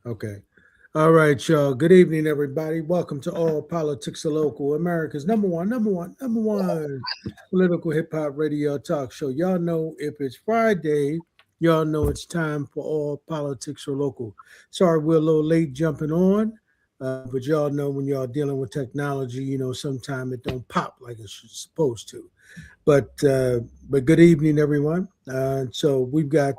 Okay. All right, y'all. Good evening, everybody. Welcome to All Politics Are Local, America's number one political hip hop radio talk show. Y'all know if it's Friday, y'all know it's time for All Politics Are Local. Sorry, we're a little late jumping on, but y'all know when y'all dealing with technology, sometimes it don't pop like it's supposed to. But good evening, everyone. So we've got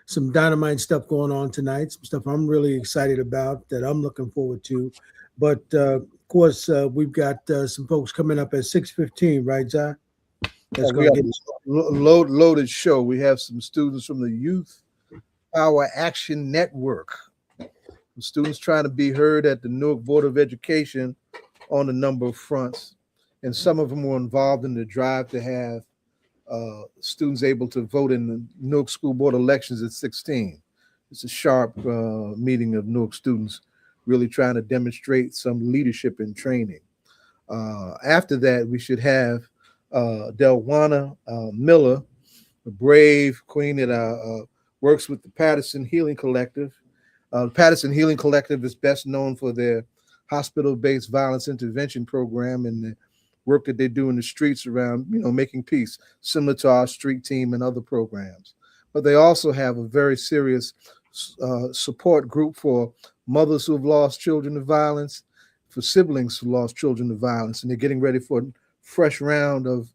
some dynamite stuff going on tonight. Some stuff I'm really excited about that I'm looking forward to. But of course, we've got some folks coming up at 6:15, right, Zai? That's We gonna got get a loaded show. We have some students from the Youth Power Action Network. Students trying to be heard at the Newark Board of Education on a number of fronts. And some of them were involved in the drive to have students able to vote in the Newark School Board elections at 16. It's a sharp meeting of Newark students really trying to demonstrate some leadership and training. After that, we should have Dellwanna Miller, a brave queen that works with the Patterson Healing Collective. The Patterson Healing Collective is best known for their hospital-based violence intervention program and the work that they do in the streets around, making peace, similar to our street team and other programs. But they also have a very serious support group for mothers who have lost children to violence, for siblings who lost children to violence, and they're getting ready for a fresh round of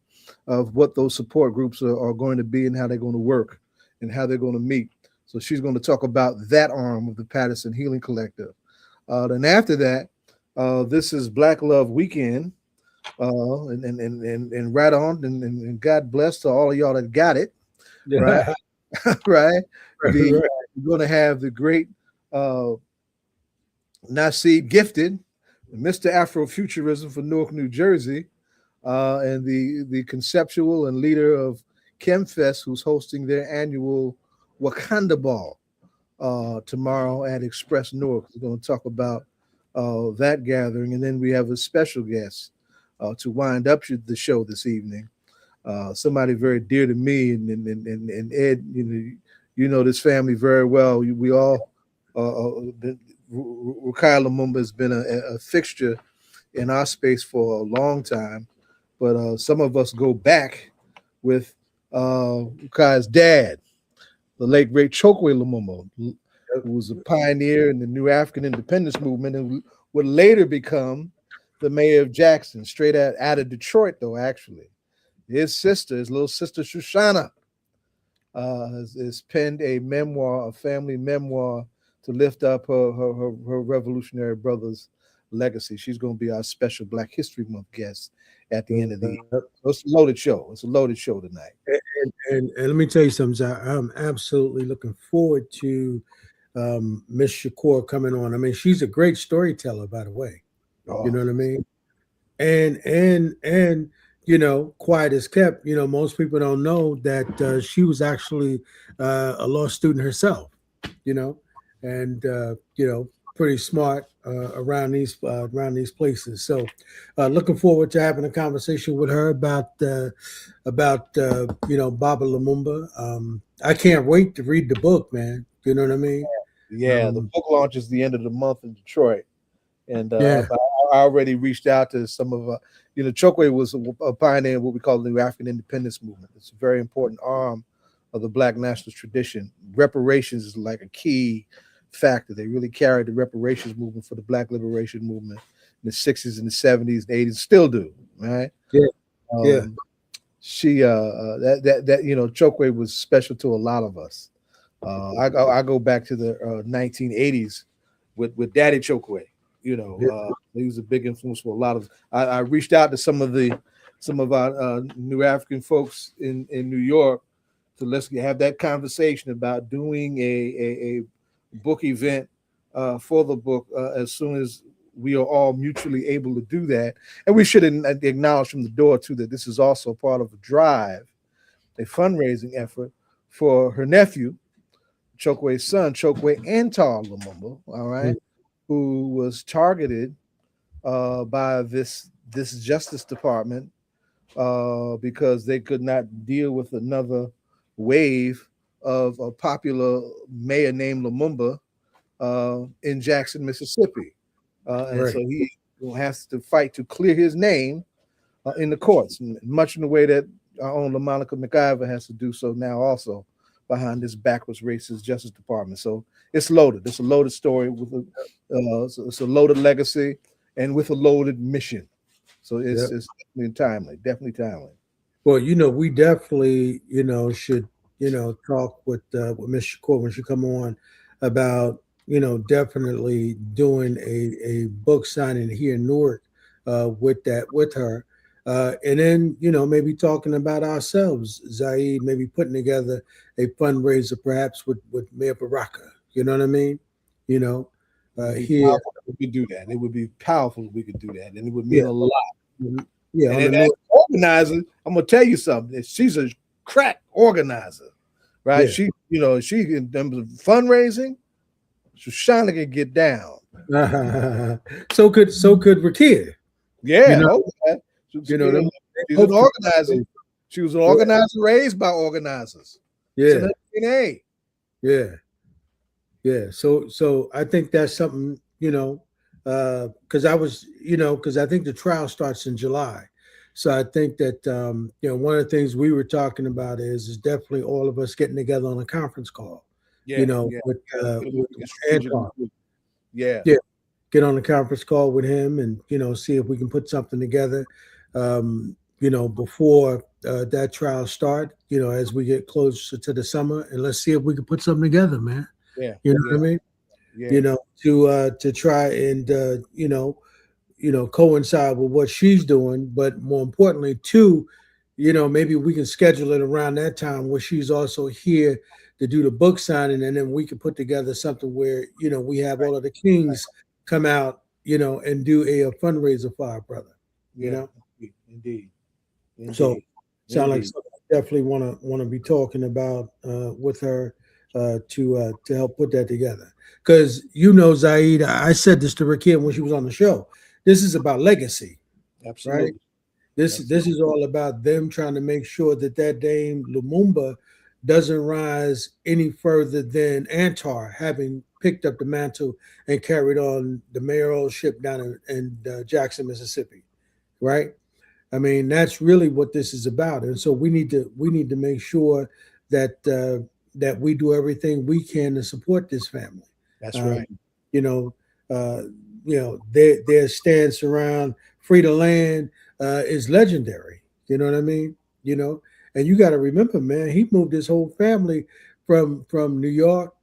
what those support groups are going to be and how they're going to work and how they're going to meet. So she's going to talk about that arm of the Patterson Healing Collective. Then after that, this is Black Love Weekend. And right on, and God bless to all of y'all that got it, right? Right. We're going to have the great Naseed Gifted, Mr. Afrofuturism for Newark, New Jersey, and the conceptual and leader of ChemFest, who's hosting their annual Wakanda Ball tomorrow at Express Newark. We're going to talk about that gathering, and then we have a special guest to wind up the show this evening. Somebody very dear to me, and Ed, you know this family very well. We all, Wakanda Lumumba has been a fixture in our space for a long time, but some of us go back with Wakai's dad, the late great Chokwe Lumumba, who was a pioneer in the new African independence movement and would later become the mayor of Jackson, straight out of Detroit, though, actually. His sister, his little sister Sushanna, has penned a memoir, a family memoir, to lift up her revolutionary brother's legacy. She's going to be our special Black History Month guest at the end of the year. So it's a loaded show. It's a loaded show tonight. And let me tell you something, Zai. I'm absolutely looking forward to Miss Shakur coming on. I mean, she's a great storyteller, by the way. You know what I mean? And quiet as kept. Most people don't know that she was actually a law student herself. You know, and pretty smart around these places. So, looking forward to having a conversation with her about Baba Lumumba. I can't wait to read the book, man. You know what I mean? Yeah, the book launches the end of the month in Detroit. And Yeah. I already reached out to some of, Chokwe was a pioneer in what we call the New African Independence Movement. It's a very important arm of the Black nationalist tradition. Reparations is like a key factor. They really carried the reparations movement for the Black liberation movement in the 60s and the 70s, and 80s, still do, right? Yeah. Yeah. She, Chokwe was special to a lot of us. I go back to the 1980s with Daddy Chokwe. He was a big influence for a lot of. I reached out to some of our New African folks in New York to let's have that conversation about doing a book event for the book as soon as we are all mutually able to do that. And we should acknowledge from the door too that this is also part of a drive, a fundraising effort for her nephew, Chokwe's son, Chokwe Antar Lumumba. All right. Who was targeted by this Justice Department because they could not deal with another wave of a popular mayor named Lumumba in Jackson, Mississippi. And Right. so he has to fight to clear his name in the courts, much in the way that our own LaMonica McIver has to do so now also behind this backwards racist Justice Department. So it's loaded. It's a loaded story with it's a loaded legacy and with a loaded mission. So it's definitely timely. Well, we definitely, should, talk with Miss Shakur when she come on about, definitely doing a book signing here in Newark with her. And then, maybe talking about ourselves, Zaid, maybe putting together a fundraiser perhaps with Mayor Baraka. You know what I mean? Here. We could do that. It would be powerful if we could do that. And it would mean a lot. Yeah, and as organizer, I'm gonna tell you something. She's a crack organizer, right? Yeah. She in terms of fundraising, Sushanna can get down. So could Rakir. Yeah, she's an organizer. She was an organizer raised by organizers. Yeah. So yeah. So I think that's something, because I think the trial starts in July. So I think that, one of the things we were talking about is definitely all of us getting together on a conference call, with Anton. Yeah. Get on a conference call with him and, see if we can put something together, before that trial start, as we get closer to the summer, and let's see if we can put something together, man. Yeah. You know what I mean? Yeah. To try and coincide with what she's doing, but more importantly, too, maybe we can schedule it around that time where she's also here to do the book signing, and then we can put together something where we have all of the kings come out, and do a fundraiser for our brother. Indeed. So sound like something I definitely want to be talking about with her. To help put that together, because Zaid, I said this to Rakim when she was on the show. This is about legacy, absolutely. Right? This is all about them trying to make sure that Dame Lumumba doesn't rise any further than Antar, having picked up the mantle and carried on the mayoralship down in Jackson, Mississippi, right? I mean, that's really what this is about, and so we need to make sure that. That we do everything we can to support this family. That's right. Their stance around free to land is legendary. You know what I mean? And you got to remember, man, he moved his whole family from New York,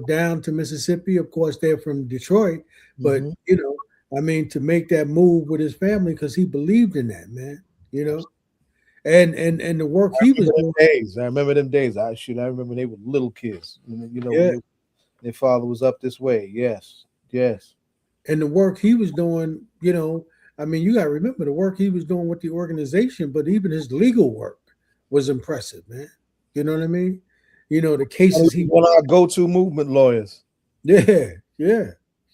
down to Mississippi. Of course, they're from Detroit, but to make that move with his family because he believed in that, man. And the work he was doing. I remember them days. I remember they were little kids. Their father was up this way. Yes. And the work he was doing, you got to remember the work he was doing with the organization, but even his legal work was impressive, man. You know what I mean? The cases he one of our go-to movement lawyers. Yeah.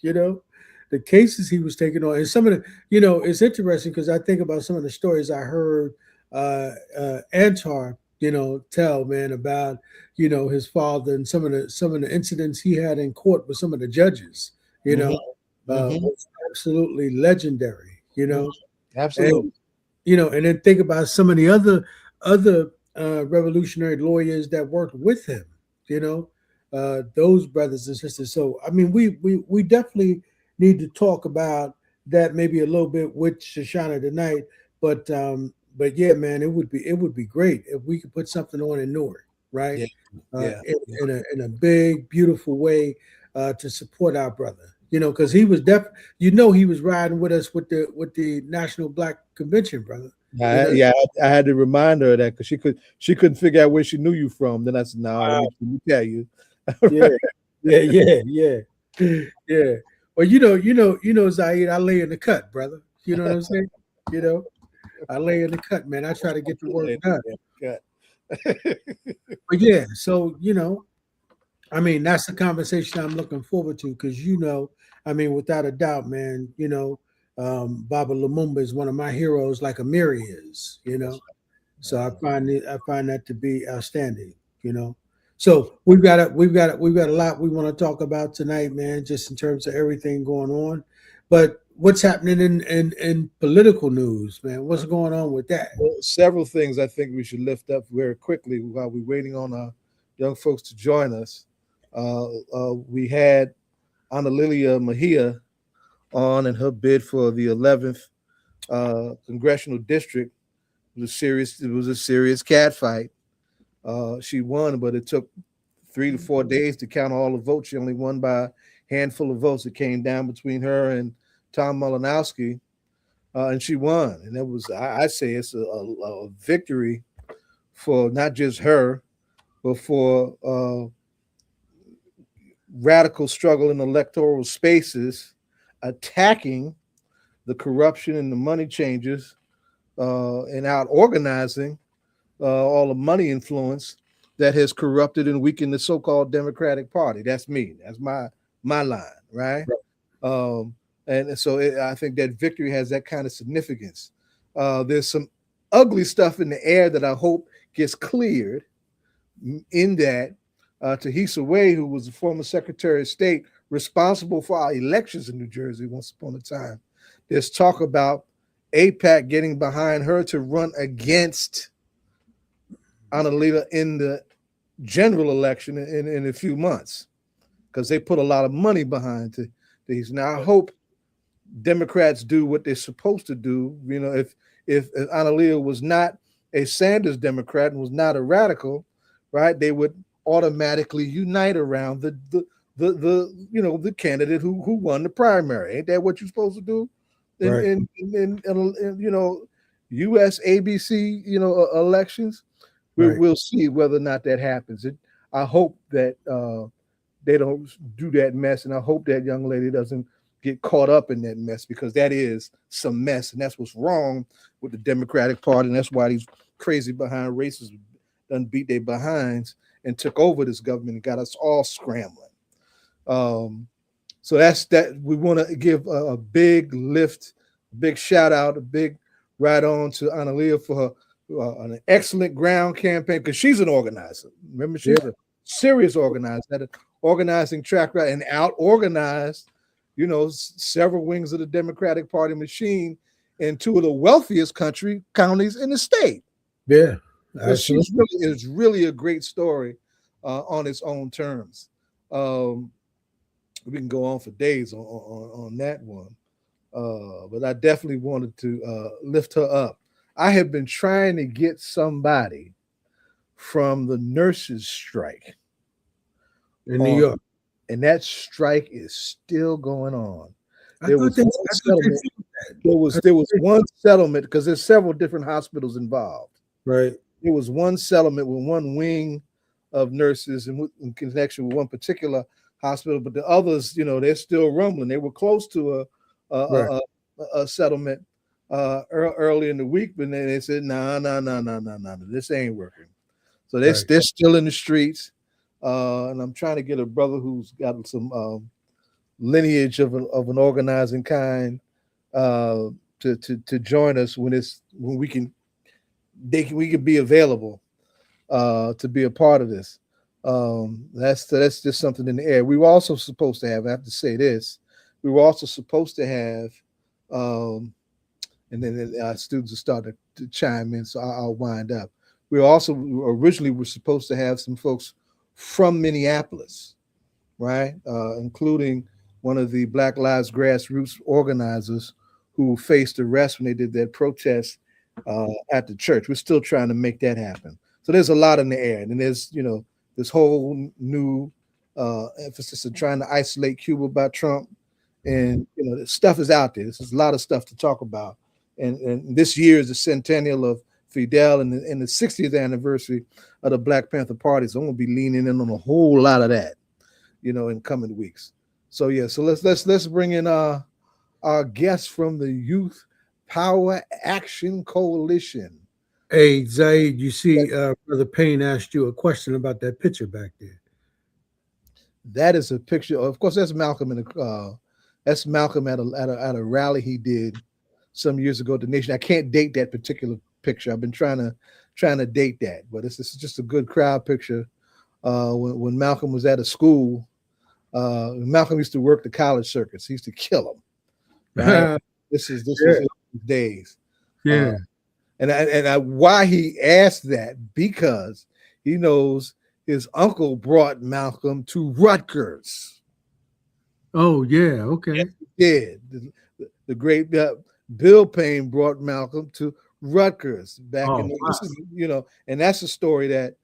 The cases he was taking on, and some of the, it's interesting because I think about some of the stories I heard Antar, tell, man, about his father and some of the incidents he had in court with some of the judges, was absolutely legendary, Absolutely. And then think about some of the other revolutionary lawyers that worked with him, those brothers and sisters. So we definitely need to talk about that maybe a little bit with Sushanna tonight, but yeah, man, it would be great if we could put something on in Newark, right? In a big, beautiful way to support our brother. Because he was he was riding with us with the National Black Convention, brother. I had to remind her of that because she couldn't figure out where she knew you from. Then I said, "No, let me tell you." Yeah. Well, Zaid, I lay in the cut, brother. You know what I'm saying? I lay in the cut, man. I try to get the work done. But yeah, so that's the conversation I'm looking forward to because without a doubt, man, Baba Lumumba is one of my heroes, like Amiri is, So I find that to be outstanding, So we've got a lot we want to talk about tonight, man, just in terms of everything going on. But what's happening in political news, man? What's going on with that? Well, several things I think we should lift up very quickly while we're waiting on our young folks to join us. We had Ana Lilia Mejia on, and her bid for the 11th congressional district was a serious catfight. She won, but it took 3 to 4 days to count all the votes. She only won by a handful of votes. It came down between her and Tom Malinowski, and she won. And it was, I say, it's a victory for not just her, but for radical struggle in electoral spaces, attacking the corruption and the money changers, and out organizing all the money influence that has corrupted and weakened the so-called Democratic Party. That's me. That's my line, right? And so I think that victory has that kind of significance. There's some ugly stuff in the air that I hope gets cleared. In that, Tahisa Way, who was the former Secretary of State responsible for our elections in New Jersey once upon a time, there's talk about AIPAC getting behind her to run against Analita in the general election in a few months, because they put a lot of money behind these. Now, I hope Democrats do what they're supposed to do. You know, if Analita was not a Sanders Democrat and was not a radical, right, they would automatically unite around the candidate who won the primary. Ain't that what you're supposed to do? In U.S. ABC elections? We'll see whether or not that happens. I hope that they don't do that mess, and I hope that young lady doesn't get caught up in that mess, because that is some mess, and that's what's wrong with the Democratic Party, and that's why these crazy behind racists done beat their behinds and took over this government and got us all scrambling. So that's that. We want to give a big lift, a big shout out, a big right on to Analia for her an excellent ground campaign, because she's an organizer. Remember, she's a serious organizer, had an organizing track record, and out organized, several wings of the Democratic Party machine in two of the wealthiest counties in the state. Yeah, it's really a great story on its own terms. We can go on for days on that one, but I definitely wanted to lift her up. I have been trying to get somebody from the nurses' strike in New York, and that strike is still going on. There was one settlement, because there's several different hospitals involved. Right. There was one settlement with one wing of nurses in connection with one particular hospital, but the others, they're still rumbling. They were close to a settlement early in the week, but then they said, no, this ain't working. So they're still in the streets, and I'm trying to get a brother who's got some lineage of an organizing kind to join us when we can be available to be a part of this. That's just something in the air. We were also supposed to have, I have to say this, we were also supposed to have, and then our students are starting to chime in, so I'll wind up. We originally were supposed to have some folks from Minneapolis, right? Including one of the Black Lives Grassroots organizers who faced arrest when they did that protest at the church. We're still trying to make that happen. So there's a lot in the air. And then there's, this whole new emphasis of trying to isolate Cuba by Trump. And, the stuff is out there. There's a lot of stuff to talk about. And this year is the centennial of Fidel and the 60th anniversary of the Black Panther Party. So I'm going to be leaning in on a whole lot of that, in coming weeks. So so let's bring in our guests from the Youth Power Action Coalition. Hey, Zaid, you see, Brother Payne asked you a question about that picture back there. That is a picture. Of course, that's Malcolm that's Malcolm at a rally he did some years ago at the Nation. I can't date that particular picture. I've been trying to date that, but this is just a good crowd picture when Malcolm was at a school. Malcolm used to work the college circuits. He used to kill them. Right. This Yeah, was his days. Uh, yeah. why he asked that, because he knows his uncle brought Malcolm to Rutgers. Oh, yeah. Okay. Yeah, the great Bill Payne brought Malcolm to Rutgers back in Oh, the, wow. this is, and that's a story that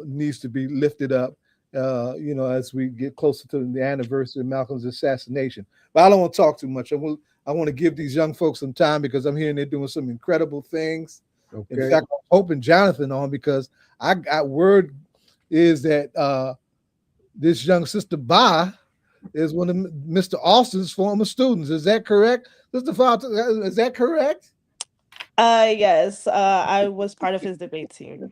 needs to be lifted up, as we get closer to the anniversary of Malcolm's assassination. But I don't want to talk too much. I want to give these young folks some time, because I'm hearing they're doing some incredible things. In Okay. fact, I'm hoping Jonathan on, because I got word is that this young sister Ba is one of Mr. Austin's former students. Is that correct? Sister Fox, is that correct? Yes, I was part of his debate team.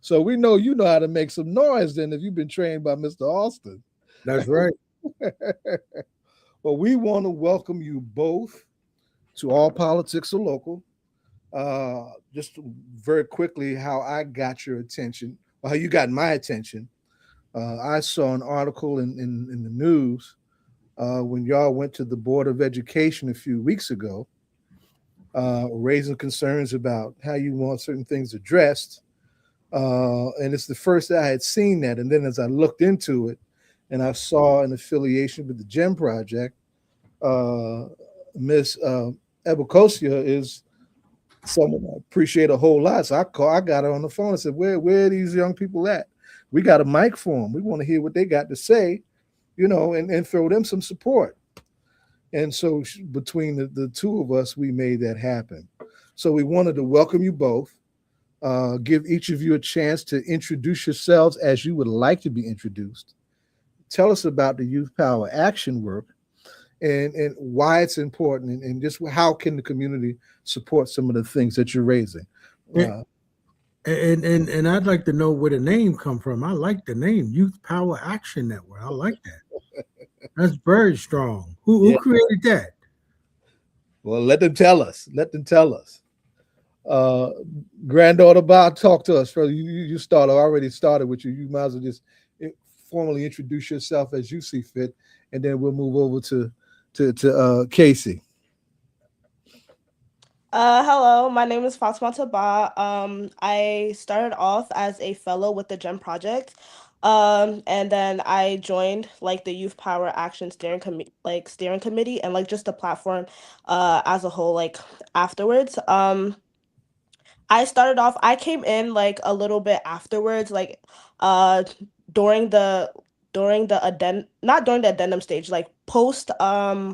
So we know you know how to make some noise then, if you've been trained by Mr. Austin. That's right. Well, we want to welcome you both to All Politics Are Local. Just very quickly, how I got your attention, or how you got my attention. I saw an article in the news when y'all went to the Board of Education a few weeks ago, raising concerns about how you want certain things addressed. And it's the first that I had seen that. And then as I looked into it and I saw an affiliation with the GEM Project, Miss Ebukosia is someone I appreciate a whole lot. So I got her on the phone and said, where are these young people at? We got a mic for them. We want to hear what they got to say, and throw them some support. And so between the two of us, we made that happen. So we wanted to welcome you both, give each of you a chance to introduce yourselves as you would like to be introduced. Tell us about the Youth Power Action work, and why it's important, and just how can the community support some of the things that you're raising. And I'd like to know where the name come from. I like the name Youth Power Action Network. I like that. That's very strong. Who created that? Well, let them tell us. Granddaughter Bob, talk to us further. You started, already started with you. You might as well just formally introduce yourself as you see fit, and then we'll move over to Casey. Hello, my name is Fatima Taba. I started off as a fellow with the GEM Project. And then I joined like the Youth Power Action steering committee and like just the platform as a whole like afterwards. I came in like a little bit afterwards, like uh during the not during the addendum stage, like post uh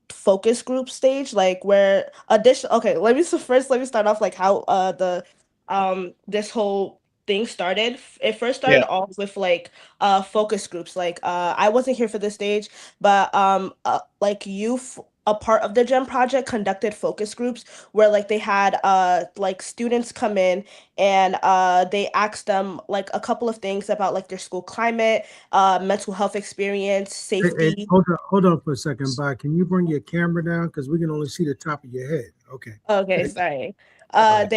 focus group stage, like where addition okay, let me start off like how the this whole thing started. It first Yeah. started off with like focus groups. Like I wasn't here for this stage, but like youth a part of the GEM project conducted focus groups where like they had like students come in and they asked them like a couple of things about like their school climate, mental health experience, Hey, safety. hold on for a second, Bob. Can you bring your camera down? Because we can only see the top of your head. Okay. Okay, sorry. All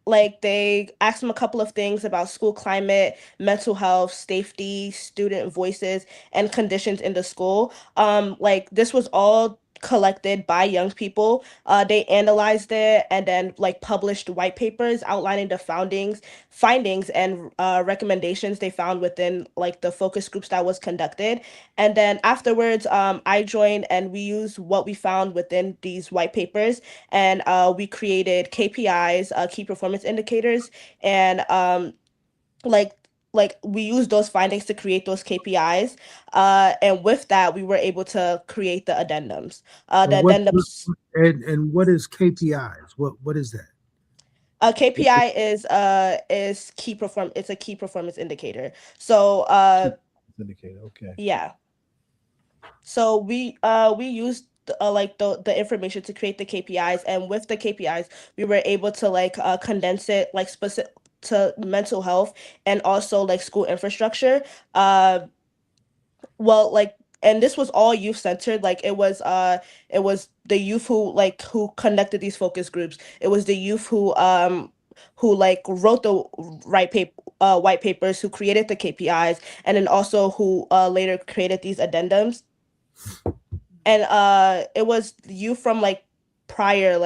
right. They asked them a couple of things about school climate, mental health, safety, student voices, and conditions in the school. Like this was all collected by young people. They analyzed it and then like published white papers outlining the findings and recommendations they found within like the focus groups that was conducted. And then afterwards, I joined and we used what we found within these white papers, and we created KPIs, key performance indicators, and like we used those findings to create those KPIs, and with that we were able to create the addendums. And The addendums and what is KPIs? What is that? KPI is key perform it's a key performance indicator. So Indicator. Okay. yeah. So we used like the information to create the KPIs, and with the KPIs we were able to like condense it like specific to mental health and also like school infrastructure. Uh well like and this was all youth centered. Like it was the youth who conducted these focus groups. It was the youth who who like wrote the white papers, who created the KPIs, and then also who later created these addendums. And it was you from like prior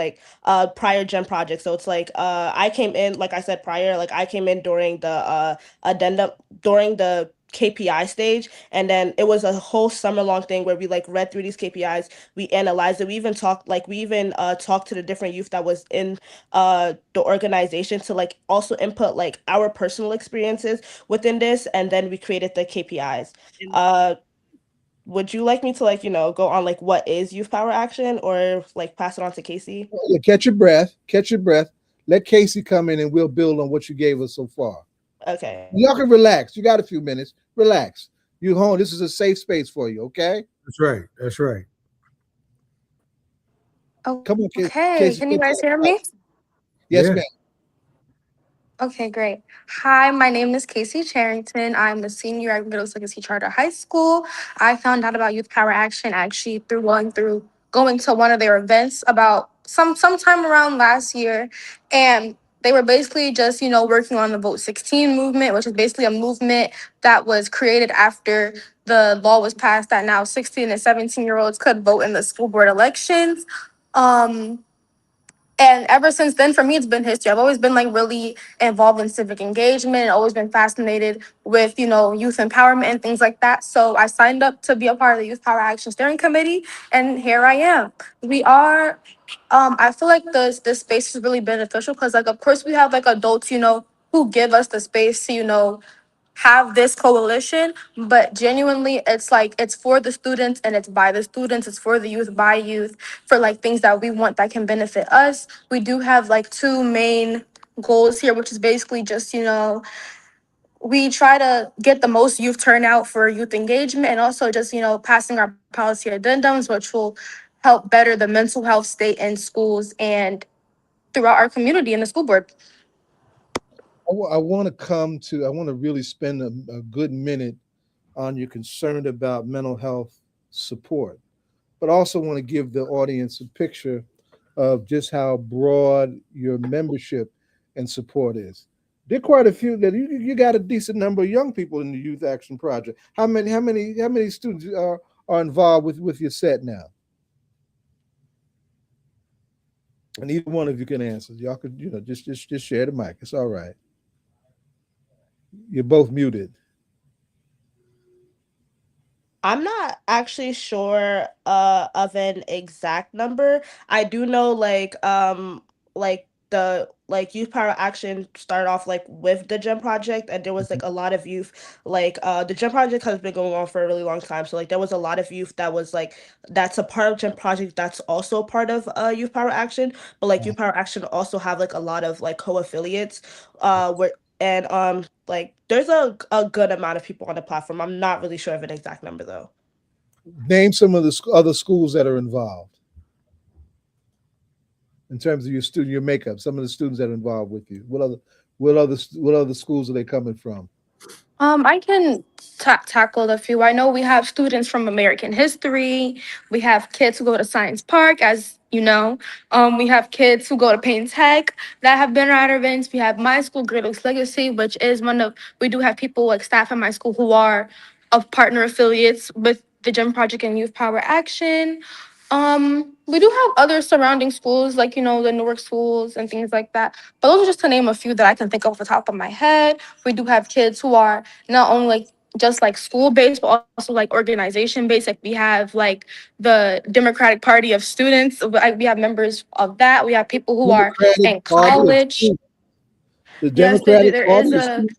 gen project. So it's like I came in, like I said prior, like I came in during the addendum, during the KPI stage, and then it was a whole summer long thing where we like read through these KPIs, we analyzed it, we even talked to the different youth that was in the organization to like also input like our personal experiences within this, and then we created the KPIs. Would you like me to like, go on like what is youth power action, or like pass it on to Casey? Yeah, catch your breath. Catch your breath. Let Casey come in and we'll build on what you gave us so far. Okay. Y'all can relax. You got a few minutes. Relax. You home. This is a safe space for you, okay? That's right. That's right. Come on, Okay, Casey. can you guys hear me? Yes, Yeah. ma'am. Okay, great. Hi, my name is Casey Charrington. I'm a senior at Middle Legacy Charter High School. I found out about Youth Power Action actually through going to one of their events about sometime around last year, and they were basically just working on the Vote 16 movement, which is basically a movement that was created after the law was passed that now 16 and 17-year-olds could vote in the school board elections. Um, And ever since then, for me, it's been history. I've always been like really involved in civic engagement, always been fascinated with, youth empowerment and things like that. So I signed up to be a part of the Youth Power Action Steering Committee, and here I am. We are, I feel like this space is really beneficial because, like, of course, we have like adults, who give us the space to, have this coalition, but genuinely it's like it's for the students and it's by the students, it's for the youth by youth, for like things that we want that can benefit us. We do have like two main goals here, which is basically just we try to get the most youth turnout for youth engagement, and also just passing our policy addendums, which will help better the mental health state in schools and throughout our community and the school board. I want to I want to really spend a good minute on your concern about mental health support, but also want to give the audience a picture of just how broad your membership and support is. There are quite a few that you got a decent number of young people in the Youth Action Project. How many students are involved with your set now? And either one of you can answer. Y'all could, just share the mic. It's all right. You're both muted. I'm not actually sure of an exact number. I do know like the like youth power action started off like with the gem project, and there was like a lot of youth like the gem project has been going on for a really long time, so like there was a lot of youth that was like that's a part of gem project that's also part of youth power action. But like youth power action also have like a lot of like co-affiliates where and like there's a good amount of people on the platform. I'm not really sure of an exact number though. Name some of the other schools that are involved in terms of your makeup. Some of the students that are involved with you. What other schools are they coming from? I can tackle a few. I know we have students from American history. We have kids who go to Science Park, as you know. We have kids who go to Payne Tech that have been at our events. We have my school, Great Oaks Legacy, which is we do have people like staff at my school who are of partner affiliates with the GEM Project and Youth Power Action. We do have other surrounding schools, like, the Newark schools and things like that. But those are just to name a few that I can think of off the top of my head. We do have kids who are not only like just like school based, but also like organization based. Like we have like the Democratic Party of Students. We have members of that. We have people who are Democratic in Party of college. Students. The Yes, Democratic there is Party of a Students.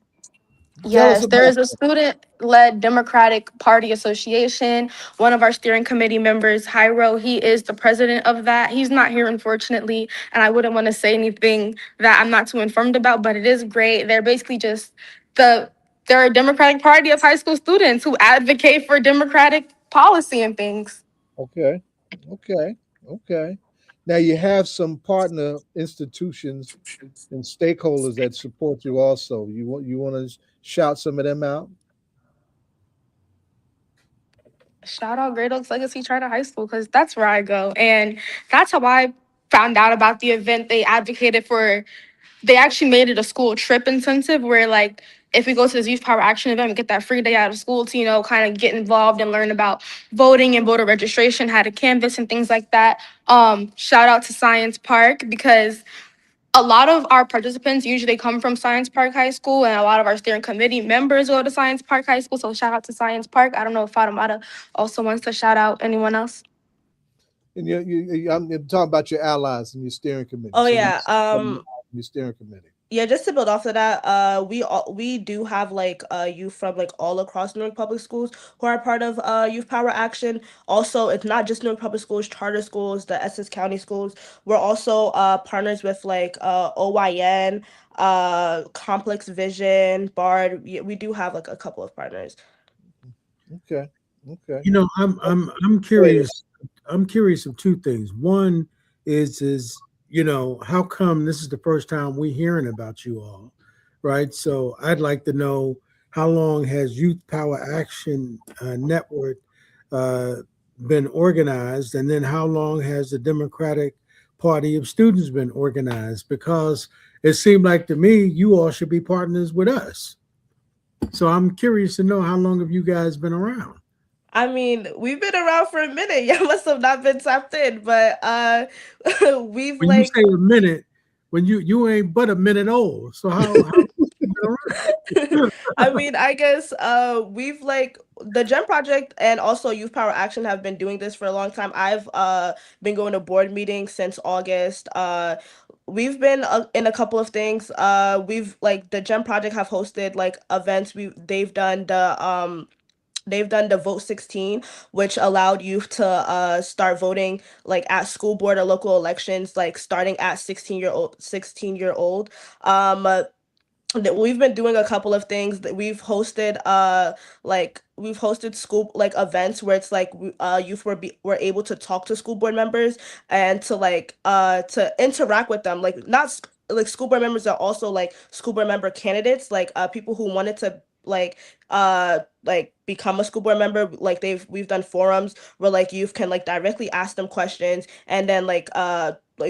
Tell us Yes, there about is a student-led Democratic Party Association. One of our steering committee members, Hyro, he is the president of that. He's not here, unfortunately, and I wouldn't want to say anything that I'm not too informed about, but it is great. They're basically just the they're a Democratic Party of high school students who advocate for democratic policy and things. Okay. Okay. Okay. Now you have some partner institutions and stakeholders that support you also. You want to shout some of them out? Shout out Great Oaks Legacy Charter High School because that's where I go, and that's how I found out about the event. They advocated for they actually made it a school trip incentive where like if we go to this youth power action event, we get that free day out of school to, you know, kind of get involved and learn about voting and voter registration, how to canvass and things like that. Shout out to Science Park because a lot of our participants usually come from Science Park High School, and a lot of our steering committee members go to Science Park High School. So shout out to Science Park. I don't know if Fatimata also wants to shout out anyone else. And I'm talking about your allies and your steering committee. Oh So yeah. your steering committee. Yeah, just to build off of that, we do have like youth from like all across Newark Public Schools who are part of Youth Power Action. Also, it's not just Newark Public Schools, charter schools, the Essex County schools. We're also partners with like OYN, Complex Vision, Bard. We do have like a couple of partners. Okay. Okay. You know, I'm curious. I'm curious of two things. One is you know, how come this is the first time we're hearing about you all, right? So I'd like to know how long has Youth Power Action Network uh, been organized, and then how long has the Democratic Party of Students been organized? Because it seemed like to me you all should be partners with us. So I'm curious to know how long have you guys been around? I mean, we've been around for a minute. Y'all must have not been tapped in, but we've When you like say a minute, when you ain't but a minute old, so how you been around? I mean, I guess we've like the GEM project and also Youth Power Action have been doing this for a long time. I've been going to board meetings since August. We've been in a couple of things. We've like the GEM project have hosted like events. They've done the Vote 16, which allowed youth to start voting like at school board or local elections, like starting at 16-year old. That we've been doing a couple of things that we've hosted school like events where it's like youth were able to talk to school board members and to like to interact with them, like not like school board members are also like school board member candidates, like people who wanted to like become a school board member. Like we've done forums where like youth can like directly ask them questions, and then like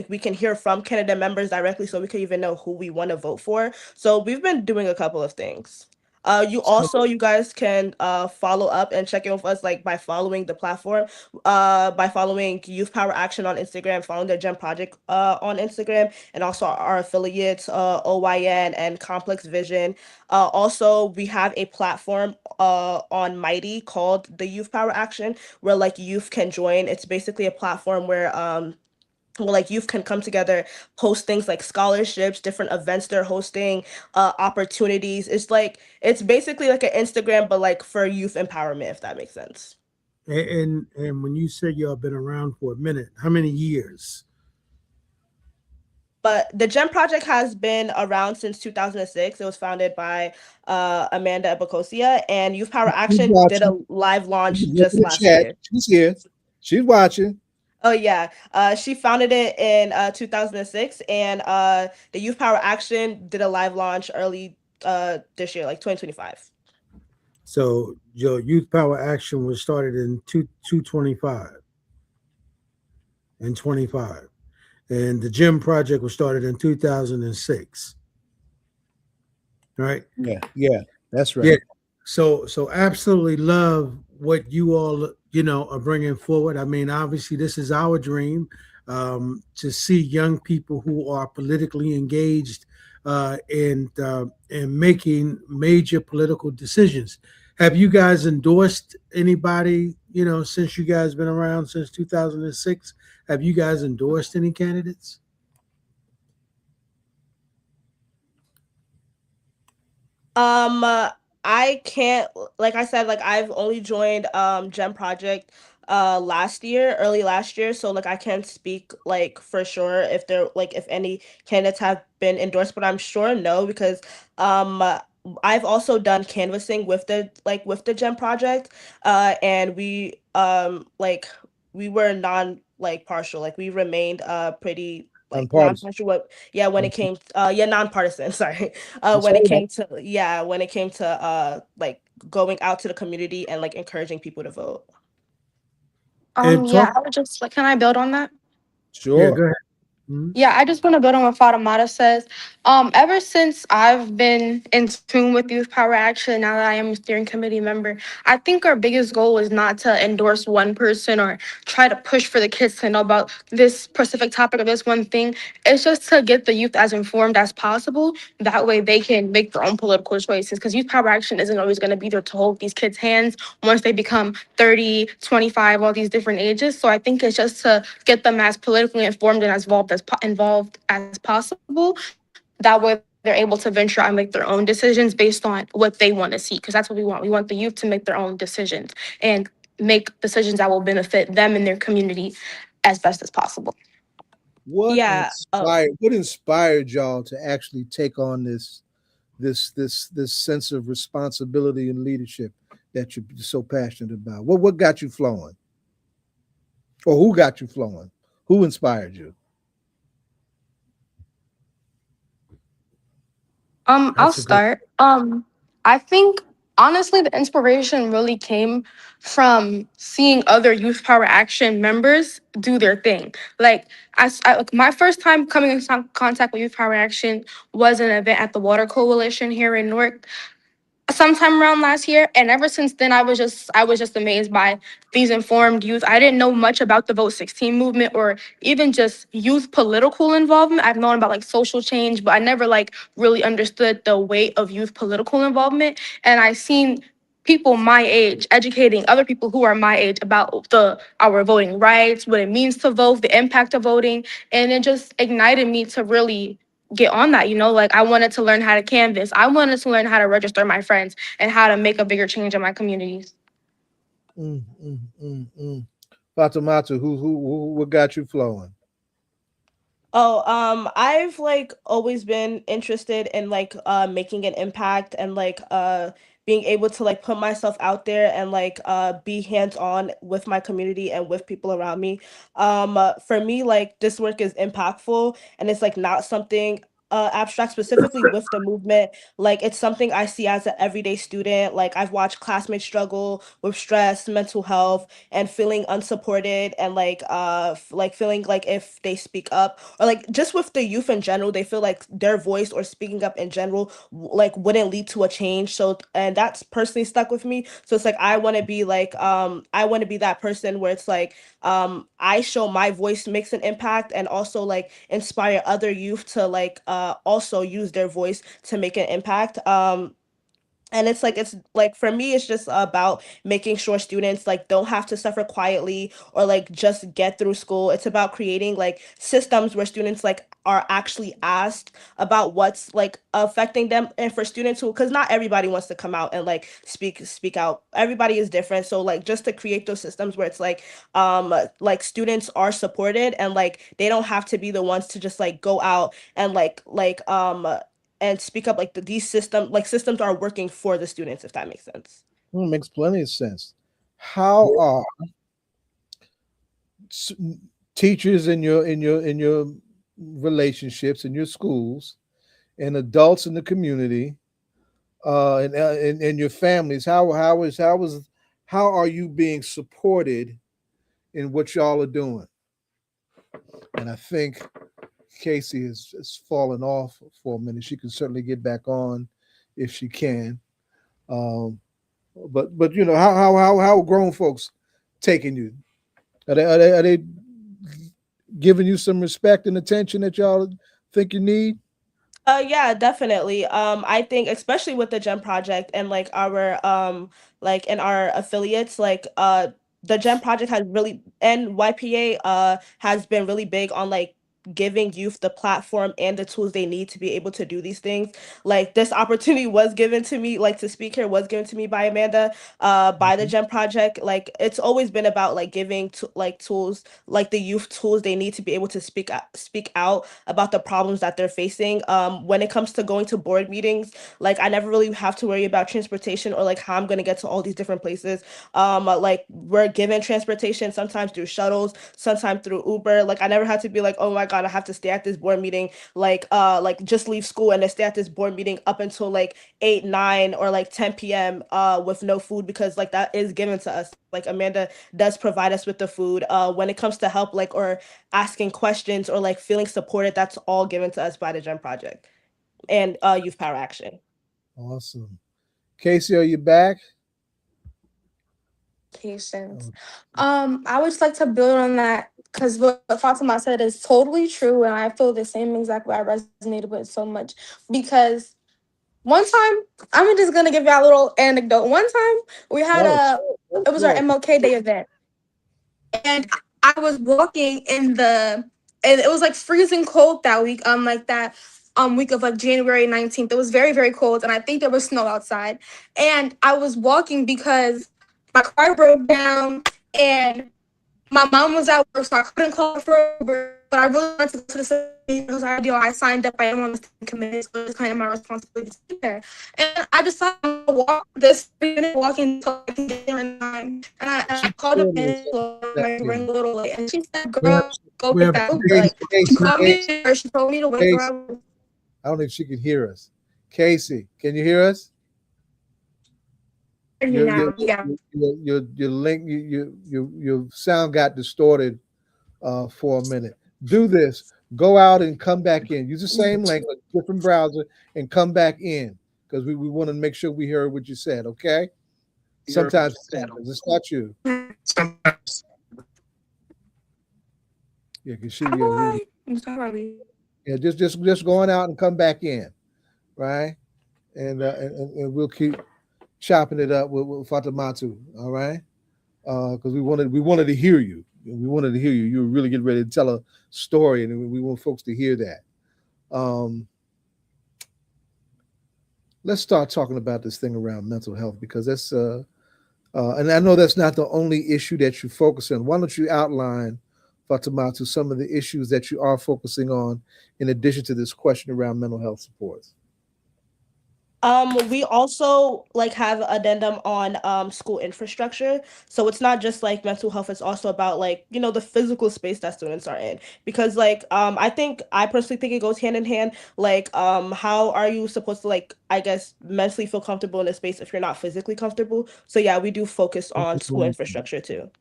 we can hear from candidate members directly so we can even know who we want to vote for. So we've been doing a couple of things. So, You guys can follow up and check in with us like by following the platform, by following Youth Power Action on Instagram, following the GEM Project on Instagram, and also our affiliates OYN and Complex Vision. Also, we have a platform on Mighty called the Youth Power Action where like youth can join. It's basically a platform where like youth can come together, post things like scholarships, different events they're hosting, opportunities. It's basically like an Instagram but like for youth empowerment, if that makes sense. and when you say y'all been around for a minute, how many years? But the GEM project has been around since 2006. It was founded by Amanda Ebacosia, and Youth Power She's Action did a watching. live launch Look just in the last chat. year. She's here. She's watching. Oh yeah, she founded it in 2006, and the Youth Power Action did a live launch early this year, like 2025. So your Youth Power Action was started in 225 and 25. And the Gym Project was started in 2006. Right? Yeah. Yeah. That's right. Yeah. So absolutely love what you all, you know, are bringing forward. I mean, obviously this is our dream, to see young people who are politically engaged and making major political decisions. Have you guys endorsed anybody, you know, since you guys been around since 2006? Have you guys endorsed any candidates? I can't, like I said, like I've only joined GEM Project early last year, so like I can't speak like for sure if there like if any candidates have been endorsed, but I'm sure no, because um I've also done canvassing with the GEM Project, and we were non like partial, like we remained pretty like Nonpartisan. non-partial what yeah when it came yeah non-partisan sorry That's all right. when it came to like going out to the community and like encouraging people to vote. And Yeah, talk, I would just like, can I build on that? yeah, Sure. go ahead. Mhm. Yeah, I just want to build on what Fatimata says. Ever since I've been in tune with Youth Power Action, now that I am a steering committee member, I think our biggest goal is not to endorse one person or try to push for the kids to know about this specific topic or this one thing. It's just to get the youth as informed as possible. That way they can make their own political choices. Because Youth Power Action isn't always going to be there to hold these kids' hands once they become 30, 25, all these different ages. So I think it's just to get them as politically informed and as involved as possible. That way they're able to venture out and make their own decisions based on what they want to see. Because that's what we want. We want the youth to make their own decisions and make decisions that will benefit them and their community as best as possible. Yeah. Oh. What inspired y'all to actually take on this sense of responsibility and leadership that you're so passionate about? What got you flowing? Or who got you flowing? Who inspired you? I'll That's a good. start. I think honestly the inspiration really came from seeing other Youth Power Action members do their thing. Like like my first time coming in contact with Youth Power Action was an event at the Water Coalition here in Newark sometime around last year, and ever since then I was just amazed by these informed youth. I didn't know much about the Vote 16 movement or even just youth political involvement. I've known about like social change, but I never like really understood the weight of youth political involvement. And I seen people my age educating other people who are my age about the our voting rights, what it means to vote, the impact of voting, and it just ignited me to really get on that. Like I wanted to learn how to canvas. I wanted to learn how to register my friends and how to make a bigger change in my communities. Mm, mm, mm. Fatimata, what got you flowing? Oh, I've like always been interested in like making an impact and like being able to like put myself out there and like be hands-on with my community and with people around me. For me, like this work is impactful and it's like not something abstract specifically with the movement. Like it's something I see as an everyday student. Like I've watched classmates struggle with stress, mental health, and feeling unsupported and like like feeling like if they speak up or like just with the youth in general, they feel like their voice or speaking up in general like wouldn't lead to a change. So and that's personally stuck with me. So it's like I want to be like I want to be that person where it's like I show my voice makes an impact and also like inspire other youth to like also use their voice to make an impact. And it's like for me it's just about making sure students like don't have to suffer quietly or like just get through school. It's about creating like systems where students like are actually asked about what's like affecting them, and for students who, because not everybody wants to come out and like speak out, everybody is different, so like just to create those systems where it's like students are supported and like they don't have to be the ones to just like go out and and speak up like these systems are working for the students, if that makes sense. Well, it makes plenty of sense. How are s- teachers in your relationships in your schools and adults in the community and your families? How are you being supported in what y'all are doing? And I think Casey has fallen off for a minute. She can certainly get back on if she can. Um, but how grown folks taking you? Are they giving you some respect and attention that y'all think you need? Yeah, definitely. I think especially with the GEM project and like our like in our affiliates, like the GEM project has really, and YPA has been really big on like giving youth the platform and the tools they need to be able to do these things. Like this opportunity was given to me, like to speak here was given to me by Amanda, by the Mhm. GEM project. Like it's always been about like giving to like tools, like the youth tools they need to be able to speak out about the problems that they're facing. When it comes to going to board meetings, like I never really have to worry about transportation or like how I'm gonna get to all these different places. Like we're given transportation sometimes through shuttles, sometimes through Uber. Like I never had to be like, oh my god, I have to stay at this board meeting, like just leave school and then stay at this board meeting up until like 8, 9, or like 10 p.m. With no food, because like that is given to us. Like Amanda does provide us with the food. When it comes to help, like, or asking questions or like feeling supported, that's all given to us by the GEM Project and Youth Power Action. Awesome. Casey, are you back? Patience. I would just like to build on that because what Fatima said is totally true, and I feel the same exact way. I resonated with it so much because one time, I'm just gonna give you a little anecdote. One time we had it was our MLK Day event, and I was walking and it was like freezing cold that week, like that week of like January 19th. It was very, very cold, and I think there was snow outside. And I was walking because my car broke down and my mom was at work, so I couldn't call for Uber. But I really wanted to go to the city because I signed up. I didn't want to stay committed, so it's kind of my responsibility to be there. And I decided to walk this 3-minute walking until I can get there in time. And I called up and my ring a little late, and she said, "Girl, go pick that Uber." Like, she called me there. She told me to wait for her. I don't think she can hear us. Casey, can you hear us? Your link, your sound got distorted for a minute. Do this. Go out and come back in. Use the same link, a different browser, and come back in because we want to make sure we heard what you said. Okay. Sometimes it's not you. Sometimes. Yeah, because she. I'm sorry. Yeah, just going out and come back in, right? And we'll keep chopping it up with Fatimatu, all right? Because we wanted to hear you. We wanted to hear you. You were really getting ready to tell a story, and we want folks to hear that. Let's start talking about this thing around mental health because that's and I know that's not the only issue that you focus on. Why don't you outline, Fatimatu, some of the issues that you are focusing on in addition to this question around mental health supports? We also like have an addendum on school infrastructure. So it's not just like mental health, it's also about like, the physical space that students are in. Because like I personally think it goes hand in hand. Like how are you supposed to like, I guess, mentally feel comfortable in a space if you're not physically comfortable? So yeah, we do focus on school infrastructure too.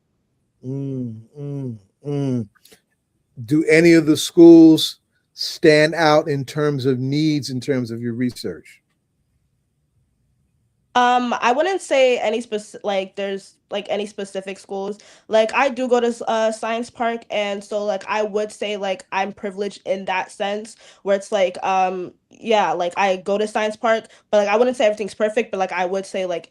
Do any of the schools stand out in terms of needs, in terms of your research? I wouldn't say any specific, like there's like any specific schools. Like I do go to Science Park, and so like I would say like I'm privileged in that sense where it's like yeah, like I go to Science Park, but like I wouldn't say everything's perfect, but like I would say like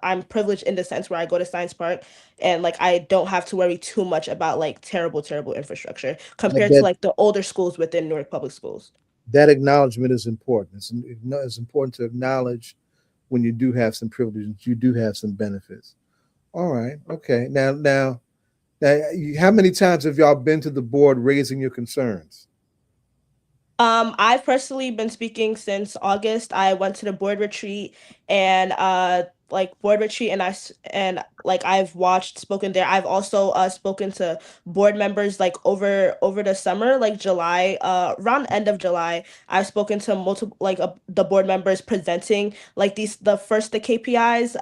I'm privileged in the sense where I go to Science Park and like I don't have to worry too much about like terrible infrastructure compared to like the older schools within Newark Public Schools. That acknowledgement is important. It's important to acknowledge when you do have some privileges, you do have some benefits. All right. Okay. Now, how many times have y'all been to the board raising your concerns? I've personally been speaking since August. I went to the board retreat and and like I've spoken there. I've also spoken to board members like over the summer, like July, around end of July. I've spoken to multiple the board members presenting like the KPIs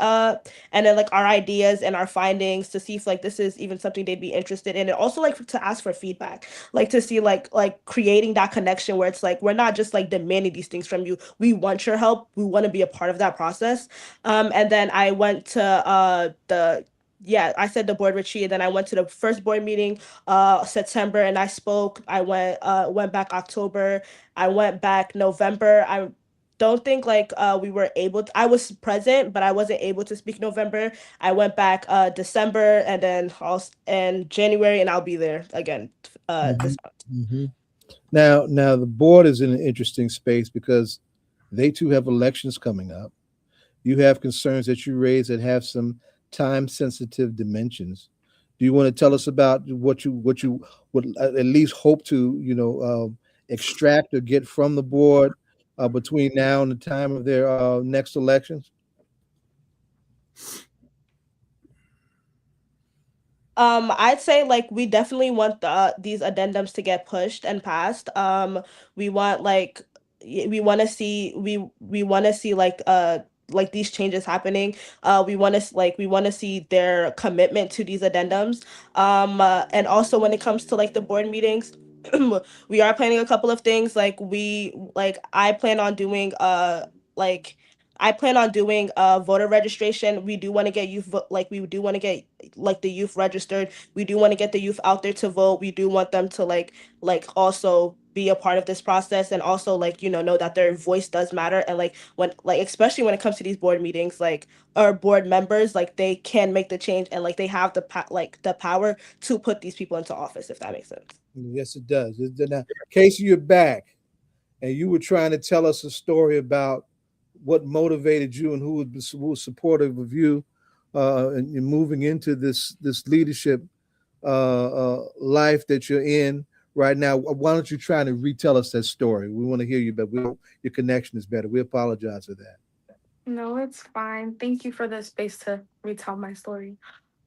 and then like our ideas and our findings to see if like this is even something they'd be interested in, and also like to ask for feedback, like to see like creating that connection where it's like we're not just like demanding these things from you. We want your help. We want to be a part of that process. And then I went to I said the board retreat, and then I went to the first board meeting September, and I spoke. I went back October. I went back November. I don't think like we were able to, I was present, but I wasn't able to speak November. I went back December, and then also in January, and I'll be there again this month. Now the board is in an interesting space because they too have elections coming up. You have concerns that you raise that have some time-sensitive dimensions. Do you want to tell us about what you would at least hope to, extract or get from the board between now and the time of their next elections? I'd say like we definitely want these addendums to get pushed and passed. We want like we want to see we want to see like these changes happening. We want to see their commitment to these addendums. And also when it comes to like the board meetings, we are planning a couple of things. I plan on doing like. I plan on doing voter registration. We do want to get we do want to get like the youth registered. We do want to get the youth out there to vote. We do want them to also be a part of this process, and also know that their voice does matter. And when especially when it comes to these board meetings, our board members, they can make the change, and they have the power to put these people into office, if that makes sense. Yes, it does. Now, Casey, you're back, and you were trying to tell us a story about what motivated you and who was supportive of you in moving into this leadership life that you're in right now. Why don't you try to retell us that story? We want to hear you, but your connection is better. We apologize for that. No, it's fine. Thank you for the space to retell my story.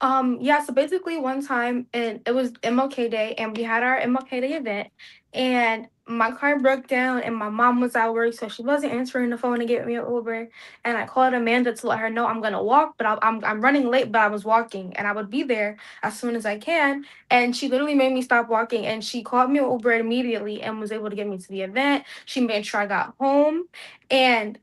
Yeah, so basically one time, and it was MLK Day, and we had our MLK Day event, and my car broke down, and my mom was at work, so she wasn't answering the phone to get me an Uber. And I called Amanda to let her know I'm gonna walk, but I'm running late, but I was walking, and I would be there as soon as I can. And she literally made me stop walking, and she called me an Uber immediately and was able to get me to the event. She made sure I got home, and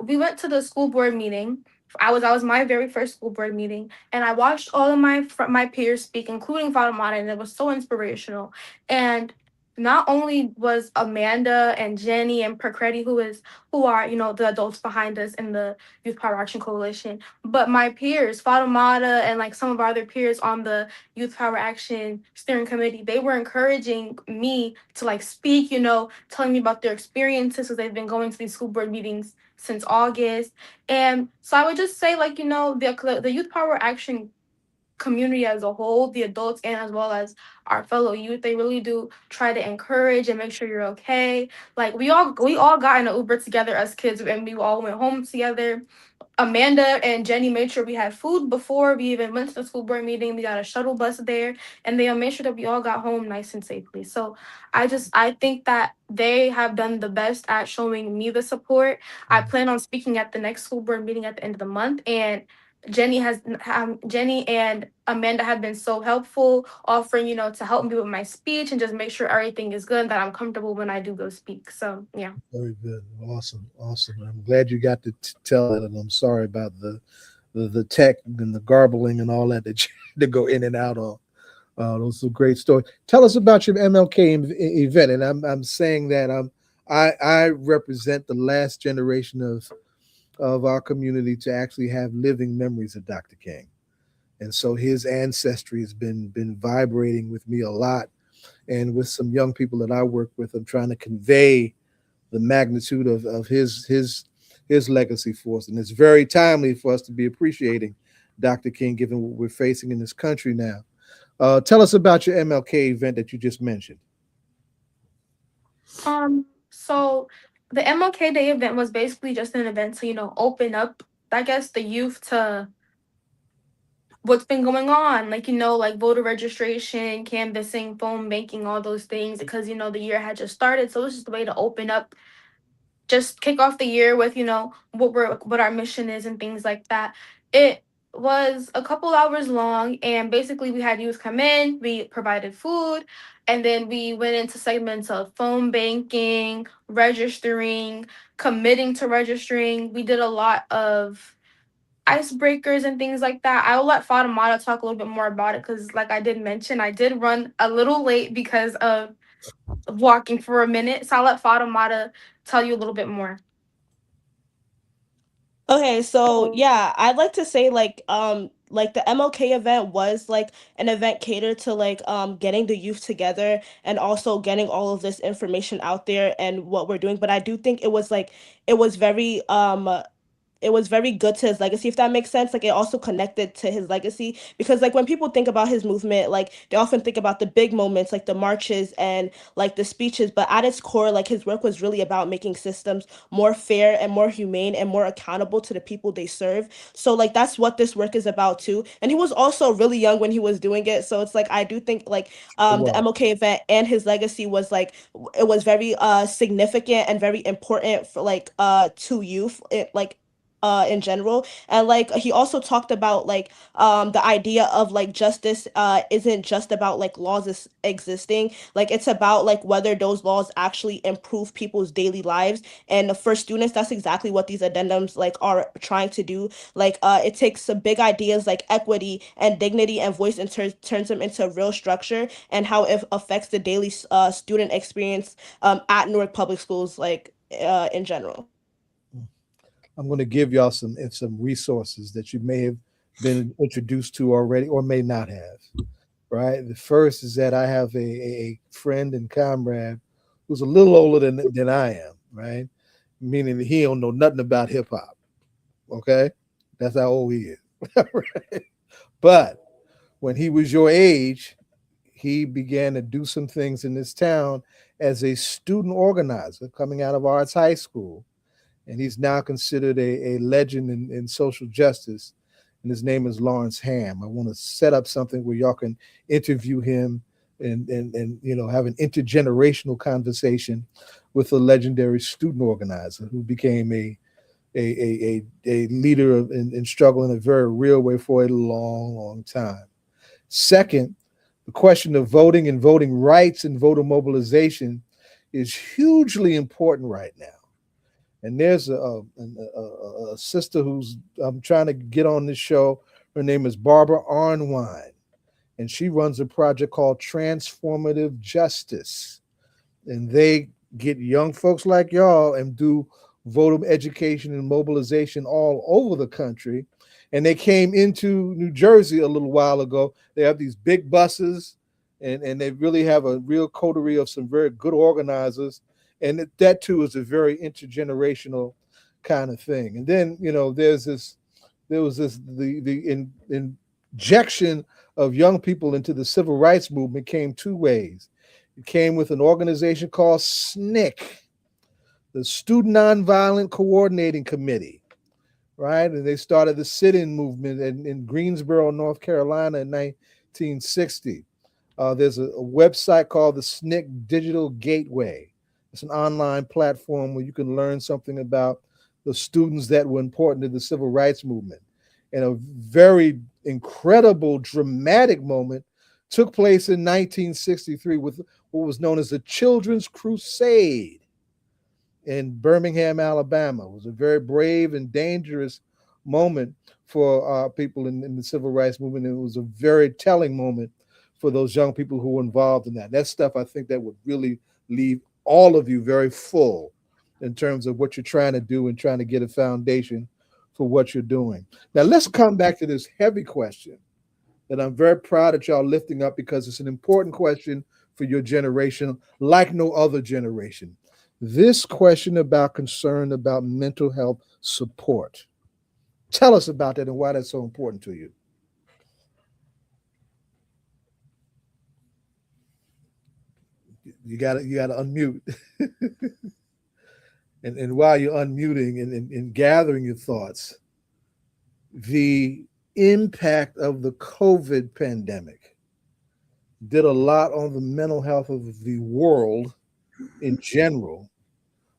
we went to the school board meeting. I was my very first school board meeting, and I watched all of my peers speak, including Fatimata, and it was so inspirational. And not only was Amanda and Jenny and Percredi, who are the adults behind us in the Youth Power Action Coalition, but my peers, Fatimata and some of our other peers on the Youth Power Action Steering Committee, they were encouraging me to speak, telling me about their experiences, because they've been going to these school board meetings since August. And so I would just say, the Youth Power Action community as a whole, the adults and as well as our fellow youth, they really do try to encourage and make sure you're okay. We all got in an Uber together as kids, and we all went home together. Amanda and Jenny made sure we had food before we even went to the school board meeting. We got a shuttle bus there, and they made sure that we all got home nice and safely. So I think that they have done the best at showing me the support. I plan on speaking at the next school board meeting at the end of the month, and Jenny and Amanda have been so helpful, offering to help me with my speech and just make sure everything is good, that I'm comfortable when I do go speak. So yeah. Very good. Awesome. Awesome. I'm glad you got to tell it, and I'm sorry about the tech and the garbling and all that that you had to go in and out on. Those are great stories. Tell us about your MLK event, and I'm saying that I represent the last generation of our community to actually have living memories of Dr. King, and so his ancestry has been vibrating with me a lot, and with some young people that I work with, I'm trying to convey the magnitude of his legacy for us, and it's very timely for us to be appreciating Dr. King, given what we're facing in this country now. Tell us about your MLK event that you just mentioned. So the MLK Day event was basically just an event to, open up, I guess, the youth to what's been going on, voter registration, canvassing, phone banking, all those things, because the year had just started. So it was just a way to open up, just kick off the year with what our mission is and things like that. It was a couple hours long, and basically we had youth come in, we provided food, and then we went into segments of phone banking, registering, committing to registering. We did a lot of icebreakers and things like that. I will let Fatimata talk a little bit more about it, because like I did mention, I did run a little late because of walking for a minute. So I'll let Fatimata tell you a little bit more. Okay, so yeah, I'd like to say the MLK event was an event catered to getting the youth together, and also getting all of this information out there and what we're doing. But I do think it was very it was very good to his legacy, if that makes sense. Like it also connected to his legacy because like when people think about his movement, like they often think about the big moments like the marches and like the speeches, but at its core, like his work was really about making systems more fair and more humane and more accountable to the people they serve. So like that's what this work is about too. And he was also really young when he was doing it. So it's like I do think like the Wow. MLK event and his legacy was like it was very significant and very important for like to youth like in general. And like he also talked about like the idea of like justice isn't just about like laws existing, like it's about like whether those laws actually improve people's daily lives. And for students, that's exactly what these addendums like are trying to do. Like it takes some big ideas like equity and dignity and voice and turns them into real structure, and how it affects the daily student experience at Newark Public Schools, like in general. I'm going to give y'all some resources that you may have been introduced to already or may not have. Right. The first is that I have a friend and comrade who's a little older than I am. Right, meaning that he don't know nothing about hip hop. Okay, that's how old he is. Right? But when he was your age, he began to do some things in this town as a student organizer coming out of Arts High School, and he's now considered a legend in social justice. And his name is Lawrence Ham. I want to set up something where y'all can interview him and have an intergenerational conversation with a legendary student organizer who became a leader in struggle in a very real way for a long, long time. Second, the question of voting and voting rights and voter mobilization is hugely important right now. And there's a sister who's I'm trying to get on this show. Her name is Barbara Arnwine, and she runs a project called Transformative Justice. And they get young folks like y'all and do voter education and mobilization all over the country. And they came into New Jersey a little while ago. They have these big buses, and they really have a real coterie of some very good organizers. And that too is a very intergenerational kind of thing. And then, there was the injection of young people into the civil rights movement came two ways. It came with an organization called SNCC, the Student Nonviolent Coordinating Committee, right? And they started the sit-in movement in Greensboro, North Carolina in 1960. There's a website called the SNCC Digital Gateway. It's an online platform where you can learn something about the students that were important to the civil rights movement. And a very incredible, dramatic moment took place in 1963 with what was known as the Children's Crusade in Birmingham, Alabama. It was a very brave and dangerous moment for people in the civil rights movement. It was a very telling moment for those young people who were involved in that. That stuff, I think, that would really leave all of you very full in terms of what you're trying to do and trying to get a foundation for what you're doing. Now, let's come back to this heavy question that I'm very proud that y'all lifting up because it's an important question for your generation, like no other generation. This question about concern about mental health support. Tell us about that and why that's so important to you. You gotta unmute. And while you're unmuting and gathering your thoughts, the impact of the COVID pandemic did a lot on the mental health of the world in general,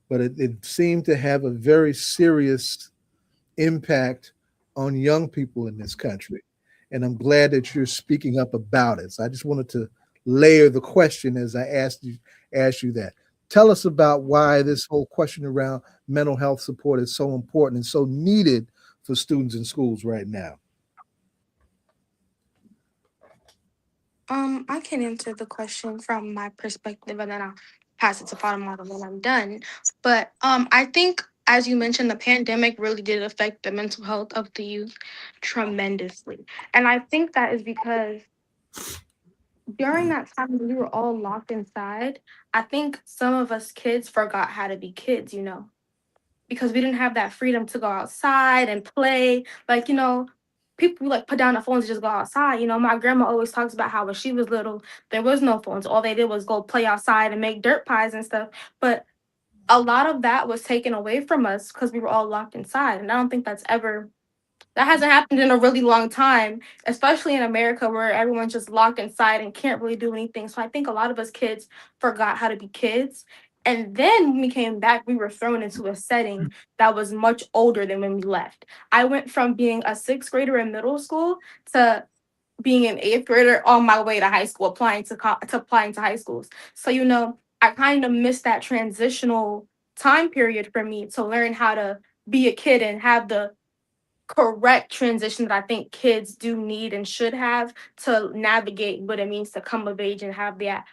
but it seemed to have a very serious impact on young people in this country. And I'm glad that you're speaking up about it. So I just wanted to layer the question as I asked you that. Tell us about why this whole question around mental health support is so important and so needed for students in schools right now. I can answer the question from my perspective, and then I'll pass it to Fatima when I'm done. But I think, as you mentioned, the pandemic really did affect the mental health of the youth tremendously, and I think that is because during that time when we were all locked inside, I think some of us kids forgot how to be kids. because we didn't have that freedom to go outside and play. Like, people like put down the phones and just go outside. My grandma always talks about how when she was little, there was no phones. All they did was go play outside and make dirt pies and stuff. But a lot of that was taken away from us because we were all locked inside. And I don't think that hasn't happened in a really long time, especially in America where everyone's just locked inside and can't really do anything. So I think a lot of us kids forgot how to be kids. And then when we came back, we were thrown into a setting that was much older than when we left. I went from being a sixth grader in middle school to being an eighth grader on my way to high school, applying to high schools. So I kind of missed that transitional time period for me to learn how to be a kid and have the correct transition that I think kids do need and should have to navigate what it means to come of age and have that,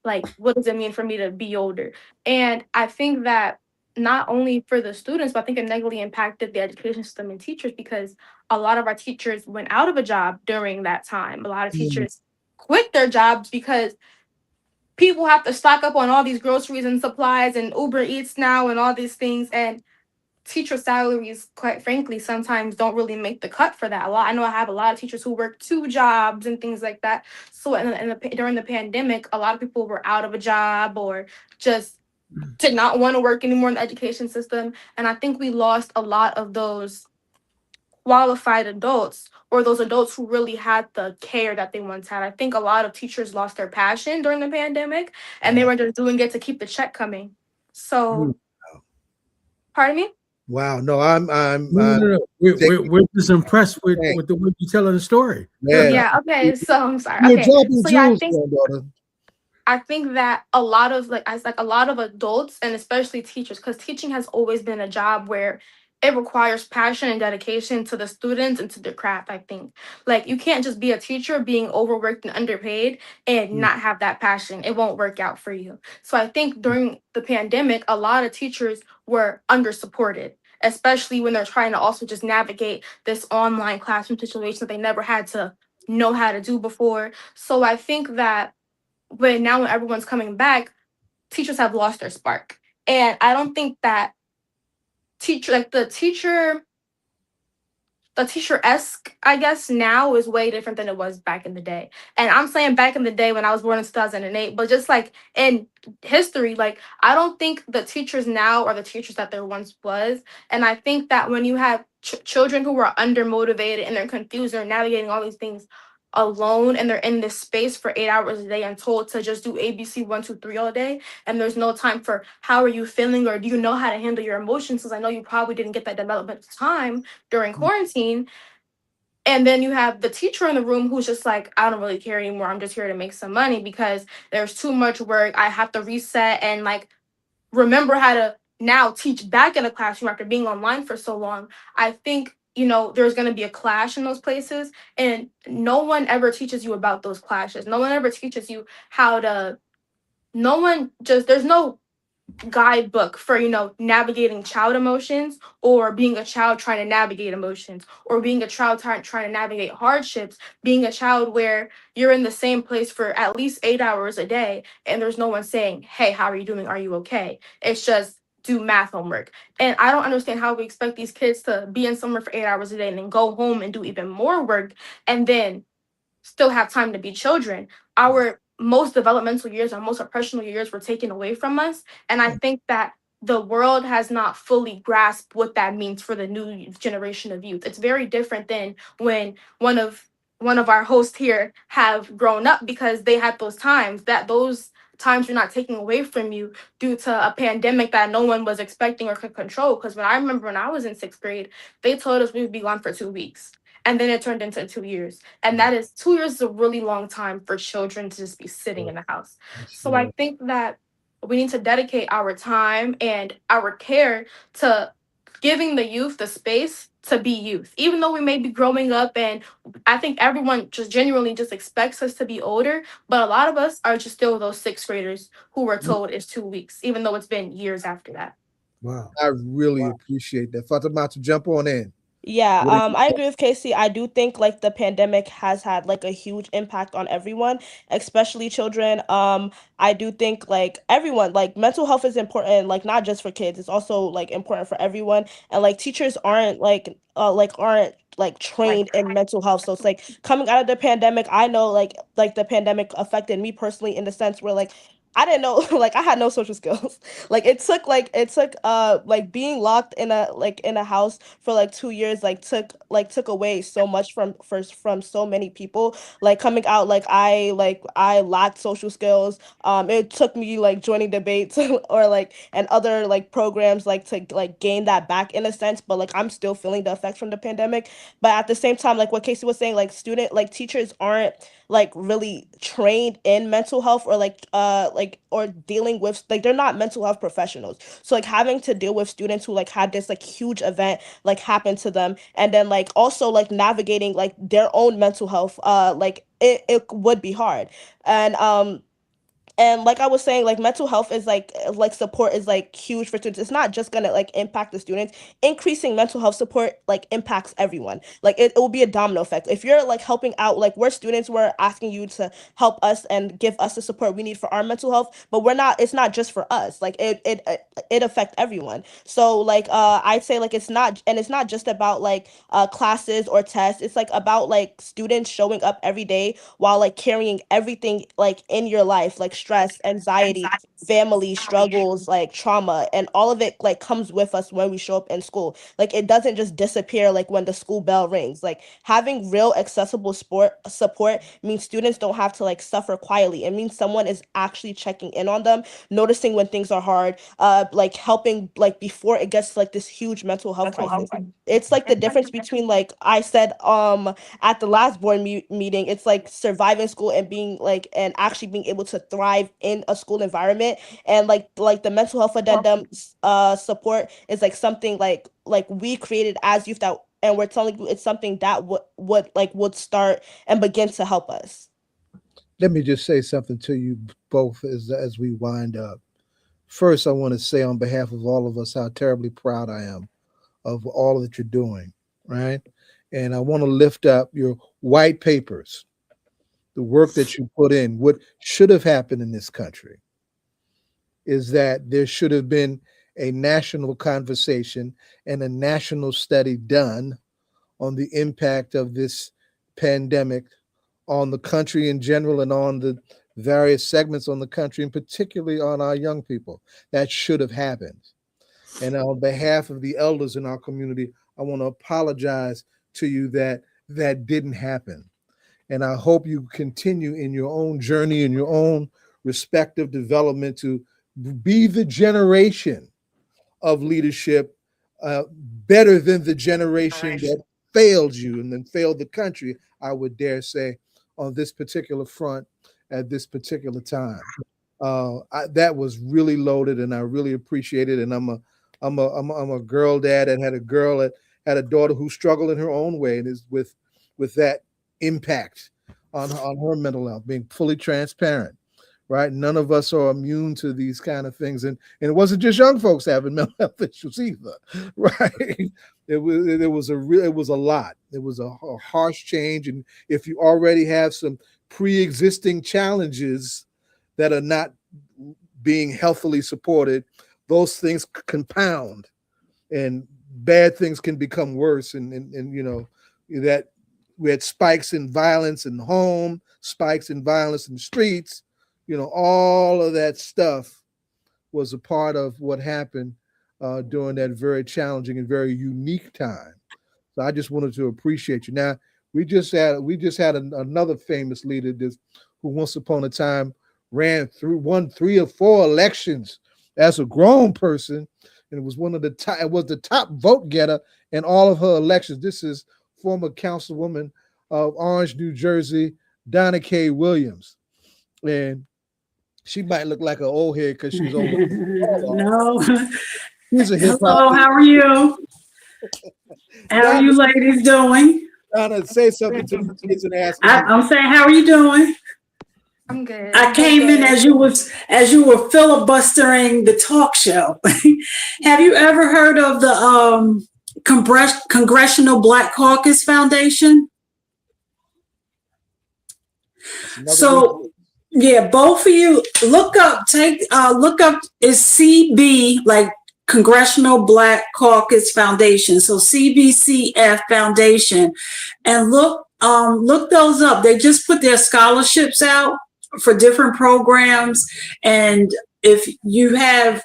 like, what does it mean for me to be older? And I think that not only for the students, but I think it negatively impacted the education system and teachers because a lot of our teachers went out of a job during that time. A lot of teachers quit their jobs because people have to stock up on all these groceries and supplies and Uber Eats now and all these things. And teacher salaries, quite frankly, sometimes don't really make the cut for that. I know I have a lot of teachers who work two jobs and things like that. So during the pandemic, a lot of people were out of a job or just did not want to work anymore in the education system. And I think we lost a lot of those qualified adults or those adults who really had the care that they once had. I think a lot of teachers lost their passion during the pandemic and they were just doing it to keep the check coming. So, pardon me? Wow. No, I'm No. We're just impressed with the way you're telling the story. Yeah. Okay. So I'm sorry. You're Okay. dropping So yeah, jewels, I think that a lot of a lot of adults and especially teachers, because teaching has always been a job where it requires passion and dedication to the students and to their craft. I think like you can't just be a teacher being overworked and underpaid and not have that passion. It won't work out for you. So I think during the pandemic, a lot of teachers were under supported, especially when they're trying to also just navigate this online classroom situation that they never had to know how to do before. So I think that but now when everyone's coming back, teachers have lost their spark. And I don't think that the teacher-esque, I guess, now is way different than it was back in the day. And I'm saying back in the day when I was born in 2008, but just like in history, like I don't think the teachers now are the teachers that there once was. And I think that when you have children who are undermotivated and they're confused and navigating all these things alone and they're in this space for 8 hours a day and told to just do ABC 1, 2, 3 all day and there's no time for how are you feeling or do you know how to handle your emotions, because I know you probably didn't get that development time during quarantine. And then you have the teacher in the room who's just like, I don't really care anymore, I'm just here to make some money because there's too much work, I have to reset and like remember how to now teach back in a classroom after being online for so long. I think there's going to be a clash in those places and no one ever teaches you about those clashes. No one ever teaches you how to there's no guidebook for navigating child emotions or being a child trying to navigate emotions or being a child trying to navigate hardships, being a child where you're in the same place for at least 8 hours a day and there's no one saying, hey, how are you doing, are you okay? It's just do math homework. And I don't understand how we expect these kids to be in somewhere for 8 hours a day and then go home and do even more work and then still have time to be children. Our most developmental years, our most oppressional years were taken away from us. And I think that the world has not fully grasped what that means for the new generation of youth. It's very different than when one of our hosts here have grown up because they had those times were not taken away from you due to a pandemic that no one was expecting or could control. Because when I remember when I was in sixth grade, they told us we would be gone for 2 weeks. And then it turned into 2 years. And that is 2 years is a really long time for children to just be sitting in the house. So I think that we need to dedicate our time and our care to giving the youth the space to be youth. Even though we may be growing up and I think everyone just genuinely just expects us to be older, but a lot of us are just still those sixth graders who were told it's 2 weeks, even though it's been years after that. Wow. I really appreciate that. Fatima, to jump on in. Yeah, What I agree with Casey. I do think like the pandemic has had like a huge impact on everyone, especially children. I do think like everyone, like mental health is important, like not just for kids, it's also like important for everyone. And like teachers aren't like trained in mental health. So it's like coming out of the pandemic, I know like the pandemic affected me personally in the sense where like I didn't know like I had no social skills. Like it took like being locked in a house for like 2 years took away so much from so many people. Like coming out, I lacked social skills. It took me like joining debates or like and other like programs like to like gain that back in a sense, but like I'm still feeling the effects from the pandemic. But at the same time, like what Casey was saying, like teachers aren't like really trained in mental health or or dealing with like they're not mental health professionals. So like having to deal with students who like had this like huge event like happen to them, and then like also like navigating like their own mental health, like it would be hard. And like I was saying, like mental health is like support is like huge for students. It's not just gonna like impact the students. Increasing mental health support like impacts everyone. Like it will be a domino effect. If you're like helping out, like we're students, we're asking you to help us and give us the support we need for our mental health, but we're not, it's not just for us. Like it affects everyone. So like I'd say like it's not just about like classes or tests. It's like about like students showing up every day while like carrying everything like in your life, like stress, anxiety, family struggles, like trauma, and all of it like comes with us when we show up in school. Like it doesn't just disappear like when the school bell rings. Like having real accessible sport support means students don't have to like suffer quietly. It means someone is actually checking in on them, noticing when things are hard, like helping like before it gets to like this huge mental health crisis. It's like the difference between like I said at the last meeting, it's like surviving school and being like and actually being able to thrive in a school environment. And like the mental health addendum support is like something like we created as youth, that and we're telling you it's something that would start and begin to help us. Let me just say something to you both as we wind up. First, I want to say on behalf of all of us how terribly proud I am of all that you're doing, right? And I want to lift up your white papers, the work that you put in. What should have happened in this country is that there should have been a national conversation and a national study done on the impact of this pandemic on the country in general and on the various segments on the country, and particularly on our young people. That should have happened. And on behalf of the elders in our community, I want to apologize to you that that didn't happen. And I hope you continue in your own journey, in your own respective development to be the generation of leadership better than the generation that failed you and then failed the country, I would dare say, on this particular front at this particular time. That was really loaded, and I really appreciate it. And I'm a girl dad that had a girl that had a daughter who struggled in her own way, and is with that impact on her mental health. Being fully transparent, right? None of us are immune to these kind of things, and it wasn't just young folks having mental health issues either, right? It was a lot. It was a harsh change, and if you already have some pre-existing challenges that are not being healthily supported, those things compound, and bad things can become worse. And you know that we had spikes in violence in the home, spikes in violence in the streets. You know, all of that stuff was a part of what happened during that very challenging and very unique time. So I just wanted to appreciate you. Now we just had another famous leader who once upon a time won 3 or 4 elections as a grown person, and it was the top vote getter in all of her elections. This is former councilwoman of Orange, New Jersey, Donna K. Williams, and she might look like an old head because she's old. No. She's a hip hop. Hello, how are you? How are you ladies doing? Donna, say something to the kids and ask them. I'm saying, how are you doing? I'm good. I came in as you were filibustering the talk show. Have you ever heard of the Congressional Black Caucus Foundation. So yeah, both of you look up is CB, like Congressional Black Caucus Foundation. So CBCF Foundation, and look those up. They just put their scholarships out for different programs, and if you have,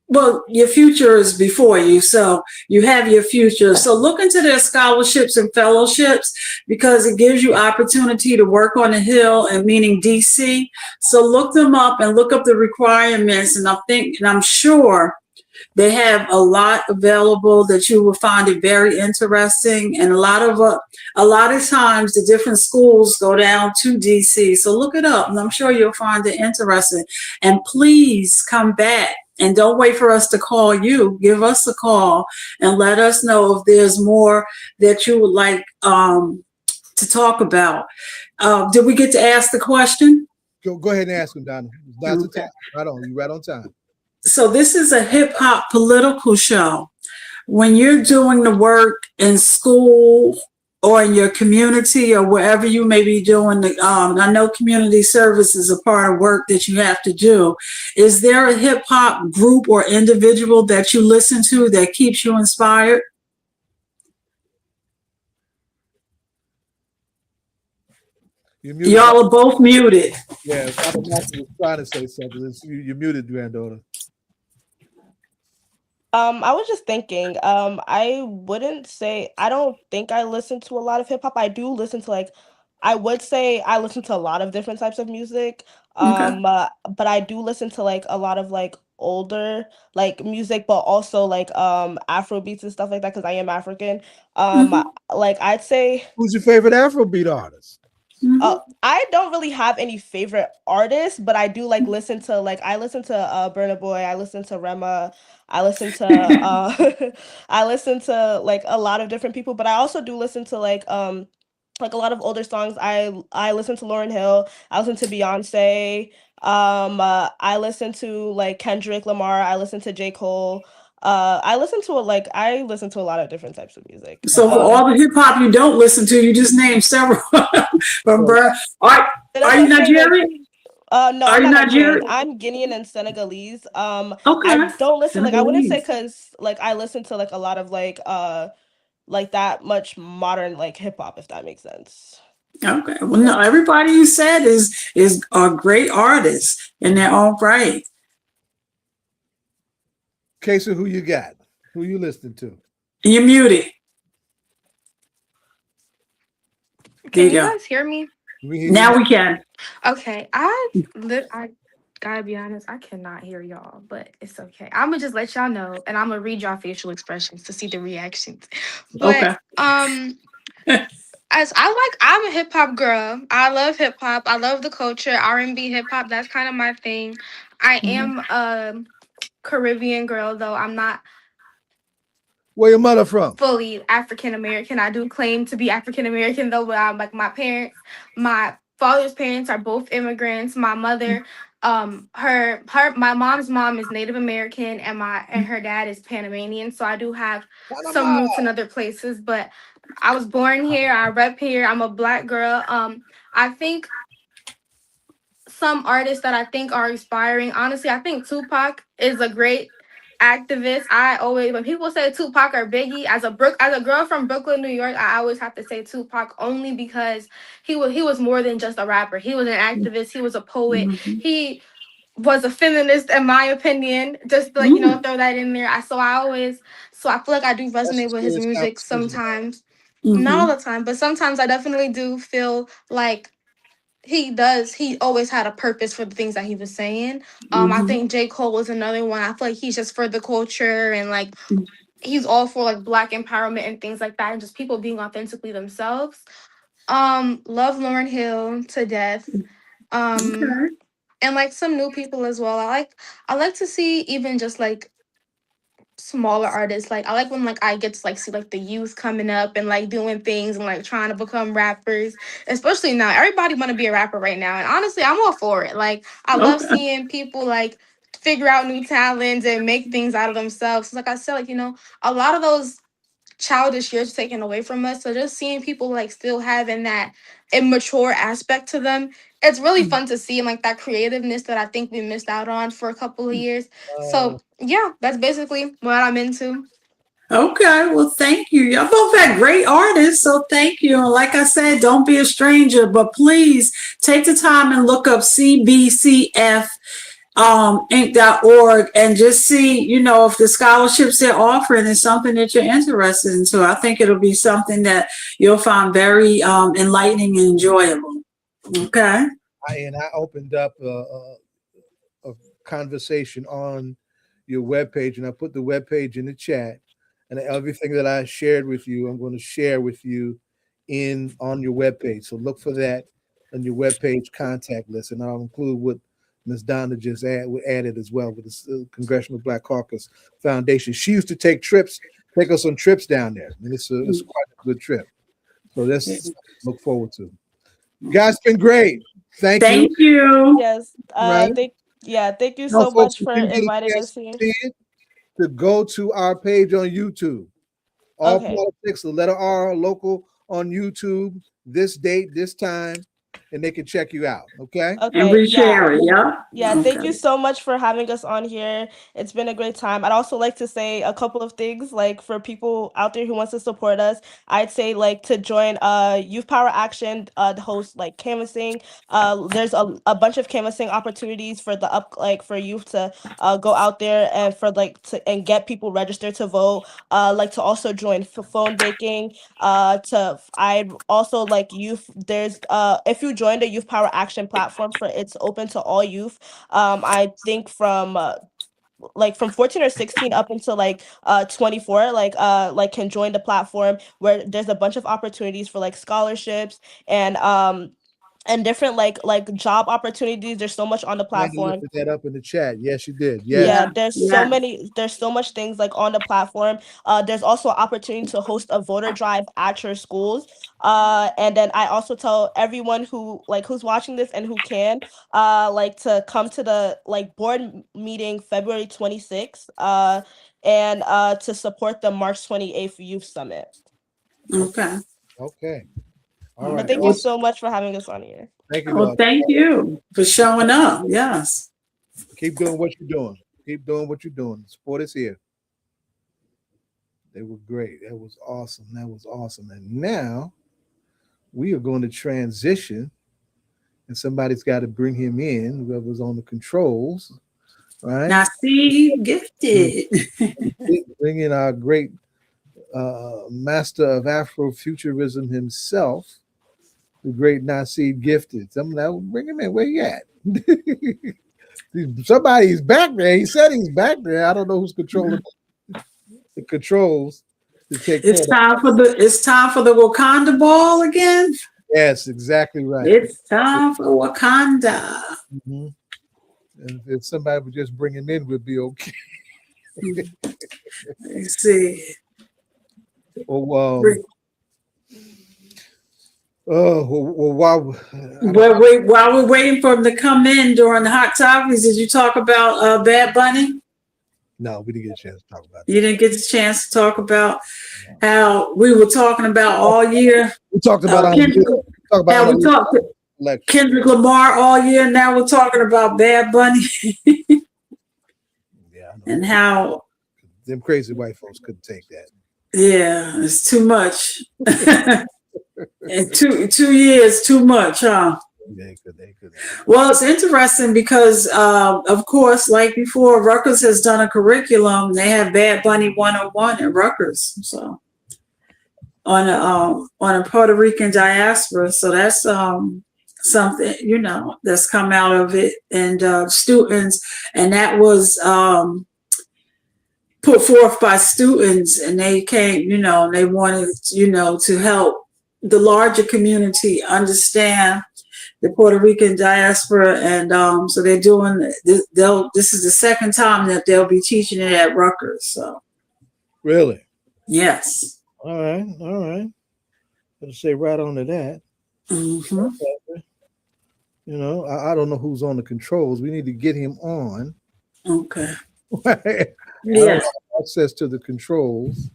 well, your future is before you, so you have your future. So look into their scholarships and fellowships, because it gives you opportunity to work on the Hill, and meaning DC. So look them up and look up the requirements, and I'm sure they have a lot available that you will find it very interesting. And a lot of times the different schools go down to DC. So look it up, and I'm sure you'll find it interesting. And please come back. And don't wait for us to call you. Give us a call and let us know if there's more that you would like to talk about. Did we get to ask the question? Go ahead and ask him, Donna. Lots of time. You're right on time. So this is a hip hop political show. When you're doing the work in school or in your community or wherever you may be doing, I know community service is a part of work that you have to do. Is there a hip hop group or individual that you listen to that keeps you inspired? Y'all are both muted. Yeah, I was trying to say something. You're muted, granddaughter. I was just thinking, I wouldn't say, I don't think I listen to a lot of hip hop. I do listen to I would say I listen to a lot of different types of music. But I do listen to a lot of older music, but also Afro beats and stuff like that, because I am African. I'd say, who's your favorite Afrobeat artist? I don't really have any favorite artists, but I do listen to I listen to Burna Boy, I listen to Rema, I listen to I listen to a lot of different people, but I also do listen to a lot of older songs. I listen to Lauryn Hill, I listen to Beyonce, I listen to Kendrick Lamar, I listen to J. Cole. I listen to a lot of different types of music. So for all the hip hop you don't listen to, you just named several. From are you Nigerian? No, I'm not Nigerian. I'm Guinean and Senegalese. Okay. I don't listen I wouldn't say, because I listen to a lot of that much modern hip hop, if that makes sense. Okay. Well, no, everybody you said is a great artist in their own right. Casey, who you got? Who you listening to? You're muted. Can you guys hear me? Now we can. Okay. I gotta be honest, I cannot hear y'all, but it's okay. I'm gonna just let y'all know, and I'm gonna read y'all facial expressions to see the reactions. But I'm a hip hop girl. I love hip hop. I love the culture. R&B, hip hop. That's kind of my thing. I am a Caribbean girl, though I'm not. Where your mother from? Fully African American. I do claim to be African American, though. But I'm my parents, my father's parents are both immigrants. My mother, my mom's mom is Native American, and her dad is Panamanian. So I do have some roots in other places, but I was born here. I rep here. I'm a Black girl. I think some artists that I think are inspiring. Honestly, I think Tupac is a great activist. When people say Tupac or Biggie, as a girl from Brooklyn, New York, I always have to say Tupac, only because he was more than just a rapper. He was an activist. He was a poet. He was a feminist, in my opinion. Just throw that in there. I feel like I do resonate with his music sometimes. Not all the time, but sometimes I definitely do feel like he always had a purpose for the things that he was saying. I think J. Cole was another one. I feel like he's just for the culture, and he's all for Black empowerment and things like that, and just people being authentically themselves. Love Lauryn Hill to death. And some new people as well. I like to see even just smaller artists. I like when I get to see the youth coming up and doing things and trying to become rappers, especially now. Everybody want to be a rapper right now, and honestly I'm all for it. I love seeing people figure out new talents and make things out of themselves. I said, a lot of those childish years taken away from us. So just seeing people like still having that immature aspect to them, it's really fun to see, and like that creativeness that I think we missed out on for a couple of years. So yeah, that's basically what I'm into. Okay, well, thank you. Y'all both had great artists, so thank you. And like I said, don't be a stranger, but please take the time and look up CBCF Inc.org and just see, you know, if the scholarships they're offering is something that you're interested in. So I think it'll be something that you'll find very enlightening and enjoyable. Okay. I opened up a conversation on your webpage, and I put the webpage in the chat, and everything that I shared with you, I'm going to share with you on your webpage. So look for that on your webpage contact list, and I'll include what Ms. Donna just added as well with the Congressional Black Caucus Foundation. She used to take us on trips down there, and it's quite a good trip. So that's look forward to. Guys, it's been great. Thank you. Yes. Right. Thank you so much for inviting us here. To go to our page on YouTube. All Politics, the letter R, local on YouTube, this date, this time, and they can check you out. Okay. And reshare it. Yeah. Thank you so much for having us on here. It's been a great time. I'd also like to say a couple of things, like for people out there who wants to support us, I'd say like to join Youth Power Action, to host like canvassing. There's a bunch of canvassing opportunities for for youth to go out there and and get people registered to vote. Like to also join phone baking. I'd also like youth. There's if you join the Youth Power Action platform, it's open to all youth. I think from 14 or 16 up until 24 can join the platform, where there's a bunch of opportunities for like scholarships and different like job opportunities. There's so much on the platform. Put that up in the chat. Yes, you did. Yes. There's so much things like on the platform. There's also opportunity to host a voter drive at your schools. And then I also tell everyone who's watching this and who can to come to the board meeting February 26th and to support the March 28th Youth Summit. Okay. All right. But thank you so much for having us on here. Thank you. Well, thank you for showing up. Yes. Keep doing what you're doing. The support is here. They were great. That was awesome. And now we are going to transition, and somebody's got to bring him in, whoever's on the controls, right? Naseed Gifted. Bring in our great master of Afrofuturism himself, the great Naseed Gifted. Bring him in. Where he at? Somebody's back there. He said he's back there. I don't know who's controlling the controls to take It's time for the Wakanda Ball again. Yes, exactly right. It's time for Wakanda. Mm-hmm. And if somebody would just bring him in, we'd be okay. Let's see. While we're waiting for him to come in during the hot topics, did you talk about Bad Bunny? No, we didn't get a chance to talk about that. You didn't get the chance to talk about how we were talking about all year. We talked about Kendrick Lamar all year. Now we're talking about Bad Bunny. And how them crazy white folks couldn't take that. Yeah, it's too much. And 2 years, too much, huh? They could. Well, it's interesting because, of course, like before, Rutgers has done a curriculum. They have Bad Bunny 101 at Rutgers, so on a Puerto Rican diaspora. So that's something that's come out of it, and students, and that was put forth by students, and they came, they wanted, to help the larger community understand the Puerto Rican diaspora, and so they're doing this. This is the second time that they'll be teaching it at Rutgers. So, really, yes. All right. Let's say right on to that. Mm-hmm. I don't know who's on the controls. We need to get him on. Okay. Yes. Access to the controls,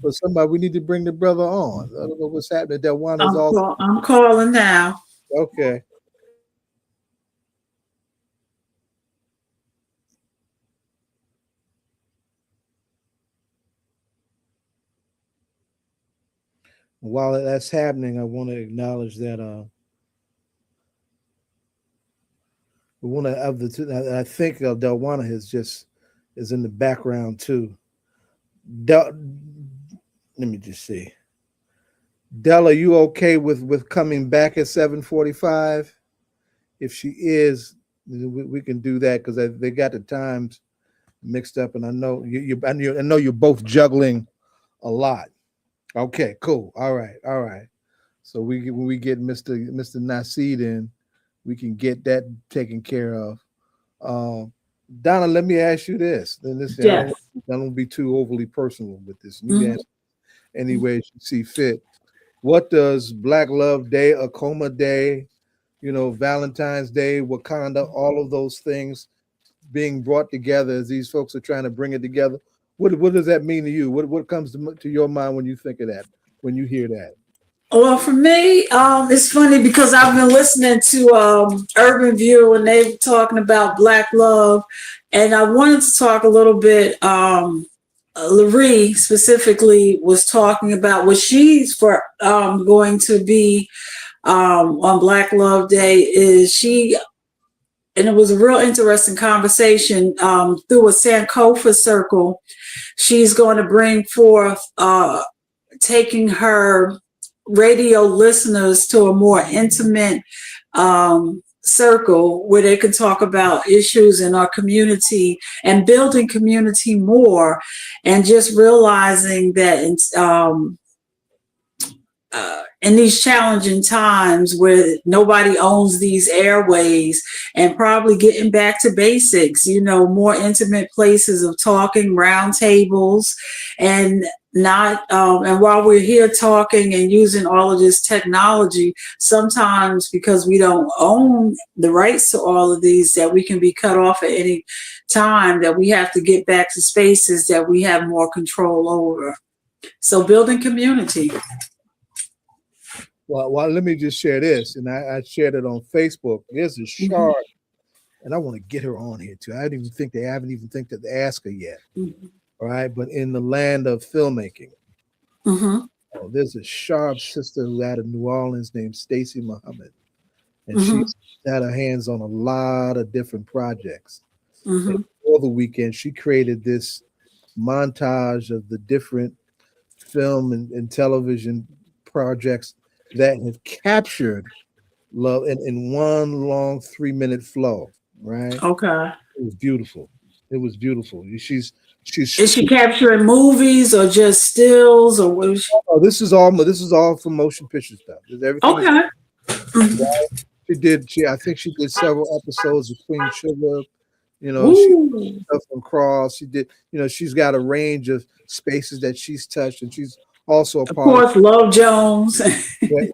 for somebody. We need to bring the brother on. I don't know what's happening. Dellwanna's also I'm calling now. okay. While that's happening, I want to acknowledge that we want to have the two. I think Dellwanna is in the background too. Let me just see. Dell, are you okay with coming back at 7:45? If she is, we can do that because they got the times mixed up, and I know I know you're both juggling a lot. Okay, cool. All right. So when we get Mr. Naseed in, we can get that taken care of. Donna, let me ask you this. Then this, Yes. I don't be too overly personal with this. You can ask any way you see fit. What does Black Love Day, Akoma Day, Valentine's Day, Wakanda, all of those things being brought together as these folks are trying to bring it together? What does that mean to you? What comes to your mind when you think of that, when you hear that? Well, for me, it's funny because I've been listening to Urban View and they were talking about Black love, and I wanted to talk a little bit. Laree specifically was talking about what she's going to be on Black Love Day is she, and it was a real interesting conversation through a Sankofa circle. She's going to bring forth taking her radio listeners to a more intimate circle where they can talk about issues in our community and building community more, and just realizing that in these challenging times where nobody owns these airways, and probably getting back to basics, more intimate places of talking, round tables, and not and while we're here talking and using all of this technology, sometimes because we don't own the rights to all of these, that we can be cut off at any time, that we have to get back to spaces that we have more control over. So building community. Well, let me just share this, and I shared it on Facebook. There's a shard, and I want to get her on here too. I haven't even think to ask her yet. All right, but in the land of filmmaking, there's a sharp sister who out of New Orleans named Stacy Muhammad, and she's had her hands on a lot of different projects. And for the weekend, she created this montage of the different film and television projects that have captured love in one long 3-minute flow, right? Okay. It was beautiful. She's Is she capturing movies or just stills, or what is she? Oh, this is all for motion picture stuff. Everything I think she did several episodes of Queen Sugar. She did stuff from Cross. She did, she's got a range of spaces that she's touched, and she's also a part of Love Jones.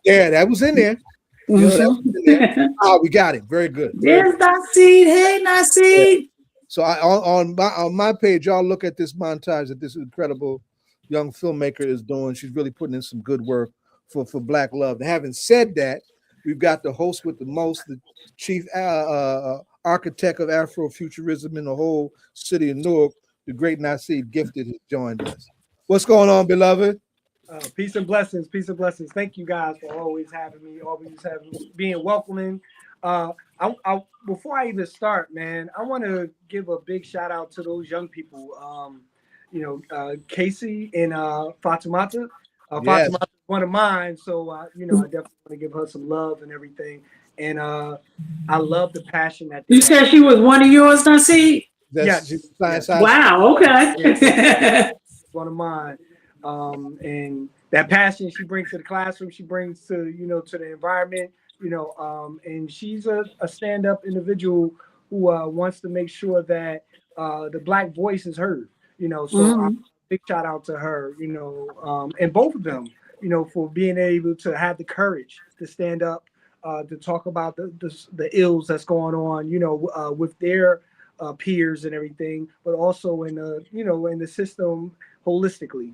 Yeah, that was in there. That was in there. Oh, we got it. Very good. There's Naseed. Hey, Naseed. Yeah. So on my page, y'all look at this montage that this incredible young filmmaker is doing. She's really putting in some good work for Black love. And having said that, we've got the host with the most, the chief architect of Afrofuturism in the whole city of Newark, the great Naseed Gifted, has joined us. What's going on, beloved? Peace and blessings. Thank you guys for always having me, being welcoming. Before I even start, man, I want to give a big shout out to those young people. Casey and Fatimata. Fatimata is one of mine, so I definitely want to give her some love and everything. And I love the passion that you said she was one of yours, Naseed? Yes. Wow. Okay. One of mine. And that passion she brings to the classroom, she brings to to the environment, and she's a stand-up individual who wants to make sure that the Black voice is heard, so big shout out to her, and both of them, for being able to have the courage to stand up, to talk about the ills that's going on, with their peers and everything, but also in the system holistically.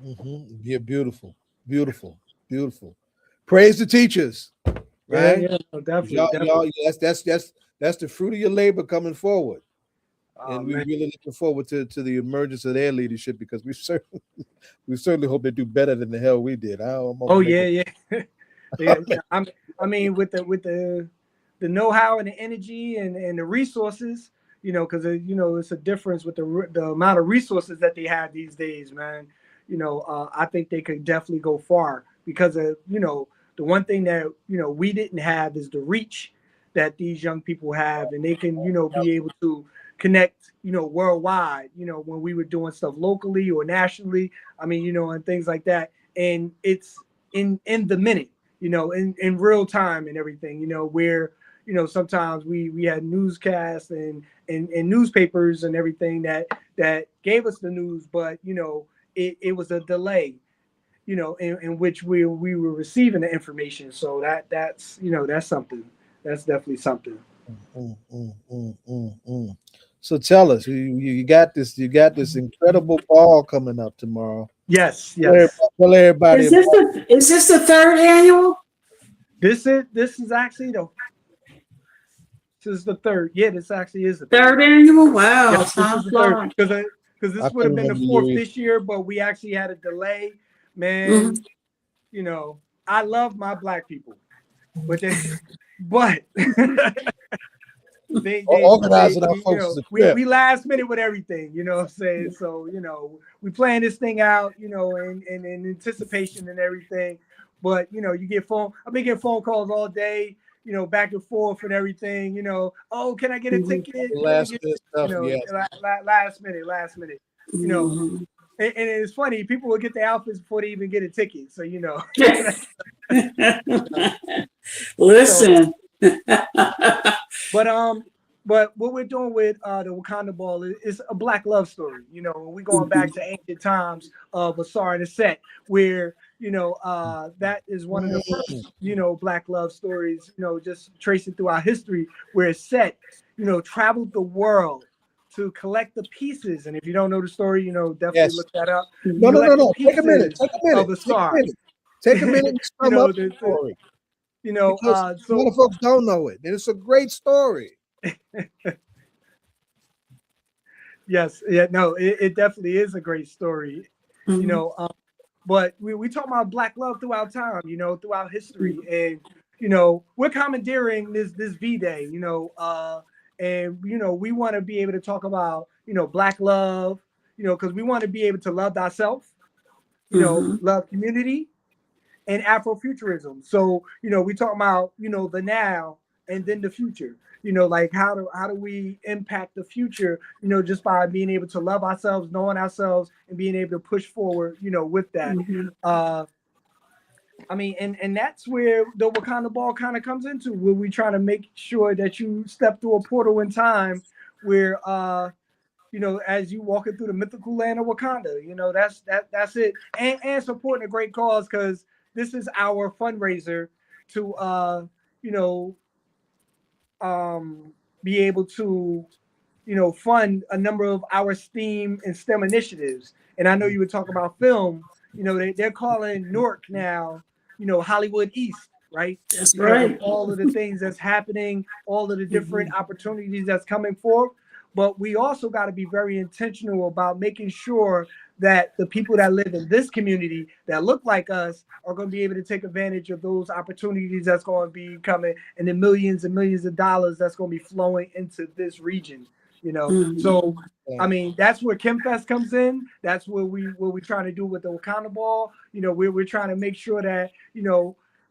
Yeah, beautiful, beautiful, beautiful. Praise the teachers, right? Yeah, no, definitely, Y'all, definitely. that's the fruit of your labor coming forward. Oh, And we're man. really looking forward to the emergence of their leadership, because we certainly hope they do better than the hell we did. I'm Oh, make yeah, yeah. Yeah, I mean, with the know-how and the energy and the resources, because it's a difference with the amount of resources that they have these days, man. I think they could definitely go far, because of the one thing that we didn't have is the reach that these young people have, and they can be able to connect worldwide. When we were doing stuff locally or nationally, I mean, and things like that, and it's in the minute, in real time and everything, where, sometimes we had newscasts and newspapers and everything that gave us the news, but, it was a delay, in which we were receiving the information. So that's something. That's definitely something. So tell us, you got this incredible ball coming up tomorrow. Yes, Tell everybody, yes. tell everybody Is this the third annual? This is actually this is the third. Yeah, this actually is the Third annual? Wow, Yes, this is time the third, flies. because I this would can have been the remember fourth you. this year, but we actually had a delay. Man, Mhm. I love my black people, but they Organizing our folks is a trip. we last minute with everything, what I'm saying. So we playing this thing out, in anticipation and everything. But you get I've been getting phone calls all day, back and forth and everything. Oh, can I get a Mhm. ticket? Can I Last get, minute stuff, yes. last minute. Mhm. And it's funny, people will get the outfits before they even get a ticket. So so, Listen. but what we're doing with the Wakanda Ball is a Black love story. We're going back to ancient times of Asar and Aset, where that is one of the first Black love stories. Just tracing through our history, where Aset traveled the world to collect the pieces. And if you don't know the story, definitely Yes. look that up. No. Take a minute. Of Asar. Take a minute and sum up the the story. so A lot of folks don't know it, and it's a great story. yes, yeah, no, it definitely is a great story, but we talk about Black love throughout time, throughout history, and we're commandeering this V-Day, and we want to be able to talk about Black love, because we want to be able to love thyself, love community, and Afrofuturism. So, we talk about, the now and then the future. Like how do we impact the future, just by being able to love ourselves, knowing ourselves, and being able to push forward, with that. I mean, and that's where the Wakanda Ball kind of comes into, where we try to make sure that you step through a portal in time where as you walking through the mythical land of Wakanda, that's it. And supporting a great cause, because this is our fundraiser to be able to fund a number of our STEAM and STEM initiatives. And I know you were talking about film. They're calling Newark now, Hollywood East, right? That's Because of right. all of the things that's happening, all of the different opportunities that's coming forth. But we also got to be very intentional about making sure that the people that live in this community that look like us are going to be able to take advantage of those opportunities that's going to be coming, and the millions and millions of dollars that's going to be flowing into this region. So I mean, that's where ChemFest comes in. That's what we're trying to do with the Wakanda Ball. We're trying to make sure that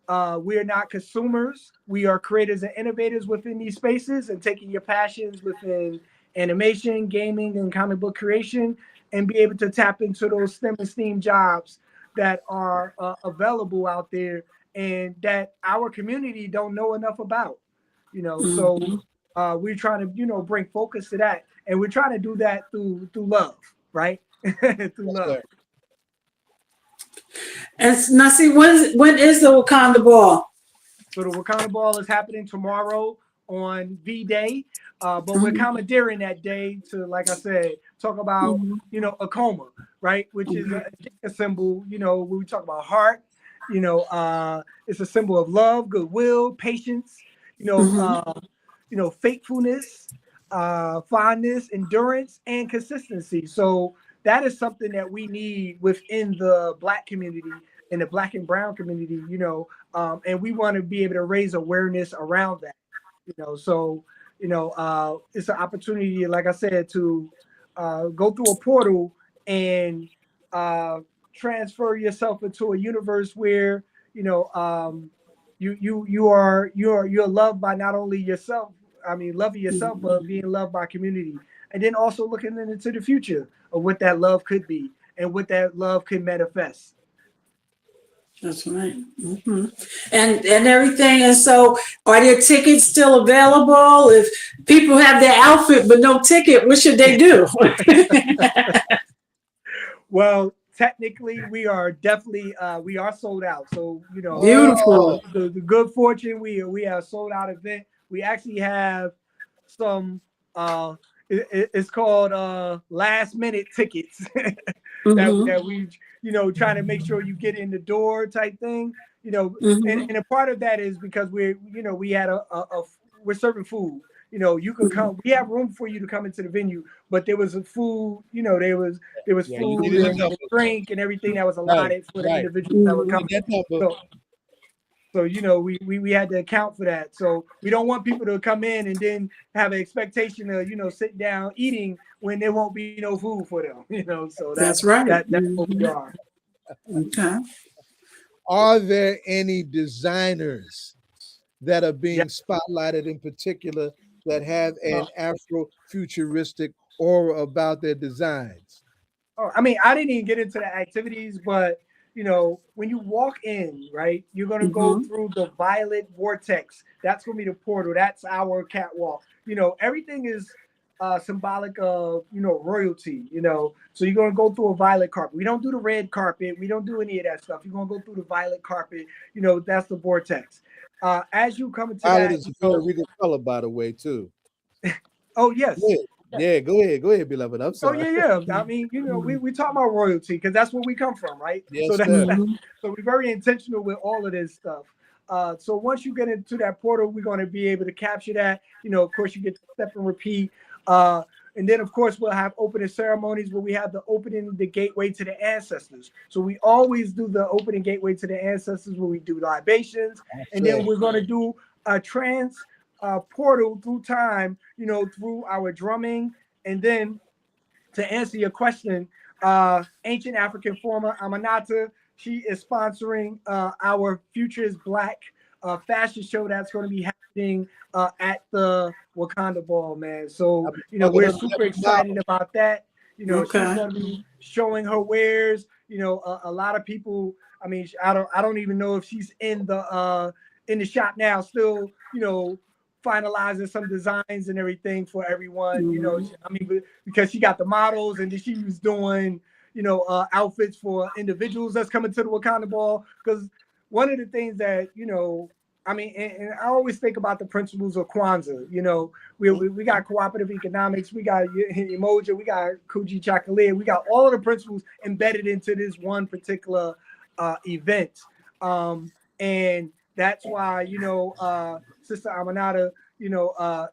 we're not consumers. We are creators and innovators within these spaces, and taking your passions within animation, gaming, and comic book creation, and be able to tap into those STEM and STEAM jobs that are available out there, and that our community don't know enough about. So we're trying to bring focus to that, and we're trying to do that through love, right? Through love. And Naseed, when is the Wakanda Ball? So the Wakanda Ball is happening tomorrow on V-Day, but we're commandeering that day to, like I said, talk about, a coma, right? Which is a symbol, when we talk about heart, it's a symbol of love, goodwill, patience, faithfulness, fondness, endurance, and consistency. So that is something that we need within the Black community and the Black and Brown community, and we want to be able to raise awareness around that, so, it's an opportunity, like I said, to go through a portal and transfer yourself into a universe where, you're loved by not only yourself, loving yourself, but being loved by community. And then also looking into the future of what that love could be and what that love could manifest. That's right. And everything. And so are there tickets still available? If people have their outfit but no ticket, what should they do? Well, technically we are definitely we are sold out. So, Beautiful. The good fortune, we have sold out event. We actually have some it's called last minute tickets that we trying to make sure you get in the door type thing, and a part of that is because we had we're serving food. You can come. We have room for you to come into the venue, but there was a food. There was food and drink and everything that was allotted for the individuals that were coming. So we had to account for that. So we don't want people to come in and then have an expectation of sit down eating when there won't be no food for them. So that's right. That's what we are. Okay. Are there any designers that are being spotlighted in particular that have an Afrofuturistic aura about their designs? Oh, I didn't even get into the activities, but when you walk in, right, you're going to go through the violet vortex. That's going to be the portal. That's our catwalk. Everything is symbolic of, royalty, so you're going to go through a violet carpet. We don't do the red carpet. We don't do any of that stuff. You're going to go through the violet carpet. That's the vortex. As you come into violet that, is a very regal color, by the way, too. Oh, yes. Yeah, go ahead, beloved. I'm sorry. Oh, yeah. We talk about royalty because that's where we come from, right? Yes, so so we're very intentional with all of this stuff. So once you get into that portal, we're going to be able to capture that. Of course, you get to step and repeat. And then, of course, we'll have opening ceremonies where we have the opening the gateway to the ancestors. So we always do the opening gateway to the ancestors where we do libations. And then we're going to do a trans portal through time, through our drumming. And then to answer your question, ancient African former Amanata, she is sponsoring our Future is Black fashion show that's going to be happening at the Wakanda Ball, man. So, we're super excited about that. She's going to be showing her wares. A lot of people, I don't even know if she's in the shop now, still, finalizing some designs and everything for everyone, because she got the models and then she was doing, outfits for individuals that's coming to the Wakanda Ball. Because one of the things that, and I always think about the principles of Kwanzaa. We got cooperative economics, we got Emoja, we got Kuji Chocolate, we got all of the principles embedded into this one particular event. And that's why, Sister Amanata,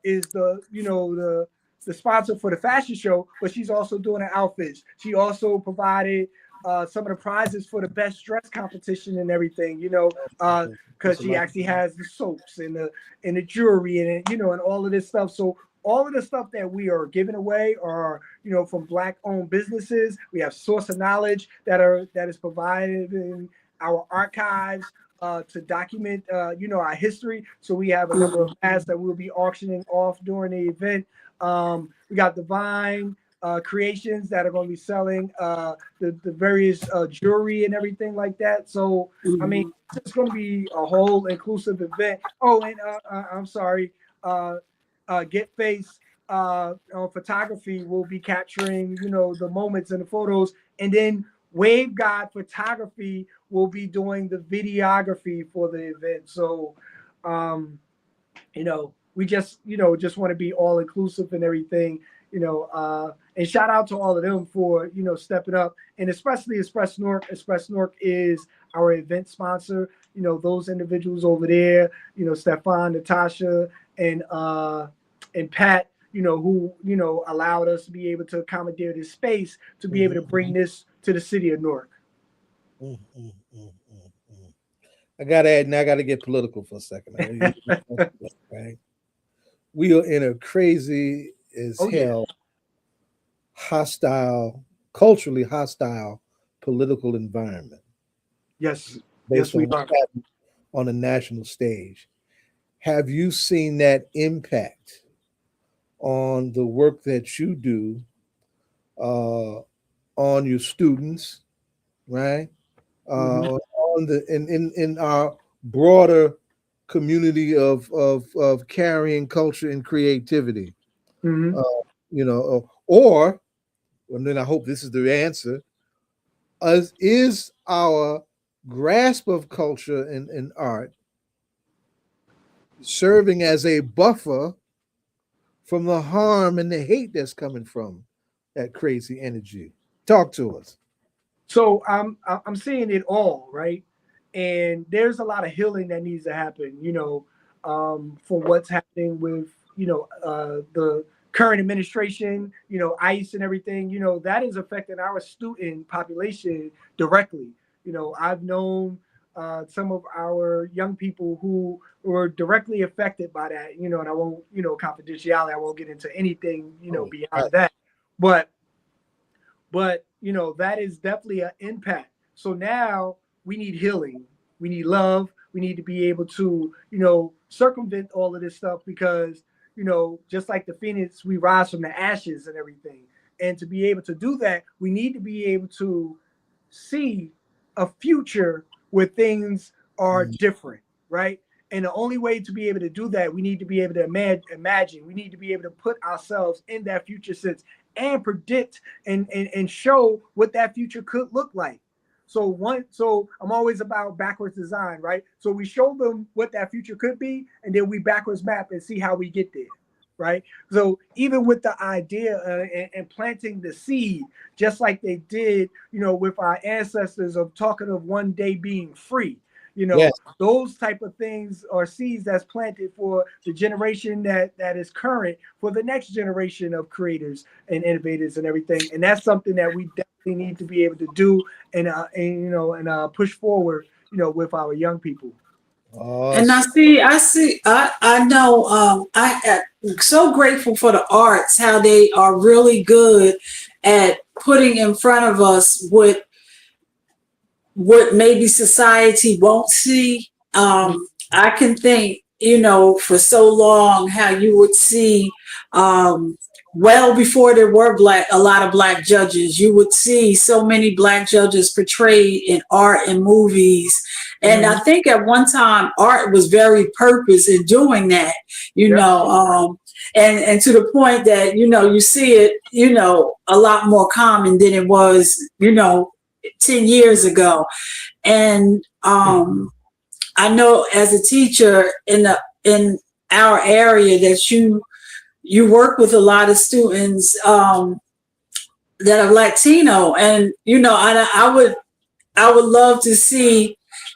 is the sponsor for the fashion show, but she's also doing the outfits. She also provided some of the prizes for the best dress competition and everything, because she actually has the soaps and the jewelry and all of this stuff. So all of the stuff that we are giving away are, from Black-owned businesses. We have source of knowledge that is provided in our archives to document, our history. So we have a number of ads that we'll be auctioning off during the event. We got Divine Creations that are going to be selling the various jewelry and everything like that. So, it's going to be a whole inclusive event. Oh, and I'm sorry, Get Face Photography will be capturing, the moments and the photos. And then Wave God Photography will be doing the videography for the event. So, we just want to be all inclusive and everything. And shout out to all of them for, stepping up, and especially Express Nork. Express Nork is our event sponsor. Those individuals over there, Stefan, Natasha, and Pat, who, allowed us to be able to accommodate this space to be able to bring this to the city of Newark. I gotta add, now I gotta get political for a second. Right? We are in a crazy as hell, hostile, culturally hostile political environment. Yes. Based on what's happening on the national stage. Have you seen that impact on the work that you do on your students, right? On the in our broader community of carrying culture and creativity, or and then I hope this is the answer, is our grasp of culture and art serving as a buffer from the harm and the hate that's coming from that crazy energy? Talk to us. So I'm seeing it all, right? And there's a lot of healing that needs to happen, for what's happening with, the current administration, ICE and everything, that is affecting our student population directly. I've known some of our young people who were directly affected by that, and I won't, confidentiality, I won't get into anything, beyond that. But that is definitely an impact. So now we need healing. We need love. We need to be able to, circumvent all of this stuff because, just like the phoenix, we rise from the ashes and everything. And to be able to do that, we need to be able to see a future where things are different, right? And the only way to be able to do that, we need to be able to imagine. We need to be able to put ourselves in that future sense and predict and show what that future could look like. So I'm always about backwards design, right? So we show them what that future could be, and then we backwards map and see how we get there, right? So even with the idea and planting the seed, just like they did, with our ancestors of talking of one day being free, those type of things are seeds that's planted for the generation that is current, for the next generation of creators and innovators and everything. And that's something that we definitely need to be able to do and push forward, with our young people. And I know, I am so grateful for the arts, how they are really good at putting in front of us what maybe society won't see. I can think, for so long how you would see, well before there were a lot of Black judges, you would see so many Black judges portrayed in art and movies. And I think at one time art was very purpose in doing that, and to the point that, you see it, a lot more common than it was, 10 years ago. And I know as a teacher in our area that you work with a lot of students that are Latino, and I would love to see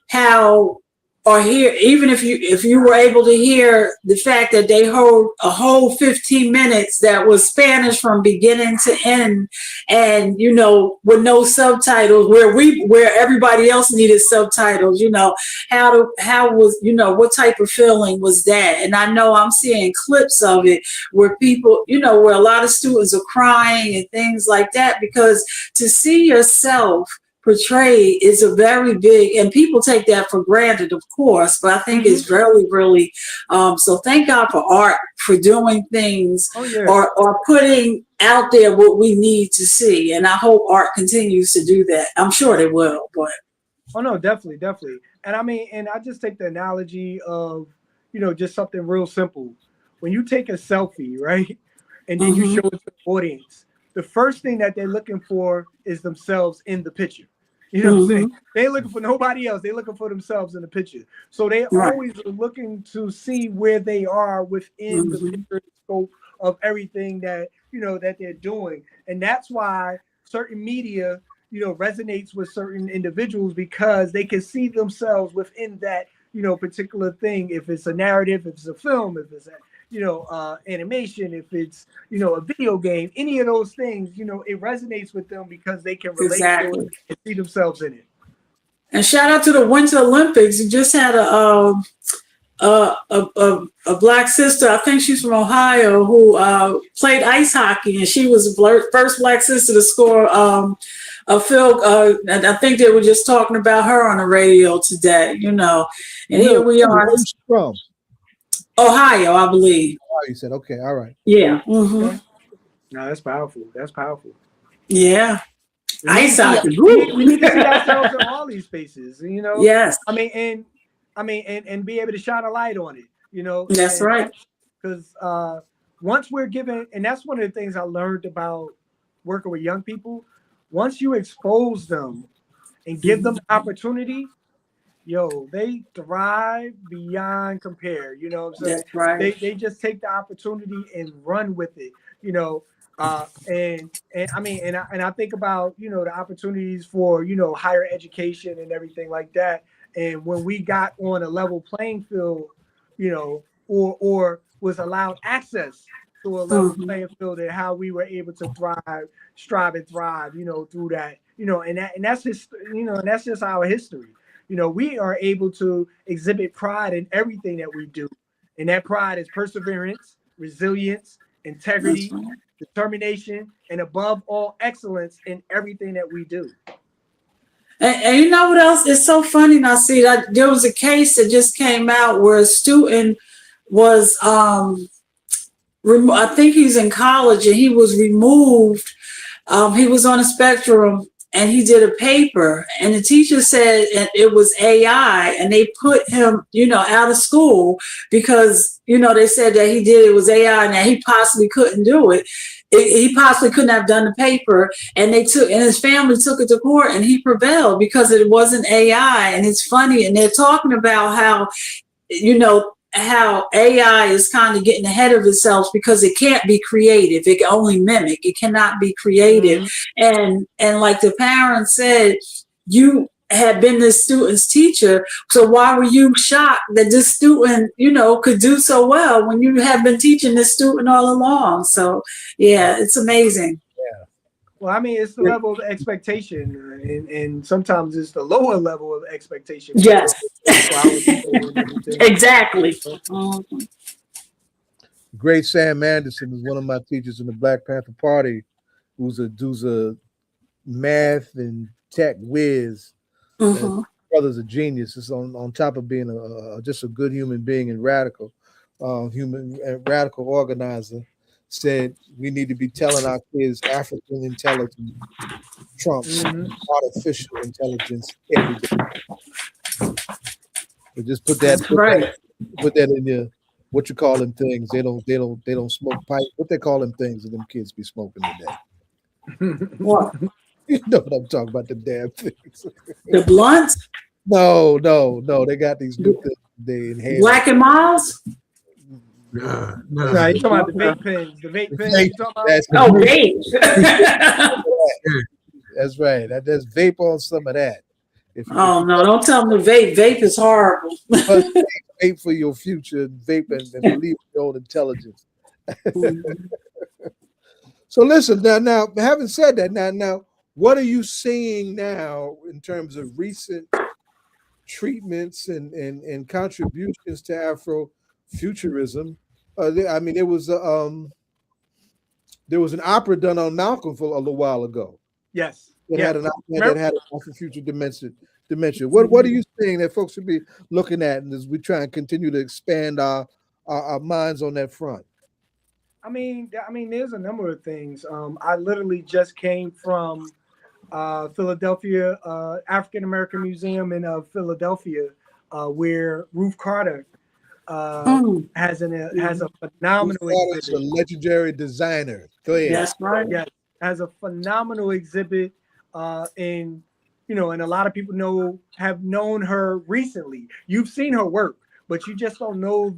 how, or hear, even if you were able to hear the fact that they hold a whole 15 minutes that was Spanish from beginning to end, and with no subtitles, where everybody else needed subtitles, how was, what type of feeling was that? And I know I'm seeing clips of it where people, where a lot of students are crying and things like that, because to see yourself portrayed is a very big, and people take that for granted, of course, but I think it's really, really, so thank God for art, for doing things, or putting out there what we need to see. And I hope art continues to do that. I'm sure they will, but. Oh no, definitely. And I just take the analogy of, just something real simple. When you take a selfie, right? And then you show it to the audience, the first thing that they're looking for is themselves in the picture. What I'm saying? They ain't looking for nobody else. They're looking for themselves in the picture. So they always are looking to see where they are within the picture scope of everything that that they're doing. And that's why certain media, resonates with certain individuals, because they can see themselves within that, particular thing. If it's a narrative, if it's a film, if it's animation, if it's, a video game, any of those things, it resonates with them because they can relate to it and see themselves in it. And shout out to the Winter Olympics. You just had a Black sister, I think she's from Ohio, who played ice hockey, and she was the first Black sister to score a field. And I think they were just talking about her on the radio today, And here we are. Where's she from? Ohio, I believe. Oh, you said, okay, all right. Yeah. Mm-hmm. No, that's powerful. That's powerful. Yeah. Ice hockey. We need to see ourselves in all these spaces, Yes. And be able to shine a light on it, That's right. Because once we're given, and that's one of the things I learned about working with young people, once you expose them and give them the opportunity, they thrive beyond compare. You know what I'm saying? That's right. They just take the opportunity and run with it, and I think about, the opportunities for, higher education and everything like that. And when we got on a level playing field, or was allowed access to a level playing field, and how we were able to strive and thrive, through that, and that's just, and that's just our history. We are able to exhibit pride in everything that we do. And that pride is perseverance, resilience, integrity, determination, and above all, excellence in everything that we do. And you know what else? It's so funny, Naseed. There was a case that just came out where a student was, I think he's in college, and he was removed. He was on a spectrum, and he did a paper, and the teacher said it was AI, and they put him, out of school because, they said that it was AI and that he possibly couldn't do it. He possibly couldn't have done the paper, and his family took it to court, and he prevailed because it wasn't AI. And it's funny, and they're talking about how, how AI is kind of getting ahead of itself because it can't be creative. It can only mimic. It cannot be creative. And like the parent said, you had been this student's teacher, so why were you shocked that this student, could do so well when you have been teaching this student all along? So yeah, it's amazing. Yeah. Well, it's the level of expectation, and sometimes it's the lower level of expectation. Yes. Exactly. Great Sam Anderson is one of my teachers in the Black Panther Party, who's a math and tech whiz. Brother's a genius. It's on top of being just a good human being and radical organizer. Said we need to be telling our kids African intelligence trumps artificial intelligence every day. So just put that in your what you call them things. They don't smoke pipe. What they call them things that them kids be smoking today. What? You know what I'm talking about, the damn things. The blunts? No. They got these new things they inhale. Black and Miles? No, you're talking about the vape pens. The vape pens. That's right. There's vape on some of that. No, don't tell them to vape. Vape is horrible. Vape for your future, vape and believe in your own intelligence. So listen, now, having said that, now, what are you seeing now in terms of recent treatments and contributions to Afrofuturism? There was an opera done on Malcolm for a little while ago. Yes. That had an Afrofuture dimension. What are you saying that folks should be looking at as we try and continue to expand our minds on that front? There's a number of things. I literally just came from Philadelphia, African American Museum in Philadelphia, where Ruth Carter has a phenomenal exhibit. A legendary designer. Go ahead. That's right. Yes, has a phenomenal exhibit, and a lot of people have known her recently. You've seen her work, but you just don't know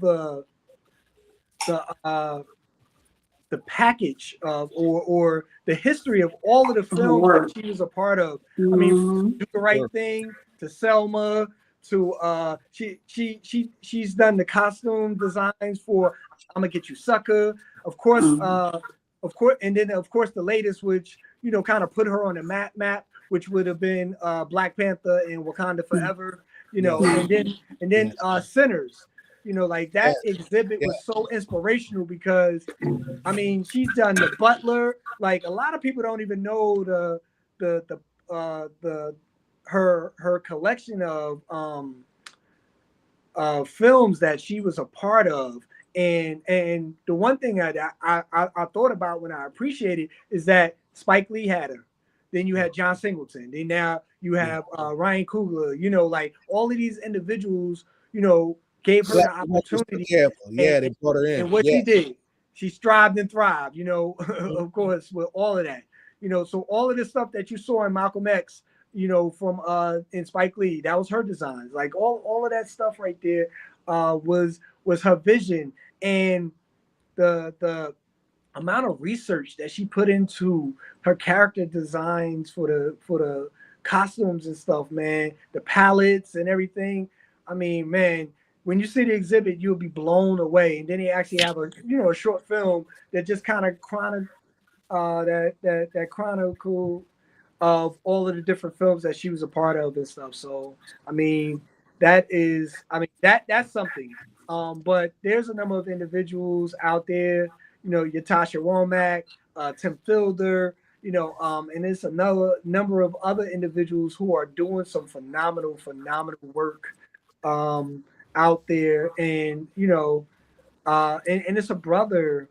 the package of or the history of all of the films that she was a part of. I mean, Do the Right Thing to Selma to she's done the costume designs for I'm Gonna Get You Sucker, of course, and then of course the latest, which kind of put her on the map, which would have been Black Panther and Wakanda Forever, and then Sinners. Like that exhibit was so inspirational because, I mean, she's done The Butler. Like a lot of people don't even know her collection of films that she was a part of. And the one thing I thought about when I appreciated is that Spike Lee had her. Then you had John Singleton. Then now you have Ryan Coogler. Like all of these individuals, gave her the opportunity. They brought her in. And what she did, she strived and thrived, of course, with all of that. So all of this stuff that you saw in Malcolm X, from in Spike Lee, that was her designs. Like all of that stuff right there was her vision. And the amount of research that she put into her character designs for the costumes and stuff, man, the palettes and everything. I mean, man, when you see the exhibit, you'll be blown away. And then they actually have a short film that just kind of chronicle of all of the different films that she was a part of and stuff. So I mean, that's something. But there's a number of individuals out there, Yatasha Womack, Tim Fielder, and there's another number of other individuals who are doing some phenomenal work out there. And and it's a brother,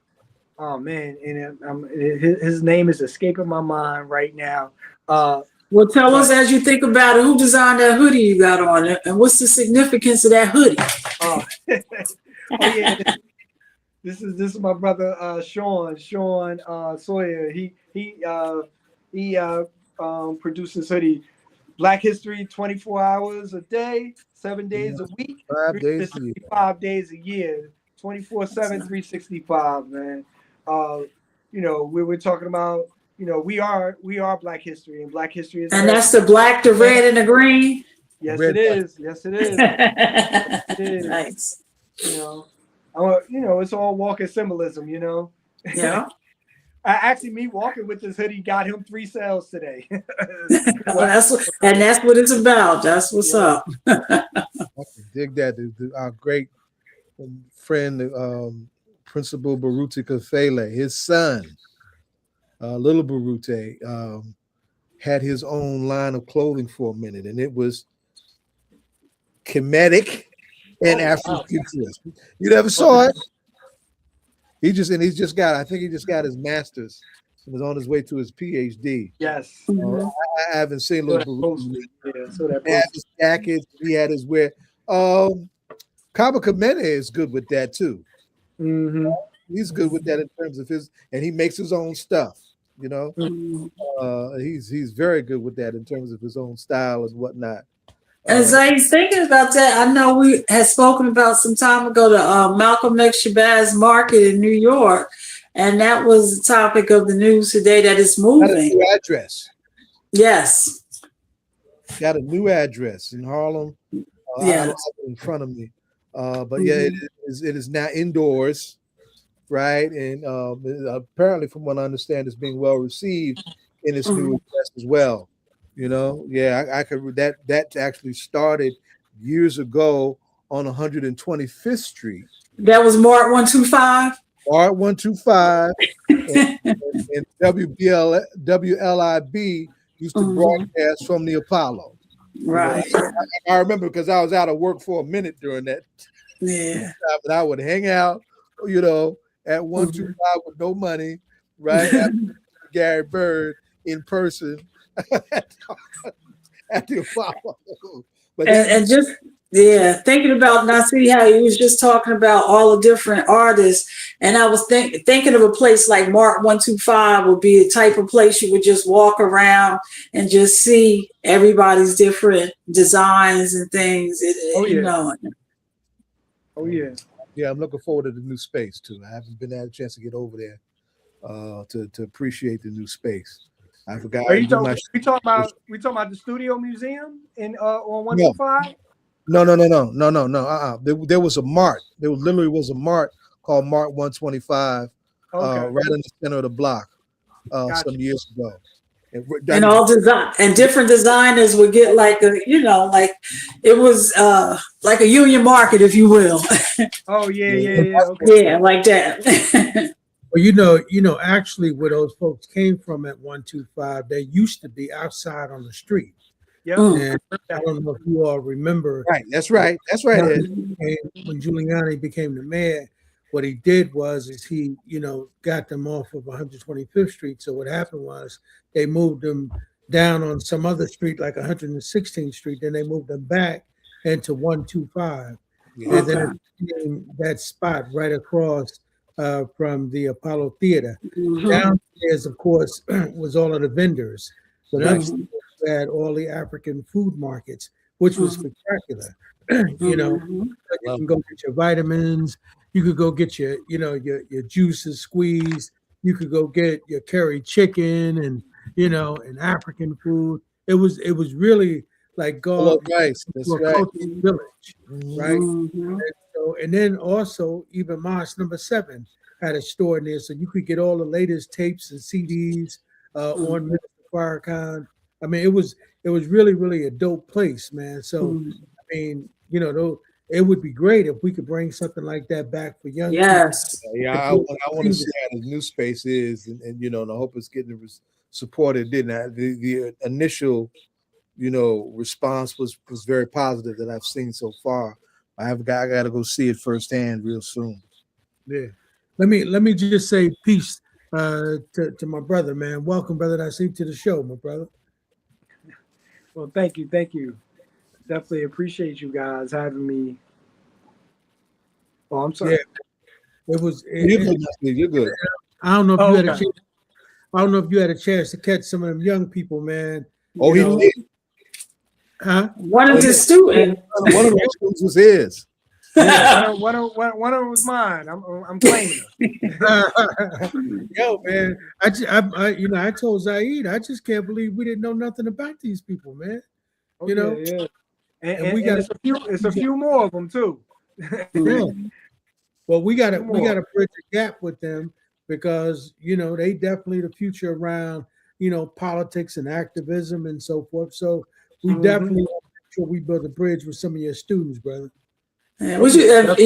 oh man, and his name is escaping my mind right now. Well, tell us as you think about it, who designed that hoodie you got on, and what's the significance of that hoodie? Oh yeah, this is my brother Sean Sawyer. He produces hoodie. Black History, 24 hours a day, 7 days a week, 365 days a year, 24/7, 365, man. We were talking about, we are Black History, and Black History is. And that's the black, the red, and the green. Yes, it is. Yes, it is. Yes, it is. Nice. It's all walking symbolism. Yeah. Actually, me walking with this hoodie got him 3 sales today. Well, that's what it's about. That's what's up. I dig that. Our great friend, Principal Baruti Kafele, his son, Little Baruti, had his own line of clothing for a minute, and it was Kemetic and Afrofuturist. You never saw it? I think he just got his master's and is on his way to his PhD. Yes. I haven't seen Little Baruti. So he had his jackets, he had his wear. Kaba Kamene is good with that too. Mm-hmm. He's good with that in terms of and he makes his own stuff. Mm-hmm. He's very good with that in terms of his own style and whatnot. As I was thinking about that, I know we had spoken about some time ago the Malcolm X Shabazz Market in New York, and that was the topic of the news today that it's moving. Got a new address. Yes. Got a new address in Harlem. I have it in front of me. But yeah, it is now indoors, right? And apparently, from what I understand, it's being well received in its new address as well. I could that actually started years ago on 125th Street. That was Mart 125. Mart 125 and WLIB used to broadcast from the Apollo. Right. I remember because I was out of work for a minute during that. Yeah. But I would hang out, at 125 with no money, right? After Gary Bird in person. At the Apollo. But and just thinking about Naseed, how he was just talking about all the different artists, and I was thinking of a place like Mart 125 would be a type of place you would just walk around and just see everybody's different designs and things. Oh yeah. Yeah, I'm looking forward to the new space too. I haven't had a chance to get over there. to appreciate the new space. I forgot. Are you talking? We talking about the Studio Museum in on 125? No. There was a mart. There literally was a mart called Mart 125, Okay. right in the center of the block, Gotcha. some years ago. And all design and different designers would get like a, like it was like a union market, if you will. Oh yeah. Okay. Yeah, like that. Well, actually, where those folks came from at 125, they used to be outside on the street. Yep. And I don't know if you all remember. Right. That's right. Ed. When Giuliani became the mayor, what he did was he got them off of 125th Street. So what happened was they moved them down on some other street, like 116th Street. Then they moved them back into 125. Yeah. And then it became that spot right across from the Apollo Theater. Downstairs, of course, was all of the vendors. But upstairs we had all the African food markets, which was spectacular. You can go get your vitamins. You could go get your juices squeezed. You could go get your curry chicken and African food. It was really like going to a cultural village, right? And then also even Mosque Number 7 had a store in there, so you could get all the latest tapes and CDs on Minister Farrakhan. I mean, it was really, really a dope place, man. So I mean, it would be great if we could bring something like that back for young people. Yeah, I want to see how the new space is, and I hope it's getting supported. The initial response was very positive that I've seen so far. I got to go see it firsthand real soon. Yeah, let me just say peace to my brother, man. Welcome, brother Naseed, to the show, my brother. Well, thank you. Definitely appreciate you guys having me. Oh, I'm sorry. Yeah, You're good. I don't know if you had a chance. I don't know if you had a chance to catch some of them young people, man. Oh, he did. Huh? One of the students. One of those students was his. Yeah, one of them was mine. I'm claiming it. Yo, man, I told Zaid, I just can't believe we didn't know nothing about these people, man. Yeah. And we got it's a few more of them too. Yeah. Well, we gotta bridge the gap with them because they definitely the future around politics and activism and so forth. So we definitely want to make sure we build a bridge with some of your students, brother. Yeah, you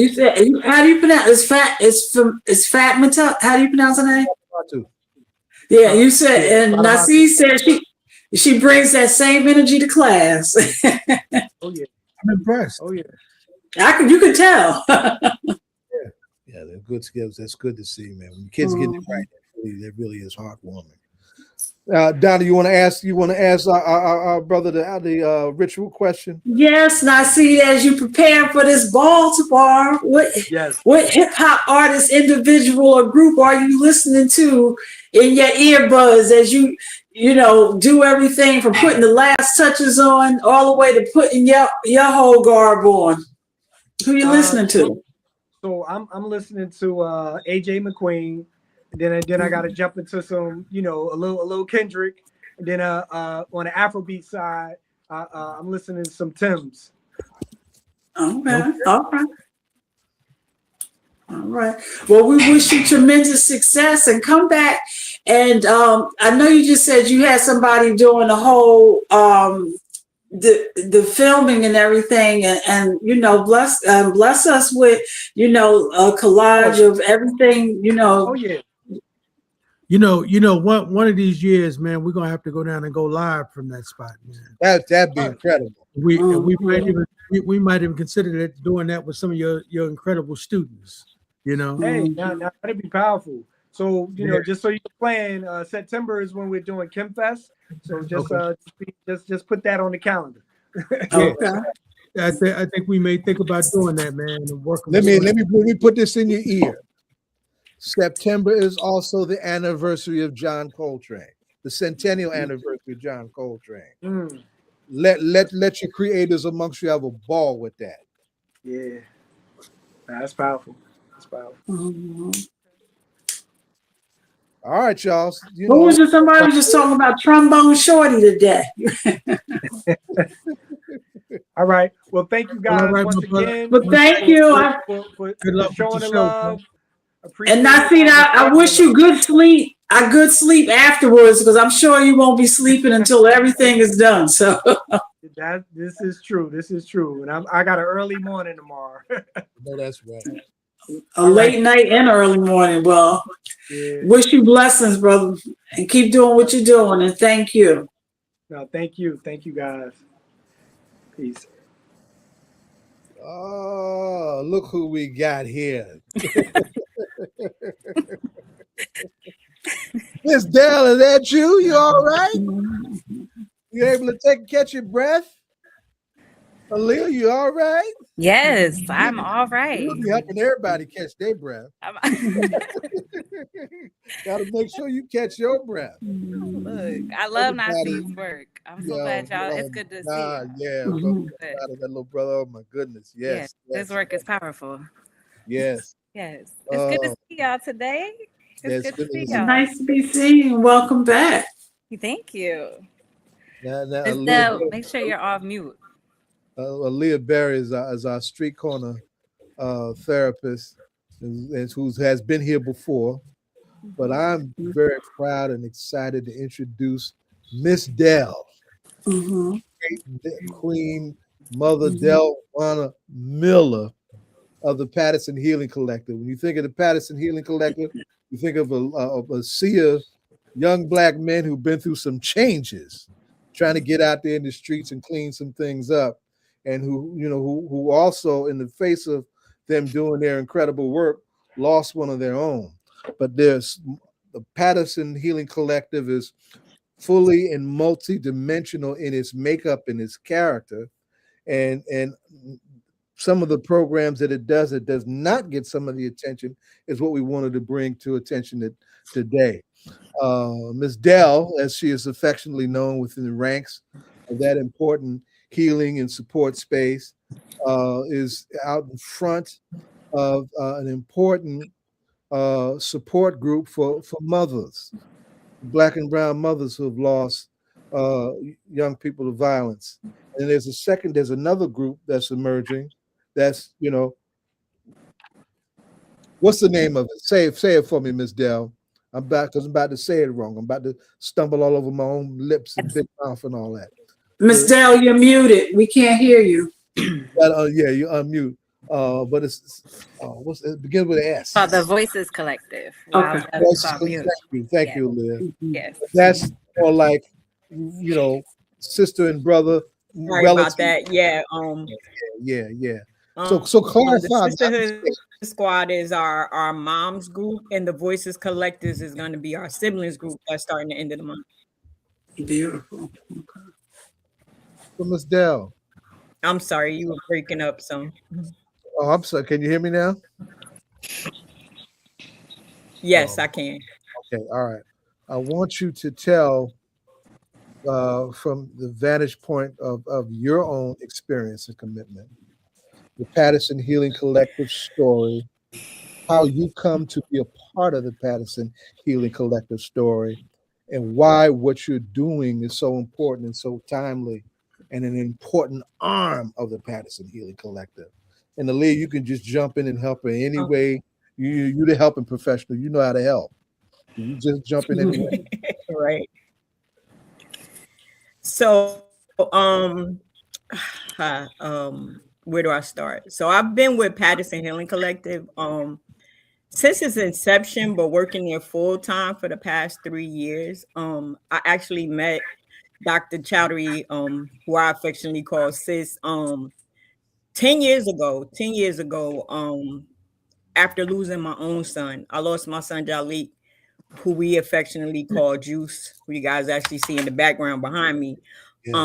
said, how do you pronounce it's Fatma? How do you pronounce her name? Yeah, you said, and Naseed said she brings that same energy to class. Oh yeah, I'm impressed. Oh yeah, you can tell. Yeah, they're good skills. That's good to see, man. When the kids get it right, that really is heartwarming. Donna, you want to ask our brother the ritual question? Yes, Naseed, as you prepare for this ball tomorrow, what hip hop artist, individual, or group are you listening to in your earbuds as you do everything from putting the last touches on all the way to putting your whole garb on? Who you listening to? So I'm listening to AJ McQueen. Then I got to jump into some, a little Kendrick. And then on the Afrobeat side, I'm listening to some Tim's. Okay. All right. Well, we wish you tremendous success and come back. And I know you just said you had somebody doing the whole the filming and everything, and bless us with a collage of everything. Oh yeah. One of these years, man, we're gonna have to go down and go live from that spot, man. That'd be incredible. We might even consider doing that with some of your incredible students. Hey, now that'd be powerful. So just so you're playing, September is when we're doing Kim Fest. So just put that on the calendar. Okay. I think we may think about doing that, man. And working. Let me put this in your ear. September is also the anniversary of John Coltrane, the centennial anniversary of John Coltrane. Let your creators amongst you have a ball with that. Yeah, that's powerful. All right, y'all. You Who know, was just somebody was just talking about trombone shorty today? All right. Well, thank you guys All right, once my brother. again But thank you. for Good luck with showing the the show, love. bro. Appreciate And it. Naseed, I wish you good sleep. A good sleep afterwards, because I'm sure you won't be sleeping until everything is done. So This is true. This is true. And I got an early morning tomorrow. no, that's right. a late night and early morning. Well, Yeah. wish you blessings, brother, and keep doing what you're doing. And thank you. No, thank you. Thank you guys. Peace. Oh, look who we got here. Miss Dell, is that you? You all right? You able to catch your breath? Aaliyah, you all right? Yes, I'm all right. You'll be helping everybody catch their breath. Gotta make sure you catch your breath. Look, I love Naseed's work. I'm so glad y'all. It's good to see you. Yeah, I'm so proud of that little brother. Oh my goodness. Yes. This work is powerful. Yes. Yes. It's good to see y'all today. It's good to see y'all. Nice to be seen. Welcome back. Thank you. Now, make sure you're off mute. Aaliyah Berry is our street corner therapist and who has been here before. But I'm very proud and excited to introduce Miss Dell, Queen Mother Dellwanna Miller of the Patterson Healing Collective. When you think of the Patterson Healing Collective, you think of a sea of young Black men who've been through some changes, trying to get out there in the streets and clean some things up, and who also, in the face of them doing their incredible work, lost one of their own. But the Patterson Healing Collective is fully and multi-dimensional in its makeup and its character, and some of the programs that it does not get some of the attention is what we wanted to bring to attention today. Ms. Dell, as she is affectionately known within the ranks of that important healing and support space, is out in front of an important support group for mothers, Black and brown mothers who have lost young people to violence. And there's another group that's emerging. That's, what's the name of it? Say it for me, Miss Dell. I'm about to say it wrong. I'm about to stumble all over my own lips and big mouth and all that. Miss Dell, you're muted. We can't hear you. Yeah, you unmute. But it begins with an S. The Voices Collective. Okay. Thank you, Leah. Yes. That's more like, sister and brother. Sorry about that. Yeah. Yeah. So clarify. The Sisterhood Squad is our mom's group, and the Voices Collective is going to be our siblings group that's starting the end of the month. Beautiful. Okay. So Ms. Dell. I'm sorry, you were breaking up some. Oh, I'm sorry. Can you hear me now? Yes, I can. Okay, all right. I want you to tell from the vantage point of your own experience and commitment, the Patterson Healing Collective story, how you come to be a part of the Patterson Healing Collective story, and why what you're doing is so important and so timely and an important arm of the Patterson Healing Collective. And Aaliyah, you can just jump in and help in any way. You're the helping professional. You know how to help. You just jump in anyway. Right. So, where do I start? So I've been with Patterson Healing Collective since its inception, but working there full time for the past 3 years. I actually met Dr. Chowdhury, who I affectionately call Sis, 10 years ago, after losing my own son. I lost my son Jalik, who we affectionately call Juice, who you guys actually see in the background behind me. Yes.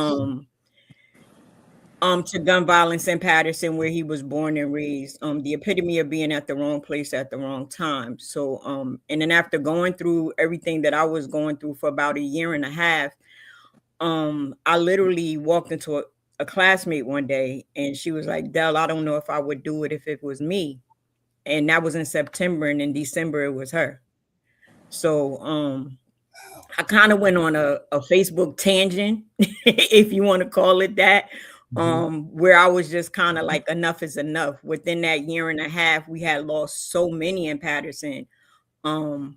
To gun violence in Patterson, where he was born and raised, the epitome of being at the wrong place at the wrong time. So, and then after going through everything that I was going through for about 1.5 years, I literally walked into a classmate one day, and she was like, "Dell, I don't know if I would do it if it was me." And that was in September, and in December it was her. So I kind of went on a Facebook tangent, if you want to call it that, where I was just kind of like, enough is enough. Within that year and a half, we had lost so many in Patterson. And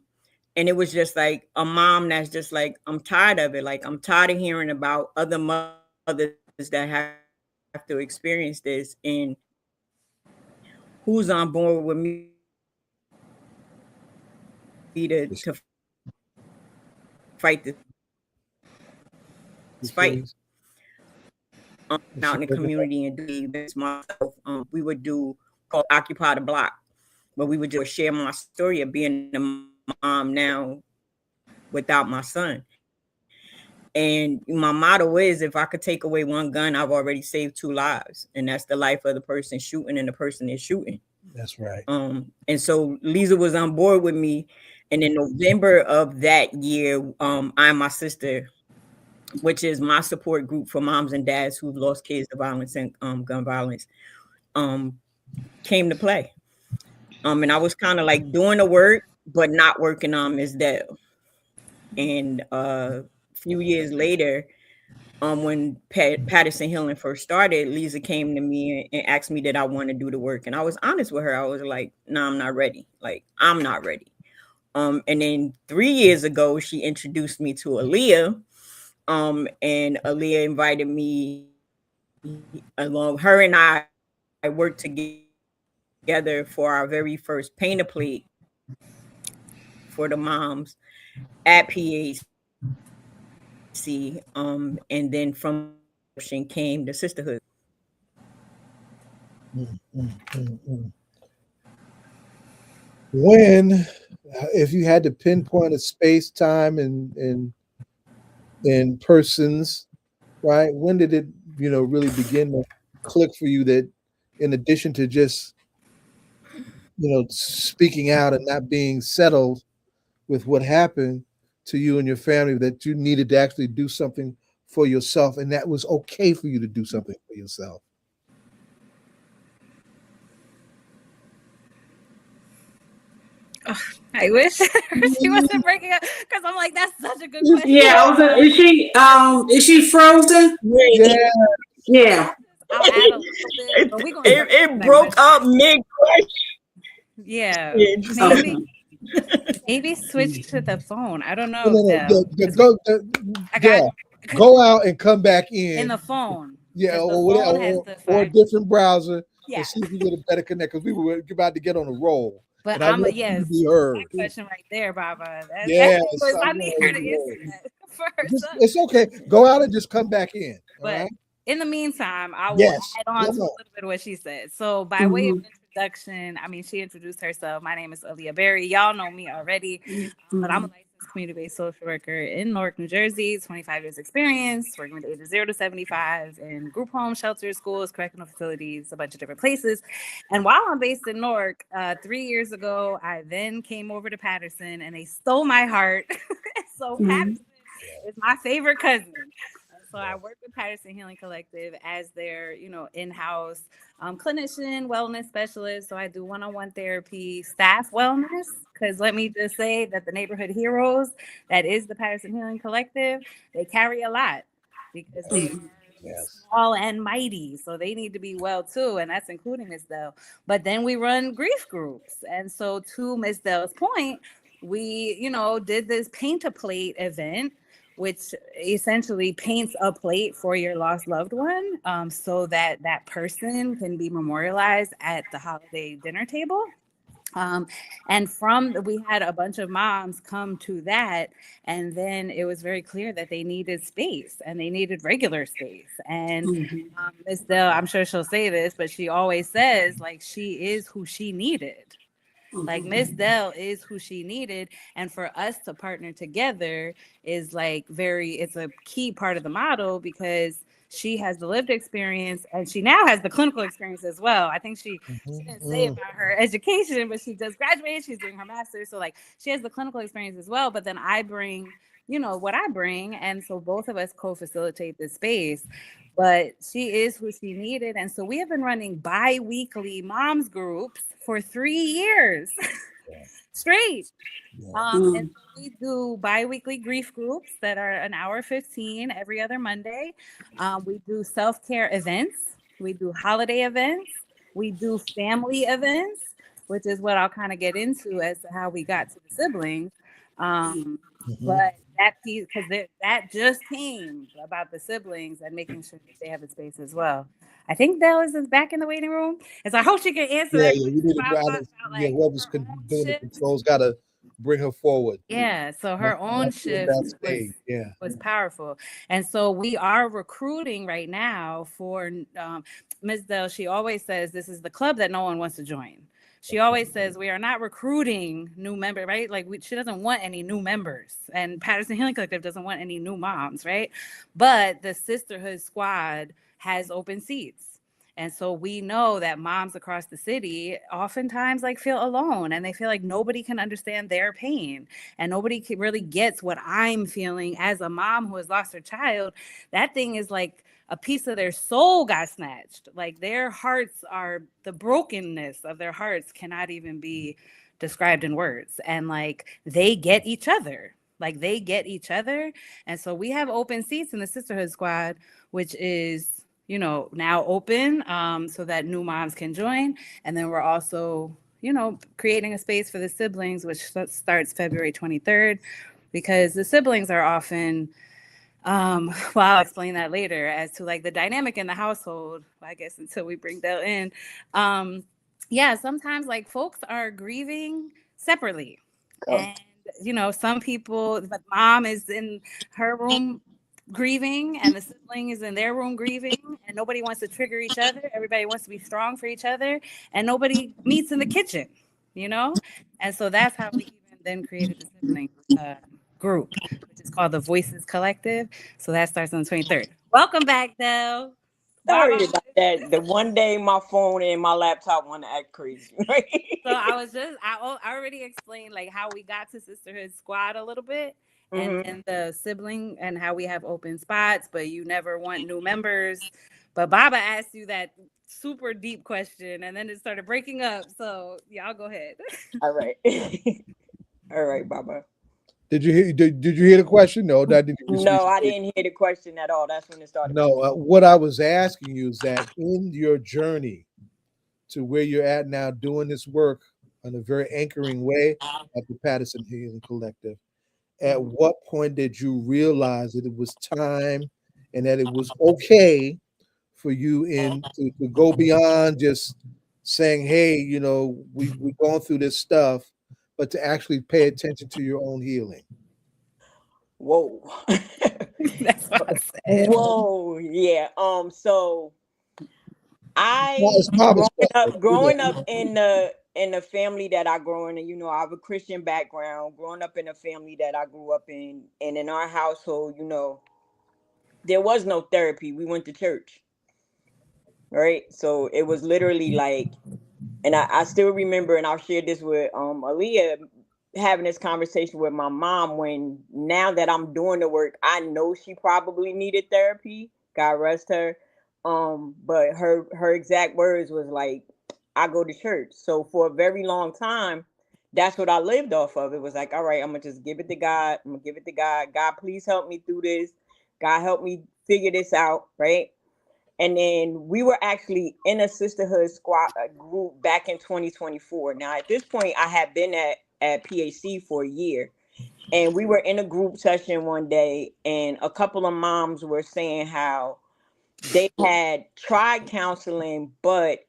it was just like a mom that's just like, I'm tired of it. Like, I'm tired of hearing about other mothers that have to experience this, and who's on board with me to fight this fight out in the community and do this myself. We would do called Occupy the Block, where we would just share my story of being a mom now without my son. And my motto is, if I could take away one gun, I've already saved 2 lives, and that's the life of the person shooting and the person is shooting. That's right. And so Lisa was on board with me, and in November of that year, I and my sister, which is my support group for moms and dads who've lost kids to violence and gun violence, came to play. And I was kind of like doing the work, but not working on Ms. Dell. And a few years later, when Patterson Healing first started, Lisa came to me and asked me did I want to do the work. And I was honest with her. I was like, no, I'm not ready. Like, I'm not ready. And then 3 years ago, she introduced me to Aaliyah. And Aaliyah invited me along. Her and I worked together for our very first paint-a-plate for the moms at PHC. And then from came the sisterhood. When, if you had to pinpoint a space, time, and persons, right? When did it, really begin to click for you that, in addition to just, speaking out and not being settled with what happened to you and your family, that you needed to actually do something for yourself, and that was okay for you to do something for yourself? Oh, I wish she wasn't breaking up, because I'm like, that's such a good question. Yeah, is she frozen? Yeah. I'll add a little bit, but it broke up mid-question. Yeah. Yeah. Maybe switch to the phone. I don't know. Go out and come back in the phone. Yeah, or a different browser. Yeah. And see if you get a better connect, because we were about to get on a roll. But that question right there, Baba. I need her to answer that first. It's okay. Go out and just come back in. But in the meantime, I will add on to a little bit of what she said. So by way of introduction, I mean, she introduced herself. My name is Aaliyah Berry. Y'all know me already, but I'm a licensed community-based social worker in Newark, New Jersey, 25 years experience, working with ages 0 to 75 in group homes, shelters, schools, correctional facilities, a bunch of different places. And while I'm based in Newark, 3 years ago, I then came over to Patterson, and they stole my heart. So Patterson is my favorite cousin. So I work with Patterson Healing Collective as their, in-house clinician, wellness specialist. So I do one-on-one therapy, staff wellness, because let me just say that the neighborhood heroes, that is the Patterson Healing Collective, they carry a lot because they are small and mighty. So they need to be well too. And that's including Ms. Dell. But then we run grief groups. And so to Ms. Dell's point, we, did this paint-a-plate event, which essentially paints a plate for your lost loved one, so that that person can be memorialized at the holiday dinner table. And we had a bunch of moms come to that, and then it was very clear that they needed space, and they needed regular space. And Ms. Dell, I'm sure she'll say this, but she always says, like, she is who she needed. Like Ms. Dell is who she needed, and for us to partner together is it's a key part of the model, because she has the lived experience and she now has the clinical experience as well. I think she didn't say about her education, but she just graduated, she's doing her master's, so she has the clinical experience as well. But then I bring what I bring, and so both of us co-facilitate this space. But she is who she needed. And so we have been running bi-weekly moms groups for 3 years straight. Yeah. And so we do bi-weekly grief groups that are an hour 15 every other Monday. We do self-care events. We do holiday events. We do family events, which is what I'll kind of get into as to how we got to the siblings. But that piece, because that just came about the siblings and making sure that they have a space as well. I think Dallas is back in the waiting room, and so I hope she can answer that. Yeah, we need to whoever's doing the controls got to bring her forward. Yeah, so her own shift was powerful. And so we are recruiting right now for Ms. Dell. She always says this is the club that no one wants to join. She always says we are not recruiting new members, right? Like she doesn't want any new members, and Patterson Healing Collective doesn't want any new moms, right? But the Sisterhood Squad has open seats. And so we know that moms across the city oftentimes like feel alone, and they feel like nobody can understand their pain, and nobody really gets what I'm feeling as a mom who has lost her child. That thing is like a piece of their soul got snatched. Like their hearts are, the brokenness of their hearts cannot even be described in words. And like they get each other. And so we have open seats in the Sisterhood Squad, which is, now open so that new moms can join. And then we're also, creating a space for the siblings, which starts February 23rd, because the siblings are often, I'll explain that later as to like the dynamic in the household, I guess, until we bring Dell in. Sometimes like folks are grieving separately. And, some people, the mom is in her room grieving and the sibling is in their room grieving, and nobody wants to trigger each other. Everybody wants to be strong for each other, and nobody meets in the kitchen, And so that's how we even then created the sibling group, which is called the Voices Collective. So that starts on the 23rd. Welcome back, Del. Sorry about that. The one day my phone and my laptop want to act crazy. Right? So I already explained like how we got to Sisterhood Squad a little bit. And the sibling and how we have open spots, but you never want new members. But Baba asked you that super deep question, and then it started breaking up. So y'all go ahead. All right. All right, Baba. Did you hear the question? No, I didn't hear the question at all. That's when it started. No, what I was asking you is that in your journey to where you're at now, doing this work in a very anchoring way at the Patterson Healing Collective, at what point did you realize that it was time and that it was okay for you to go beyond just saying, hey, we've gone through this stuff, but to actually pay attention to your own healing? Whoa. That's what I said. Whoa, yeah. So growing up in the family that I grew in, I have a Christian background, growing up in a family that I grew up in, and in our household, there was no therapy. We went to church, right? So it was literally like, and I still remember, and I'll share this with Aaliyah, having this conversation with my mom when now that I'm doing the work, I know she probably needed therapy. God rest her. But her exact words was like, I go to church. So for a very long time, that's what I lived off of. It was like, all right, I'm gonna just give it to God. I'm gonna give it to God. God, please help me through this. God, help me figure this out, right? And then we were actually in a sisterhood squad group back in 2024. Now, at this point, I had been at PAC for a year. And we were in a group session one day, and a couple of moms were saying how they had tried counseling, but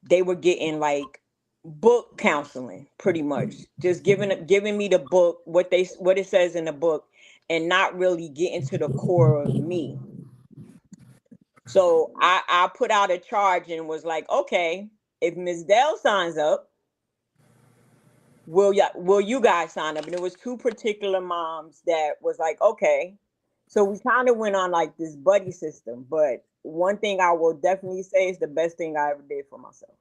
they were getting like book counseling, pretty much. Just giving me the book, what it says in the book, and not really getting to the core of me. So I put out a charge and was like, okay, if Ms. Dell signs up, will you guys sign up? And it was two particular moms that was like, okay. So we kind of went on like this buddy system. But one thing I will definitely say is the best thing I ever did for myself.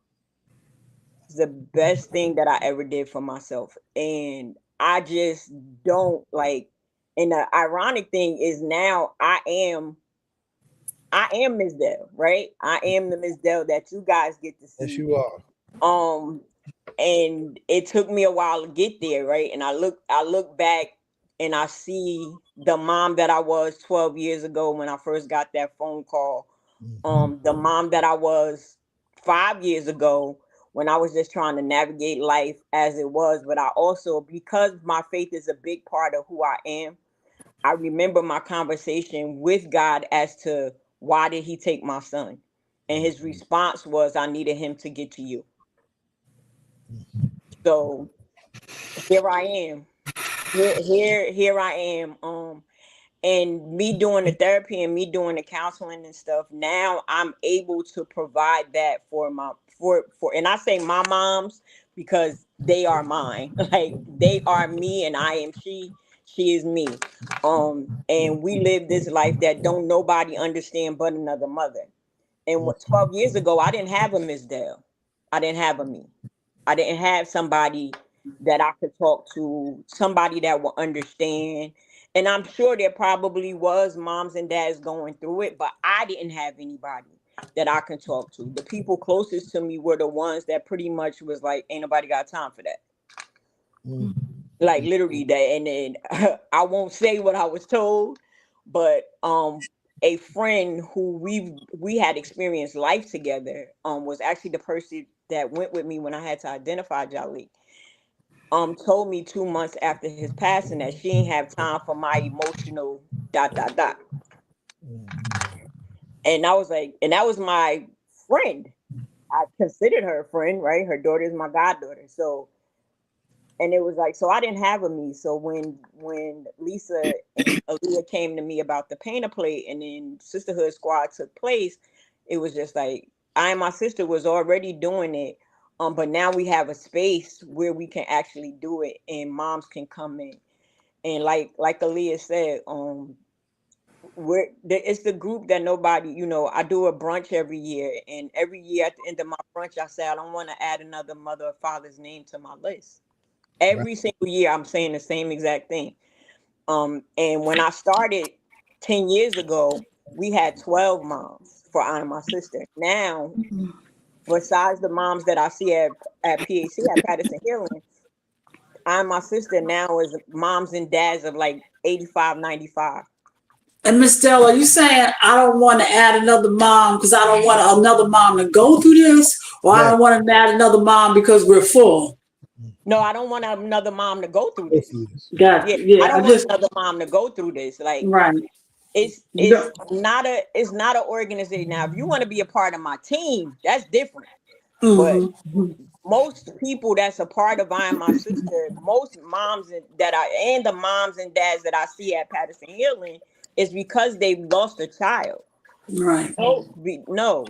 It's the best thing that I ever did for myself. And I just don't like, and the ironic thing is now I am Ms. Dell, right? I am the Ms. Dell that you guys get to see. Yes, you are. and it took me a while to get there, right? And I look back and I see the mom that I was 12 years ago when I first got that phone call. The mom that I was 5 years ago when I was just trying to navigate life as it was. But I also, because my faith is a big part of who I am, I remember my conversation with God as to why did he take my son? And his response was, I needed him to get to you. So here I am. Here I am. And me doing the therapy and me doing the counseling and stuff, now I'm able to provide that for and I say my moms because they are mine. Like they are me and I am she is me. And we live this life that don't nobody understand but another mother. And 12 years ago, I didn't have a Miss Dell. I didn't have a me. I didn't have somebody that I could talk to, somebody that will understand. And I'm sure there probably was moms and dads going through it, but I didn't have anybody that I can talk to. The people closest to me were the ones that pretty much was like, ain't nobody got time for that. Like literally that. And then I won't say what I was told, but a friend who we had experienced life together was actually the person that went with me when I had to identify Jalik. Told me 2 months after his passing that she didn't have time for my emotional ... And I was like, and that was my friend. I considered her a friend, right? Her daughter is my goddaughter. So, and it was like, so I didn't have a me. So when Lisa and Aaliyah came to me about the painter plate and then Sisterhood Squad took place, it was just like, I and my sister was already doing it. But now we have a space where we can actually do it and moms can come in. And like Aaliyah said, it's the group that nobody, I do a brunch every year. And every year at the end of my brunch, I say, I don't want to add another mother or father's name to my list. Every single year, I'm saying the same exact thing. And when I started 10 years ago, we had 12 moms for I and my sister. Now, besides the moms that I see at PAC, at Patterson Healing, I and my sister now is moms and dads of like 85, 95. And Miss Dell, are you saying I don't want to add another mom because I don't want another mom to go through this, or I don't want to add another mom because we're full? No, I don't want another mom to go through this. I don't want another mom to go through this. Like, right. It's not an organization. Now, if you want to be a part of my team, that's different. But most people that's a part of I and my sister, most moms and the moms and dads that I see at Patterson Healing is because they've lost a child. Right.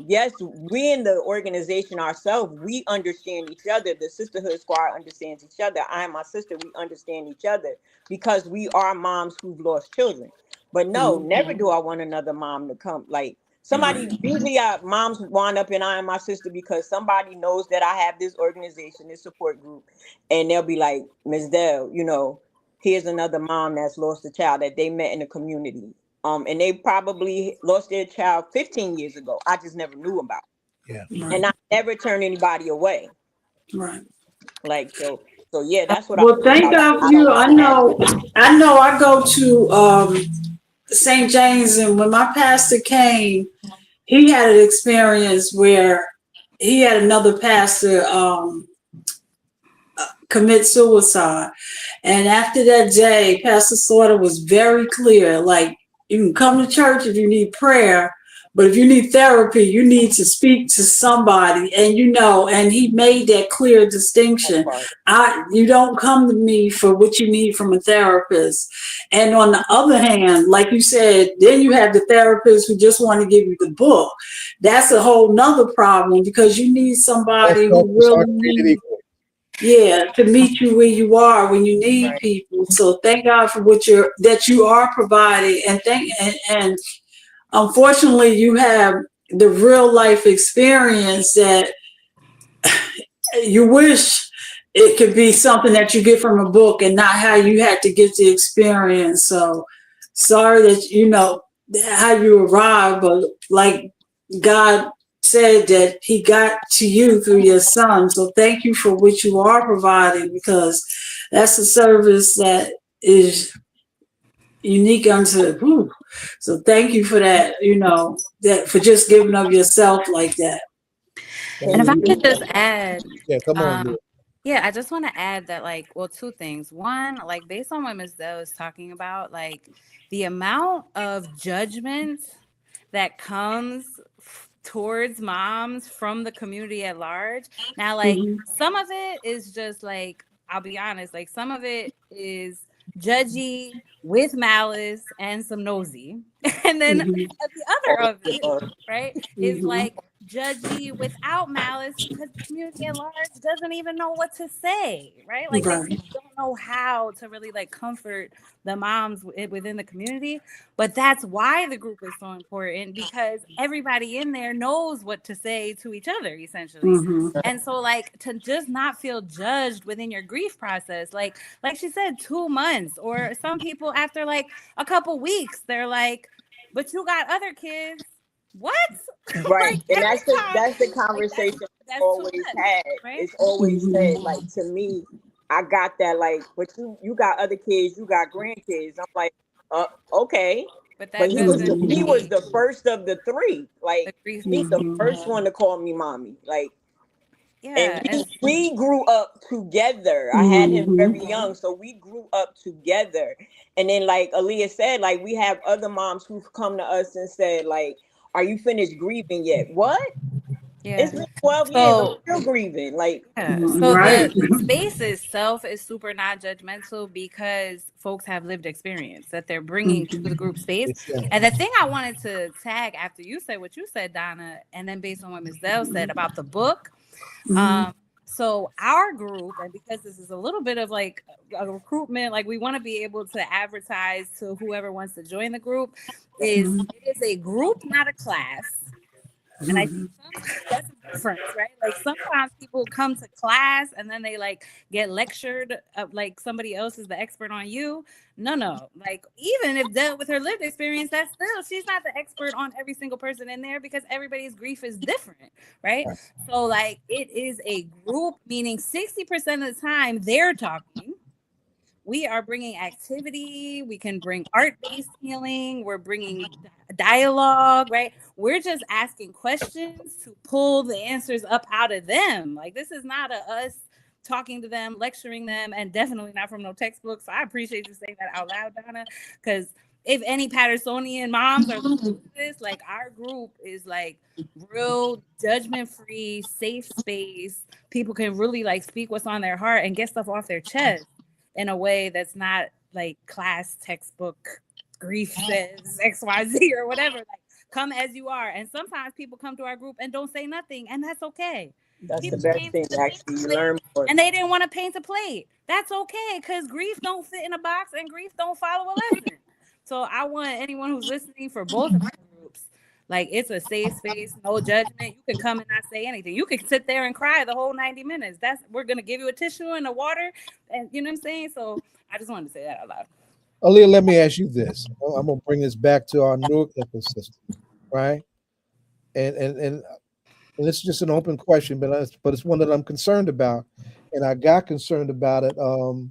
Yes, we in the organization ourselves, we understand each other. The Sisterhood Squad understands each other. I and my sister, we understand each other because we are moms who've lost children. But no, never do I want another mom to come. Like somebody, usually moms wind up in I and my sister because somebody knows that I have this organization, this support group, and they'll be like, Ms. Dell, here's another mom that's lost a child that they met in the community. And they probably lost their child 15 years ago. I just never knew about it. Yeah. And I never turned anybody away. Right. Like, so yeah, that's what Well, thank God for you. I know I go to St. James, and when my pastor came, he had an experience where he had another pastor commit suicide. And after that day, Pastor Slaughter was very clear, like, you can come to church if you need prayer, but if you need therapy, you need to speak to somebody. And and he made that clear distinction. You don't come to me for what you need from a therapist. And on the other hand, like you said, then you have the therapists who just want to give you the book. That's a whole nother problem because you need somebody who really to meet you where you are when you need people. So thank God for that you are providing, and unfortunately you have the real life experience that you wish it could be something that you get from a book and not how you had to get the experience. So sorry that how you arrived, but like God said that he got to you through your son. So thank you for what you are providing, because that's a service that is unique unto who. So thank you for that, that for just giving of yourself like that. And if I could just add, Yeah, come on. yeah, I just want to add that, like, well, two things. One, like, based on what Ms. Dell is talking about, like, the amount of judgment that comes towards moms from the community at large. Now, like, some of it is just like, I'll be honest, like, some of it is judgy with malice and some nosy. And then the other of it, right, is like judgy without malice, because the community at large doesn't even know what to say, right? Like, they just don't know how to really like comfort the moms within the community. But that's why the group is so important, because everybody in there knows what to say to each other, essentially. And so, like, to just not feel judged within your grief process, like she said, 2 months, or some people after like a couple weeks, they're like, but you got other kids. What? Right. Like, And that's the conversation that's always had. Right? It's always said, like, to me, I got that, like, but you got other kids, you got grandkids. I'm like, okay. But he was the first of the three. Like, he's the first one to call me mommy. Like, yeah, and we grew up together. I had him very young, so we grew up together. And then, like Aaliyah said, like, we have other moms who've come to us and said, like, are you finished grieving yet? What? Yeah. It's been 12 years. I'm still grieving. Like, so the space itself is super not judgmental, because folks have lived experience that they're bringing to the group space. And the thing I wanted to tag after you said what you said, Donna, and then based on what Ms. Dell said about the book. So our group, and because this is a little bit of like a recruitment, like we want to be able to advertise to whoever wants to join the group, it is a group, not a class. And I think that's a difference, right? Like, sometimes people come to class and then they like get lectured like somebody else is the expert on you. No. Like, even if Dell with her lived experience, that's still, she's not the expert on every single person in there, because everybody's grief is different, right? So, like, it is a group, meaning 60% of the time they're talking. We are bringing activity. We can bring art-based healing. We're bringing dialogue, right? We're just asking questions to pull the answers up out of them. Like, this is not us talking to them, lecturing them, and definitely not from no textbooks. So I appreciate you saying that out loud, Donna, because if any Pattersonian moms are listening to this, like, our group is like real judgment-free, safe space. People can really like speak what's on their heart and get stuff off their chest in a way that's not like class textbook grief says XYZ or whatever. Like, come as you are. And sometimes people come to our group and don't say nothing, and that's okay. That's people the best thing, actually. You learn more. And they didn't want to paint a plate. That's okay, because grief don't fit in a box and grief don't follow a lesson. So I want anyone who's listening for both of our groups, like, it's a safe space, no judgment. You can come and not say anything. You can sit there and cry the whole 90 minutes. We're gonna give you a tissue and a water, and you know what I'm saying? So I just wanted to say that out loud. Aaliyah, let me ask you this. I'm gonna bring this back to our Newark ecosystem, right? And it's just an open question, but it's one that I'm concerned about, and I got concerned about it a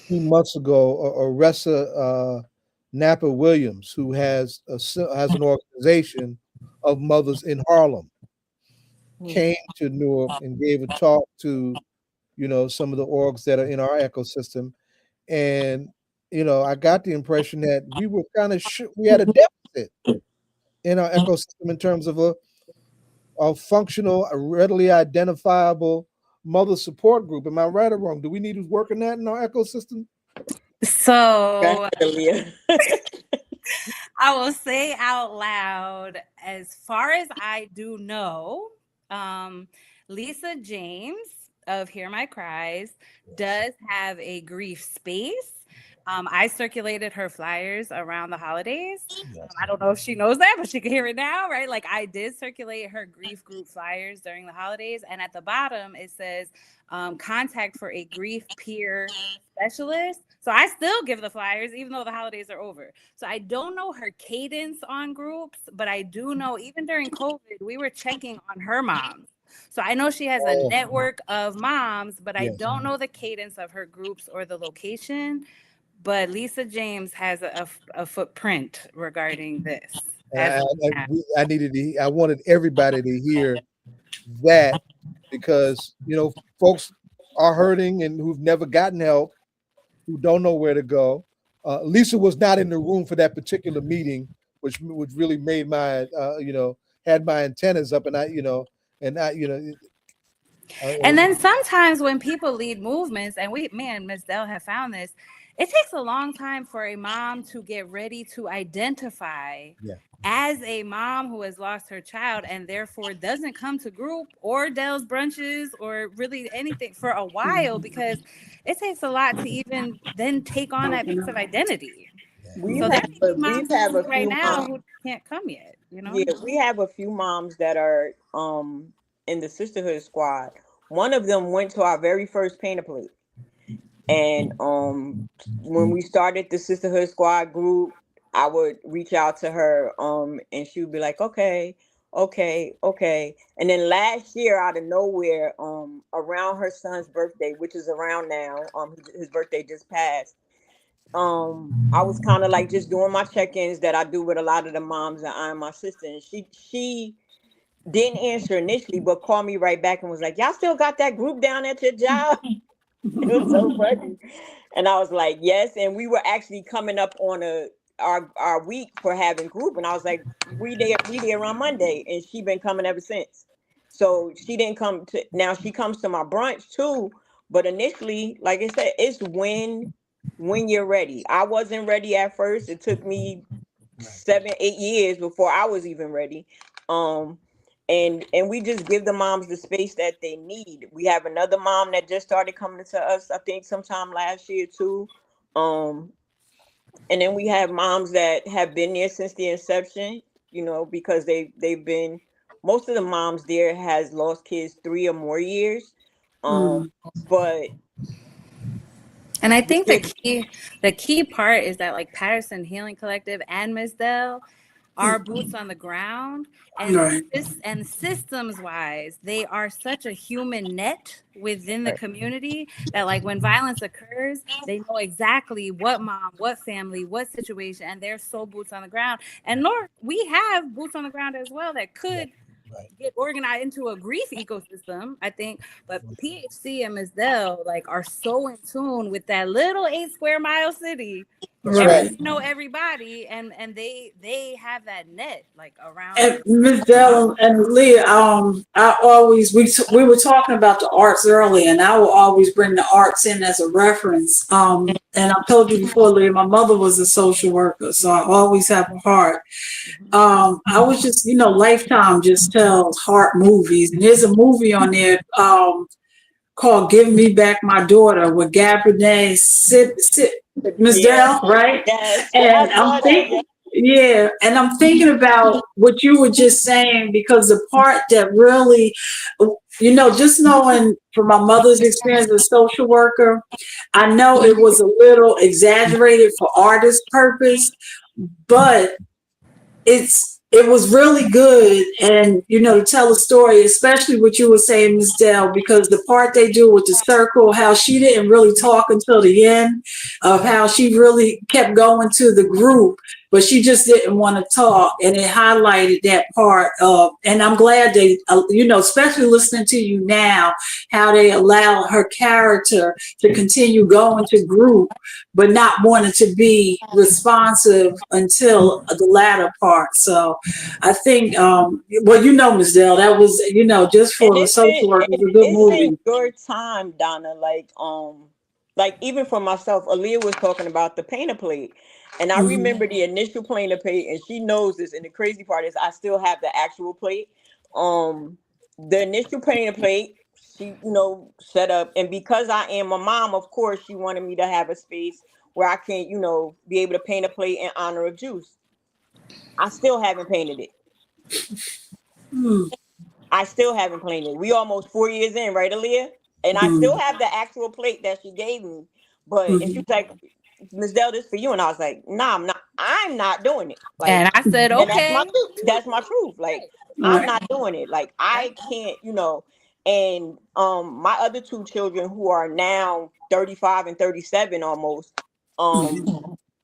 few months ago. Aressa Napa Williams, who has an organization of mothers in Harlem, came to Newark and gave a talk to, some of the orgs that are in our ecosystem. And, I got the impression that we were kind of we had a deficit in our ecosystem in terms of a functional, readily identifiable mother support group. Am I right or wrong? Do we need to work on that in our ecosystem? So I will say out loud, as far as I do know, Lisa James of Hear My Cries does have a grief space. I circulated her flyers around the holidays. Yes. I don't know if she knows that, but she can hear it now, right? Like I did circulate her grief group flyers during the holidays. And at the bottom, it says contact for a grief peer specialist. So I still give the flyers, even though the holidays are over. So I don't know her cadence on groups, but I do know even during COVID, we were checking on her moms. So I know she has a network of moms, but I don't know the cadence of her groups or the location. But Lisa James has a footprint regarding this. I wanted everybody to hear that, because folks are hurting and who've never gotten help, who don't know where to go. Lisa was not in the room for that particular meeting, which really made my had my antennas up, and and then sometimes when people lead movements, and Ms. Dell have found this, it takes a long time for a mom to get ready to identify as a mom who has lost her child and therefore doesn't come to group or Dell's brunches or really anything for a while, because it takes a lot to even then take on that piece of identity. We So have a few right now moms who can't come yet. Yeah, we have a few moms that are in the sisterhood squad. One of them went to our very first paint a plate. And when we started the sisterhood squad group, I would reach out to her and she would be like, okay. And then last year, out of nowhere, around her son's birthday, which is around now, his birthday just passed. I was kind of like just doing my check-ins that I do with a lot of the moms that I'm my sister. And she didn't answer initially, but called me right back and was like, y'all still got that group down at your job? It was so funny. And I was like, yes. And we were actually coming up on our week for having group. And I was like, we there on Monday. And she been coming ever since. So she didn't come to, now she comes to my brunch too. But initially, like I said, it's when you're ready. I wasn't ready at first. It took me 7-8 years before I was even ready. And we just give the moms the space that they need. We have another mom that just started coming to us, I think sometime last year too. And then we have moms that have been there since the inception, because they've been, most of the moms there has lost kids 3 or more years. But and I think the key part is that like Patterson Healing Collective and Ms. Dell are boots on the ground, and systems wise, they are such a human net within the community that like when violence occurs, they know exactly what mom, what family, what situation, and they're so boots on the ground. And we have boots on the ground as well that could get organized into a grief ecosystem, I think. But PHC and Ms. Dell like are so in tune with that little 8 square mile city. Everybody know everybody, and they have that net like around. And Ms. Dell and Leah, we were talking about the arts earlier, and I will always bring the arts in as a reference. And I told you before, Leah, my mother was a social worker, so I always have a heart. I was just, Lifetime just tells heart movies, and there's a movie on there called "Give Me Back My Daughter" with Gabrielle Ms. Dell, right? Yes. And I'm thinking, and I'm thinking about what you were just saying, because the part that really, just knowing from my mother's experience as a social worker, I know it was a little exaggerated for artist purpose, but it was really good. And, to tell a story, especially what you were saying, Ms. Dell, because the part they do with the circle, how she didn't really talk until the end, of how she really kept going to the group, but she just didn't want to talk. And it highlighted that part of, and I'm glad they, especially listening to you now, how they allow her character to continue going to group, but not wanting to be responsive until the latter part. So I think, Ms. Dell, that was, just for the social work, it was a good movie. In your time, Donna, like even for myself, Aaliyah was talking about the paint a plate. And I remember the initial paint a plate, and she knows this. And the crazy part is I still have the actual plate. The initial paint a plate, she, set up. And because I am a mom, of course, she wanted me to have a space where I can, you know, be able to paint a plate in honor of Juice. I still haven't painted it. I still haven't painted it. We almost 4 years in, right, Aaliyah? And I still have the actual plate that she gave me. But and she was like, Ms. Dell, this for you. And I was like, nah, I'm not doing it. Like, and I said, and that's my okay. truth. That's my truth. Like, I'm not doing it. Like, I can't, you know. And my other two children who are now 35 and 37 almost,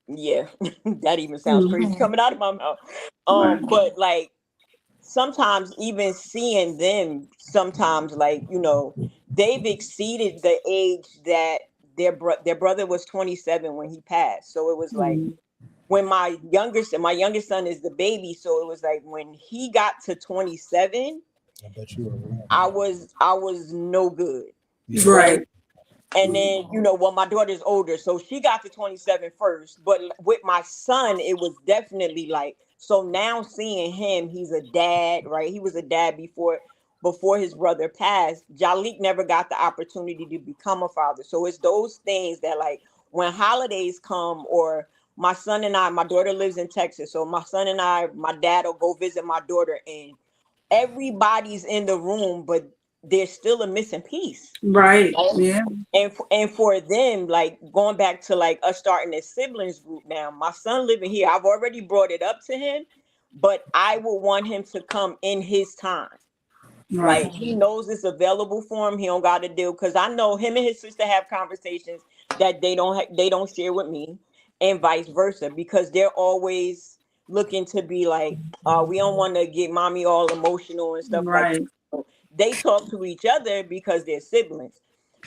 yeah, that even sounds crazy coming out of my mouth. But like sometimes even seeing them, sometimes like, you know, they've exceeded the age that their brother was 27 when he passed. So it was like when my youngest son is the baby. So it was like when he got to 27, I bet you were around. I was no good. Right. And then, you know, well, my daughter's older, so she got to 27 first. But with my son, it was definitely like, so now seeing him, he's a dad, right? He was a dad before his brother passed. Jalik never got the opportunity to become a father. So it's those things that like when holidays come, or my son and I, my daughter lives in Texas. So my son and I, my dad will go visit my daughter, and everybody's in the room, but there's still a missing piece. Right. Yeah. And for them, like going back to like us starting a siblings group now, my son living here, I've already brought it up to him, but I would want him to come in his time. Right. Like he knows it's available for him. He don't got to deal, because I know him and his sister have conversations that they don't share with me, and vice versa, because they're always looking to be like, we don't want to get mommy all emotional and stuff like that. So they talk to each other because they're siblings.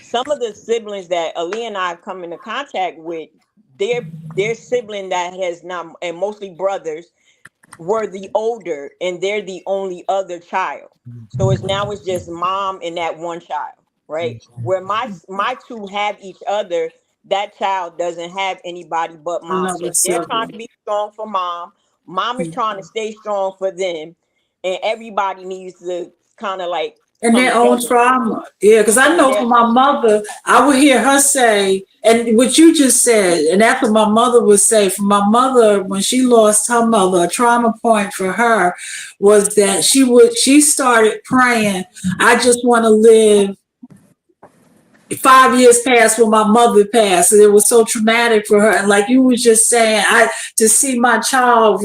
Some of the siblings that Ali and I have come into contact with, their sibling that has not, and mostly brothers, were the older, and they're the only other child. So it's just mom and that one child, right? Where my two have each other, that child doesn't have anybody but mom. So Another they're trying to sibling. be strong for mom. Mom is trying to stay strong for them, and everybody needs to kind of like And come their own together. trauma. Yeah, because I know from my mother, I would hear her say, and what you just said, and that's what my mother would say. For my mother, when she lost her mother, a trauma point for her was that she started praying, I just want to live 5 years past when my mother passed, and it was so traumatic for her. And like you were just saying, to see my child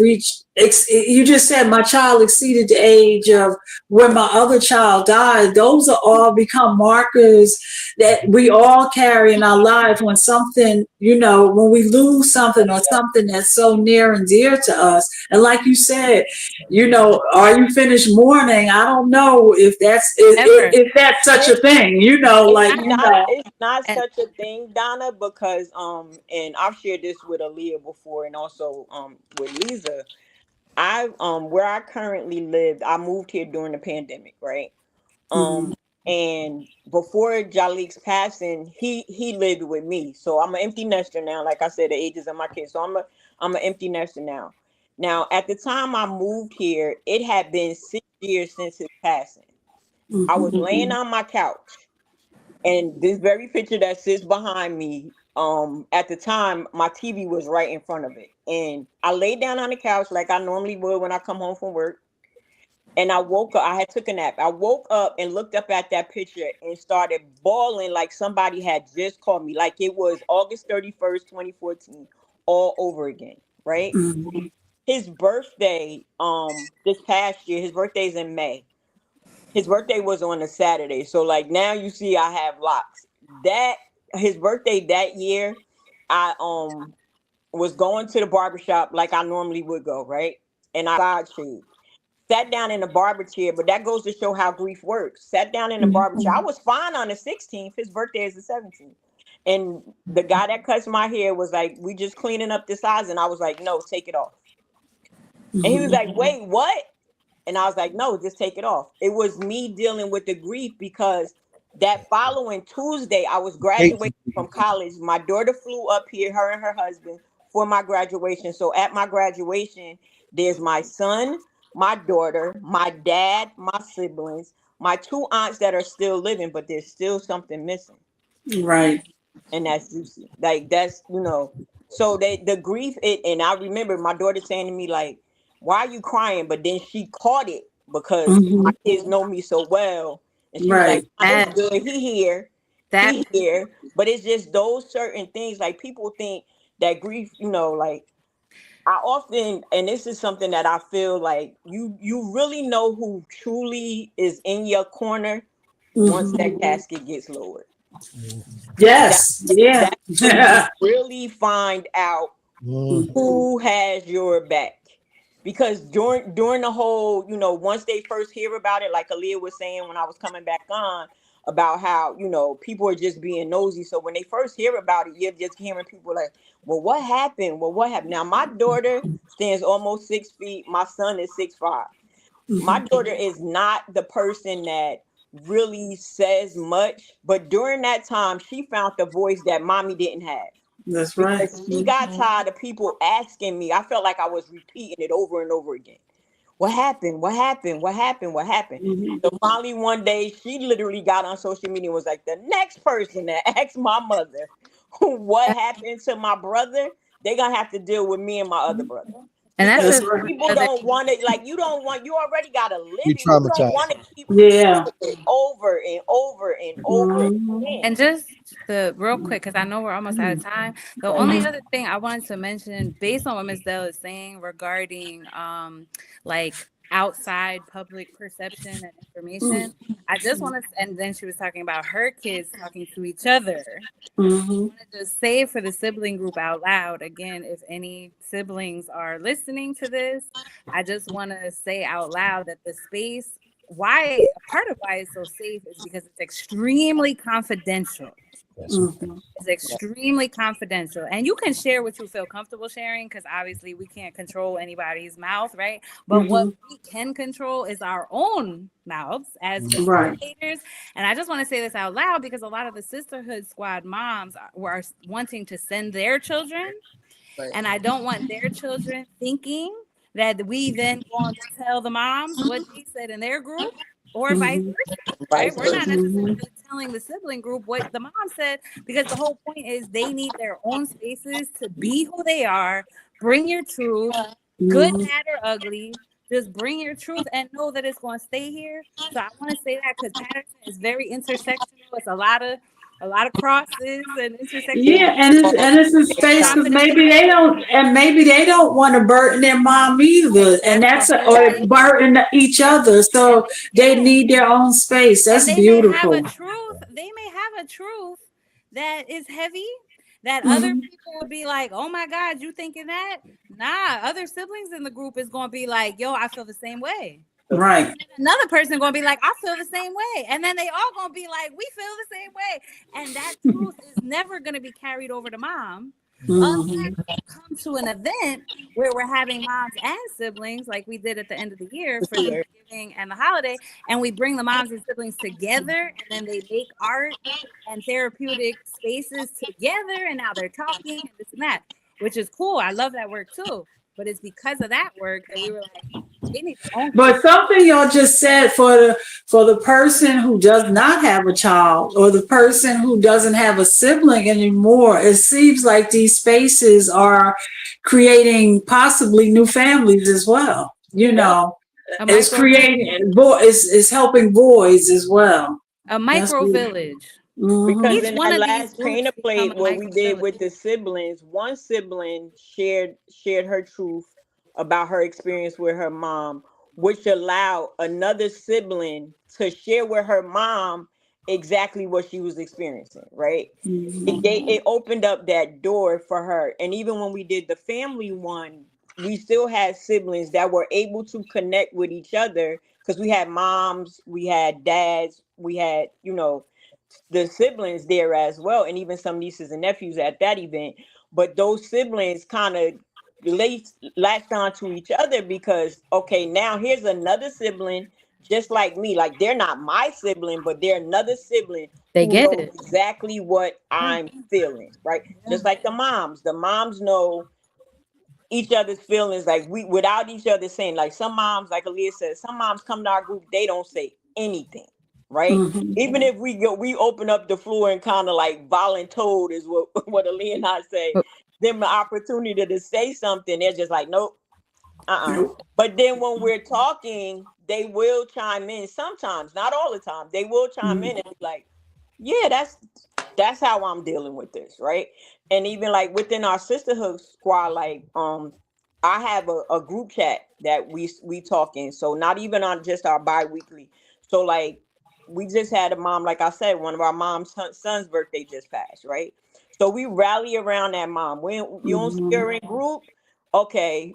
you just said my child exceeded the age of when my other child died. Those are all become markers that we all carry in our life when something, you know, when we lose something or something that's so near and dear to us. And like you said, you know, are you finished mourning? I don't know if that's such a thing, you know, like, you know. It's not such a thing, Donna, because and I've shared this with Aaliyah before, and also with Lisa. I where I currently lived, I moved here during the pandemic, right? And before Jalik's passing, he lived with me. So I'm an empty nester now. Like I said, the ages of my kids. So I'm an empty nester now. Now, at the time I moved here, it had been 6 years since his passing. I was laying on my couch, and this very picture that sits behind me, at the time my TV was right in front of it. And I laid down on the couch like I normally would when I come home from work. And I woke up, I had took a nap. I woke up and looked up at that picture and started bawling like somebody had just called me. Like it was August 31st, 2014, all over again, right? His birthday, this past year, his birthday's in May. His birthday was on a Saturday. So like now you see I have locks. That his birthday that year, I was going to the barbershop like I normally would go, right? And I side shaved. Sat down in the barber chair, but that goes to show how grief works. Sat down in the barber chair. I was fine on the 16th. His birthday is the 17th. And the guy that cuts my hair was like, we just cleaning up the sides. And I was like, no, take it off. And he was like, wait, what? And I was like, no, just take it off. It was me dealing with the grief because that following Tuesday, I was graduating from college. My daughter flew up here, her and her husband, for my graduation. So at my graduation, there's my son, my daughter, my dad, my siblings, my two aunts that are still living, but there's still something missing. Right. and that's juicy. Like that's, you know, so the grief and I remember my daughter saying to me like, why are you crying? But then she caught it because my kids know me so well. And she was like, Right. it's good, he here. But it's just those certain things, like people think that grief, you know, like I often, and this is something that I feel like you really know who truly is in your corner once that casket gets lowered. Yes. Yeah. That's when you really find out who has your back. Because during the whole, you know, once they first hear about it, like Aaliyah was saying when I was coming back on about how, you know, people are just being nosy. So when they first hear about it, you're just hearing people like, well, what happened? Well, what happened? Now, my daughter stands almost 6 feet. My son is 6'5". My daughter is not the person that really says much, but during that time, she found the voice that mommy didn't have. That's right. Because she got tired of people asking me. I felt like I was repeating it over and over again. What happened? What happened? What happened? What happened? So finally one day she literally got on social media and was like, the next person that asked my mother what happened to my brother, they're gonna have to deal with me and my other brother. And that's just people don't want it, like you already gotta live it. You don't want to keep over and over and over again. And just the real quick, because I know we're almost out of time. The only other thing I wanted to mention, based on what Ms. Dell is saying regarding like outside public perception and information, I just want to, and then she was talking about her kids talking to each other. I want to just say for the sibling group out loud, again, if any siblings are listening to this, I just want to say out loud that the space, part of why it's so safe is because it's extremely confidential. It's extremely confidential, and you can share what you feel comfortable sharing, because obviously we can't control anybody's mouth, right? But what we can control is our own mouths as educators. And I just want to say this out loud because a lot of the Sisterhood Squad moms were wanting to send their children, and I don't want their children thinking that we then going to tell the moms what they said in their group, or vice versa, right? We're not necessarily telling the sibling group what the mom said, because the whole point is they need their own spaces to be who they are. Bring your truth, good, bad, or ugly. Just bring your truth and know that it's going to stay here. So I want to say that because Patterson is very intersectional. It's a lot of crosses and intersections. Yeah, and it's a space because maybe they don't want to burden their mom either, and or burden each other. So they need their own space. That's beautiful. They may have a truth that is heavy, that other people would be like, oh my God, you thinking that? Nah, other siblings in the group is going to be like, yo, I feel the same way. Right. And another person going to be like, I feel the same way. And then they all going to be like, we feel the same way. And that truth is never going to be carried over to mom. Unless we come to an event where we're having moms and siblings, like we did at the end of the year for Thanksgiving and the holiday, and we bring the moms and siblings together, and then they make art and therapeutic spaces together, and now they're talking and this and that, which is cool. I love that work too. But it's because of that work that we were like, they need to own. But something y'all just said for the person who does not have a child, or the person who doesn't have a sibling anymore, it seems like these spaces are creating possibly new families as well. You know, it's creating it's helping boys as well. A micro village. Because in that last painter plate, what we did with the siblings, one sibling shared her truth about her experience with her mom, which allowed another sibling to share with her mom exactly what she was experiencing, right? It opened up that door for her. And even when we did the family one, we still had siblings that were able to connect with each other, because we had moms, we had dads, we had, you know, the siblings there as well, and even some nieces and nephews at that event. But those siblings kind of latched on to each other because, okay, now here's another sibling just like me. Like, they're not my sibling, but they're another sibling. They get it exactly what I'm feeling, right? Just like the moms know each other's feelings, like we without each other saying. Like, some moms, like Aaliyah says, some moms come to our group, they don't say anything. right? Mhm. Even if we open up the floor and kind of like voluntold is what what Ali and I say, them the opportunity to say something, they're just like, nope, Nope. But then when we're talking, they will chime in sometimes, not all the time. They will chime in and be like, yeah, that's how I'm dealing with this, right? And even like within our sisterhood squad, like I have a group chat that we talk in. So not even on just our bi-weekly. So like we just had a mom, like I said, one of our mom's son's birthday just passed, right? So we rally around that mom. When you don't see her in group, okay,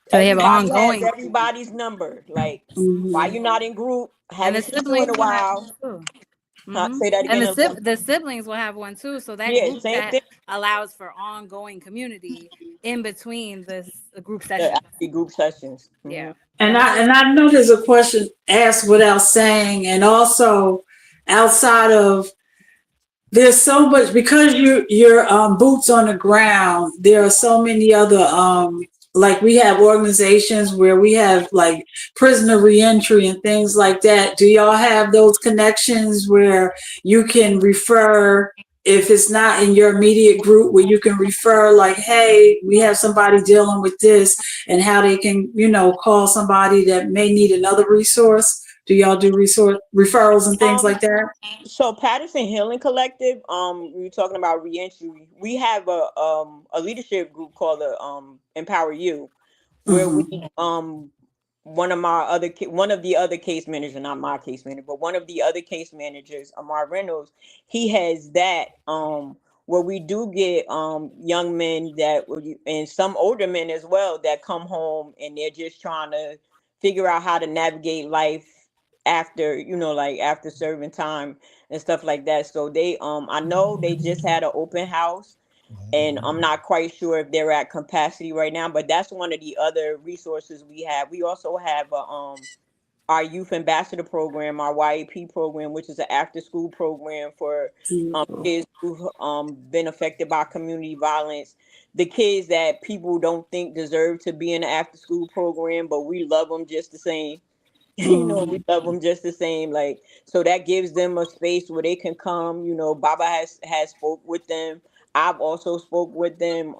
So they have an everybody has ongoing, everybody's number. Like, why Mhm. you not in group? and the Haven't seen you in siblings a will have while. one too. Say that And again. the siblings will have one too. So that Yeah, group same chat thing. allows for ongoing community in between the group The sessions. group sessions. Yeah. And I know there's a question asked without saying, and also outside of, there's so much, because you're boots on the ground. There are so many other like we have organizations where we have like prisoner reentry and things like that. Do y'all have those connections where you can refer, if it's not in your immediate group, where you can refer like, hey, we have somebody dealing with this, and how they can, call somebody that may need another resource? Do y'all do referrals and things like that? So Patterson Healing Collective, we were talking about reentry. We have a leadership group called the Empower You, where we one of the other case managers, not my case manager, but one of the other case managers, Amar Reynolds, he has that where we do get young men and some older men as well that come home and they're just trying to figure out how to navigate life after, like after serving time and stuff like that. So they I know they just had an open house, and I'm not quite sure if they're at capacity right now, but that's one of the other resources we have. We also have our youth ambassador program, our YAP program, which is an after school program for kids who've been affected by community violence, the kids that people don't think deserve to be in the after school program, but we love them just the same. We love them just the same. Like, so that gives them a space where they can come. Baba has spoke with them. I've also spoke with them.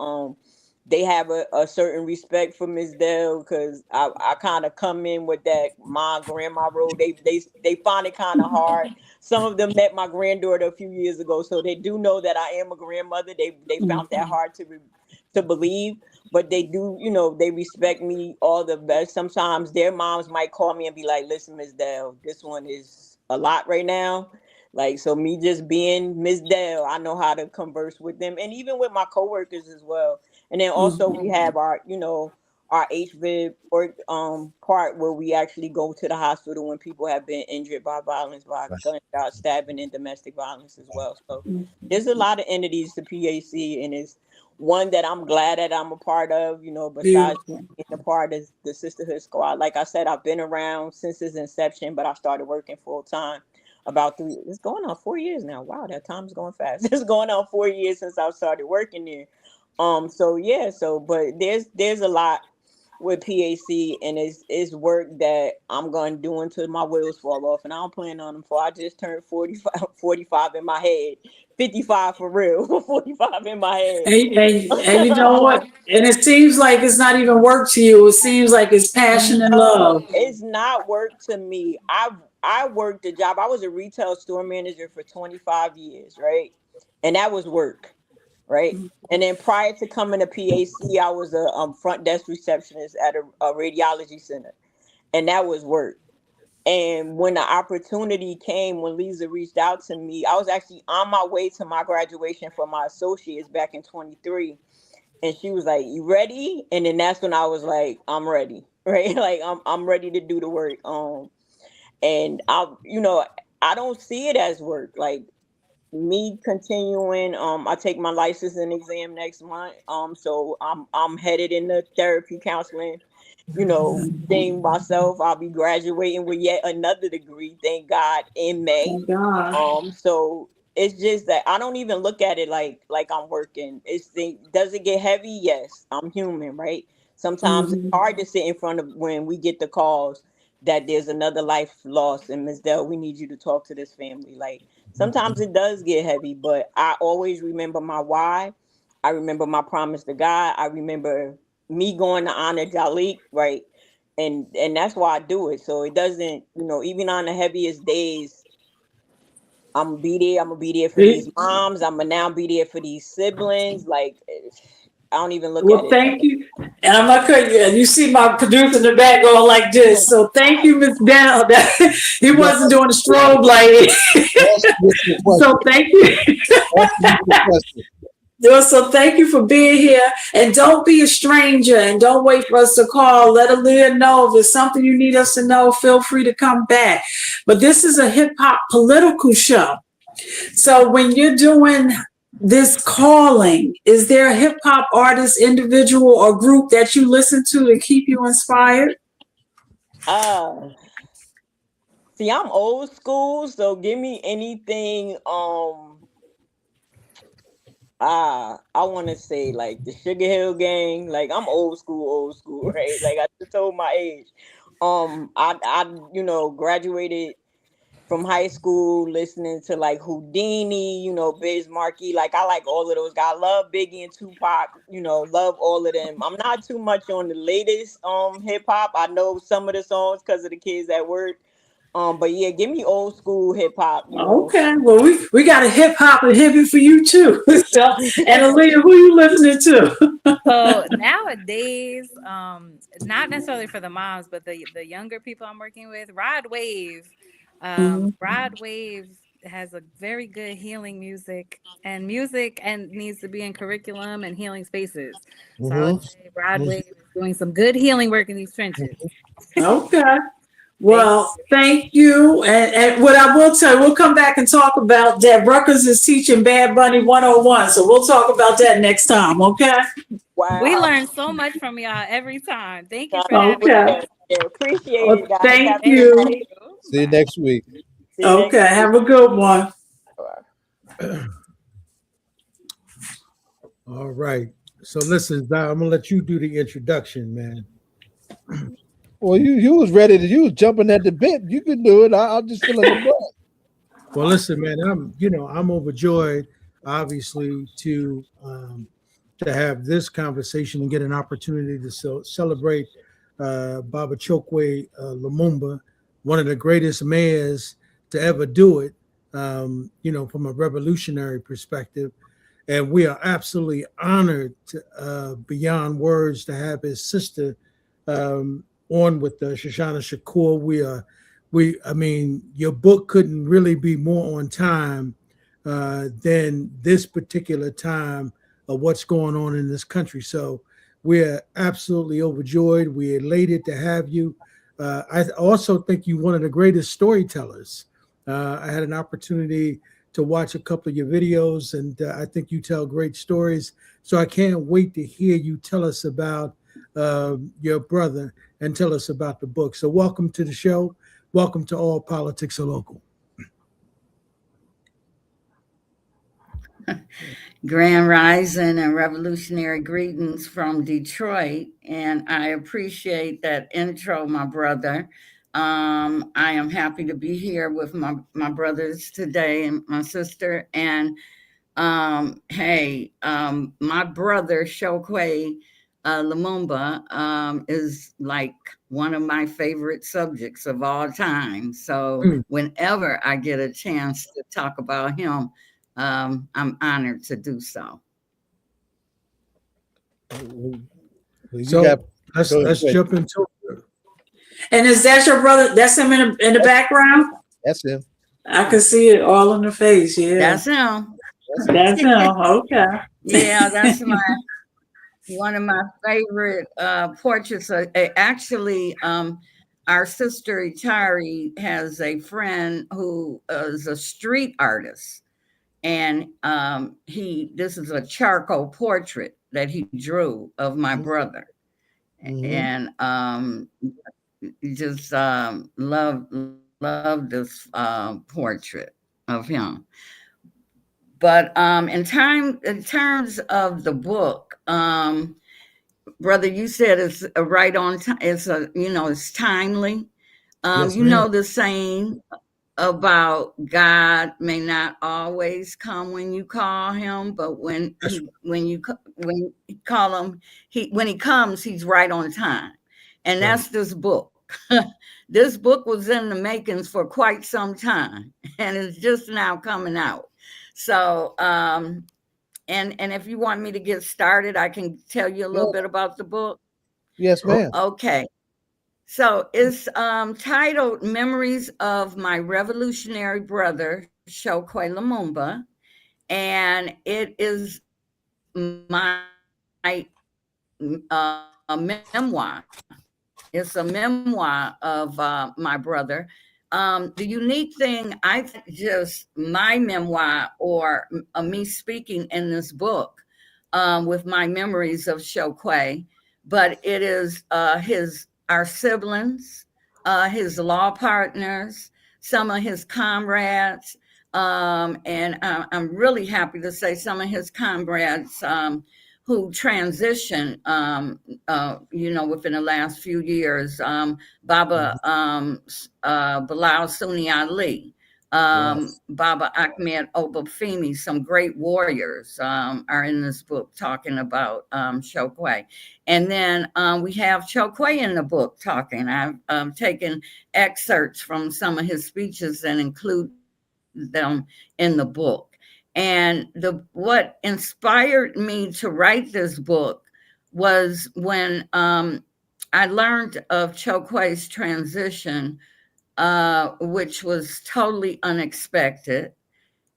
They have a certain respect for Ms. Dell because I kind of come in with that my grandma role. They find it kind of hard. Some of them met my granddaughter a few years ago, so they do know that I am a grandmother. They found that hard to believe, but they do, they respect me all the best. Sometimes their moms might call me and be like, listen, Ms. Dell, this one is a lot right now. Like, so me just being Ms. Dell, I know how to converse with them and even with my coworkers as well. And then also we have our HVIP or part where we actually go to the hospital when people have been injured by violence, by gunshot, stabbing, and domestic violence as well. So there's a lot of entities to PAC, and it's one that I'm glad that I'm a part of, besides Beautiful. being a part of the Sisterhood Squad. Like I said, I've been around since its inception, but I started working full time about it's going on 4 years now. Wow, that time's going fast. It's going on 4 years since I started working there. So yeah, but there's a lot with PAC, and it's work that I'm going to do until my wheels fall off, and I don't plan on them for. I just turned 45 in my head, 55 for real, 45 in my head. And you know what? And it seems like it's not even work to you. It seems like it's passion and love. No, it's not work to me. I worked a job. I was a retail store manager for 25 years, right? And that was work, right? And then prior to coming to PAC, I was a front desk receptionist at a radiology center, and that was work. And when the opportunity came, when Lisa reached out to me, I was actually on my way to my graduation for my associates back in 23. And she was like, "You ready?" And then that's when I was like, "I'm ready." Right? Like I'm ready to do the work. And I don't see it as work. Like me continuing, I take my licensing exam next month. So I'm headed into therapy counseling, thing myself. I'll be graduating with yet another degree, thank God, in May. Thank God. So it's just that I don't even look at it like I'm working. Does it get heavy? Yes, I'm human, right? Sometimes it's hard to sit in front of when we get the calls that there's another life lost, and Ms. Dell, we need you to talk to this family. Like, sometimes it does get heavy, but I always remember my why. I remember my promise to God. I remember me going to honor Jalik, right? And that's why I do it. So it doesn't, even on the heaviest days, I'm gonna be there. I'm gonna be there for these moms. I'm gonna now be there for these siblings. Like, I don't even look at it. Thank you. And I'm not cutting you. You see my producer in the back going like this. So thank you, Ms. Dell. He wasn't doing a strobe light. So thank you. So thank you for being here. And don't be a stranger, and don't wait for us to call. Let Aaliyah know if there's something you need us to know. Feel free to come back. But this is a hip hop political show. So when you're doing this calling, is there a hip hop artist, individual, or group that you listen to keep you inspired? See, I'm old school, so give me anything. I want to say like the Sugar Hill Gang. Like, I'm old school, right? Like, I just told my age. I graduated from high school listening to like Houdini, Biz Markie. Like, I like all of those guys. I love Biggie and Tupac, love all of them. I'm not too much on the latest hip hop. I know some of the songs because of the kids at work. But yeah, give me old school hip hop. Okay, well we got a hip hop and hippie for you too. So, and Aaliyah, who you listening to? So nowadays, not necessarily for the moms, but the younger people I'm working with, Rod Wave. Rod Wave has a very good healing music and needs to be in curriculum and healing spaces. So I would say Rod Wave is doing some good healing work in these trenches. Okay. Well, thank you. And what I will tell you, we'll come back and talk about that. Rutgers is teaching Bad Bunny 101. So we'll talk about that next time, okay? Wow. We learn so much from y'all every time. Thank you for having me. Okay. Appreciate it, guys. Thank you. See you next week. Okay, have a good one. All right. So listen, Don, I'm gonna let you do the introduction, man. Well, you was ready to, you was jumping at the bit. You can do it. I'll just fill in the blank. Well, listen, man, I'm overjoyed, obviously, to have this conversation and get an opportunity to celebrate Baba Chokwe Lumumba, one of the greatest mayors to ever do it, from a revolutionary perspective. And we are absolutely honored to, beyond words, to have his sister on with Sushanna Shakur. I mean, your book couldn't really be more on time than this particular time of what's going on in this country. So we're absolutely overjoyed. We're elated to have you. I also think you're one of the greatest storytellers. I had an opportunity to watch a couple of your videos, and I think you tell great stories. So I can't wait to hear you tell us about your brother and tell us about the book. So welcome to the show. Welcome to All Politics Are Local. Grand Rising and revolutionary greetings from Detroit. And I appreciate that intro, my brother. I am happy to be here with my brothers today and my sister. And my brother, Chokwe Lumumba, is like one of my favorite subjects of all time. So whenever I get a chance to talk about him, I'm honored to do so. So let's jump into it. And is that your brother? That's him in the background? That's him. I can see it all in the face. Yeah. That's him. That's him. Okay. Yeah, that's one of my favorite portraits. Actually, our sister Itari has a friend who is a street artist. And this is a charcoal portrait that he drew of my brother. And just love this portrait of him. But in terms of the book, brother, you said it's right on time. It's it's timely. Yes, You ma'am. know the saying about God may not always come when you call him, but when you call him, when he comes, he's right on time. And that's this book. This book was in the makings for quite some time, and it's just now coming out. So, and if you want me to get started, I can tell you a little bit about the book. Yes, ma'am. Okay. So it's titled Memories of My Revolutionary Brother, Chokwe Lumumba. And it is my memoir. It's a memoir of my brother. The unique thing, I think, just my memoir or me speaking in this book with my memories of Chokwe, but it is our siblings, his law partners, some of his comrades, and I'm really happy to say some of his comrades who transitioned, within the last few years. Baba Bilal Sunni Ali, Baba Ahmed Obafemi, some great warriors are in this book talking about Chokwe. And then we have Chokwe in the book talking. I've taken excerpts from some of his speeches and include them in the book. And what inspired me to write this book was when I learned of Chokwe's transition, which was totally unexpected.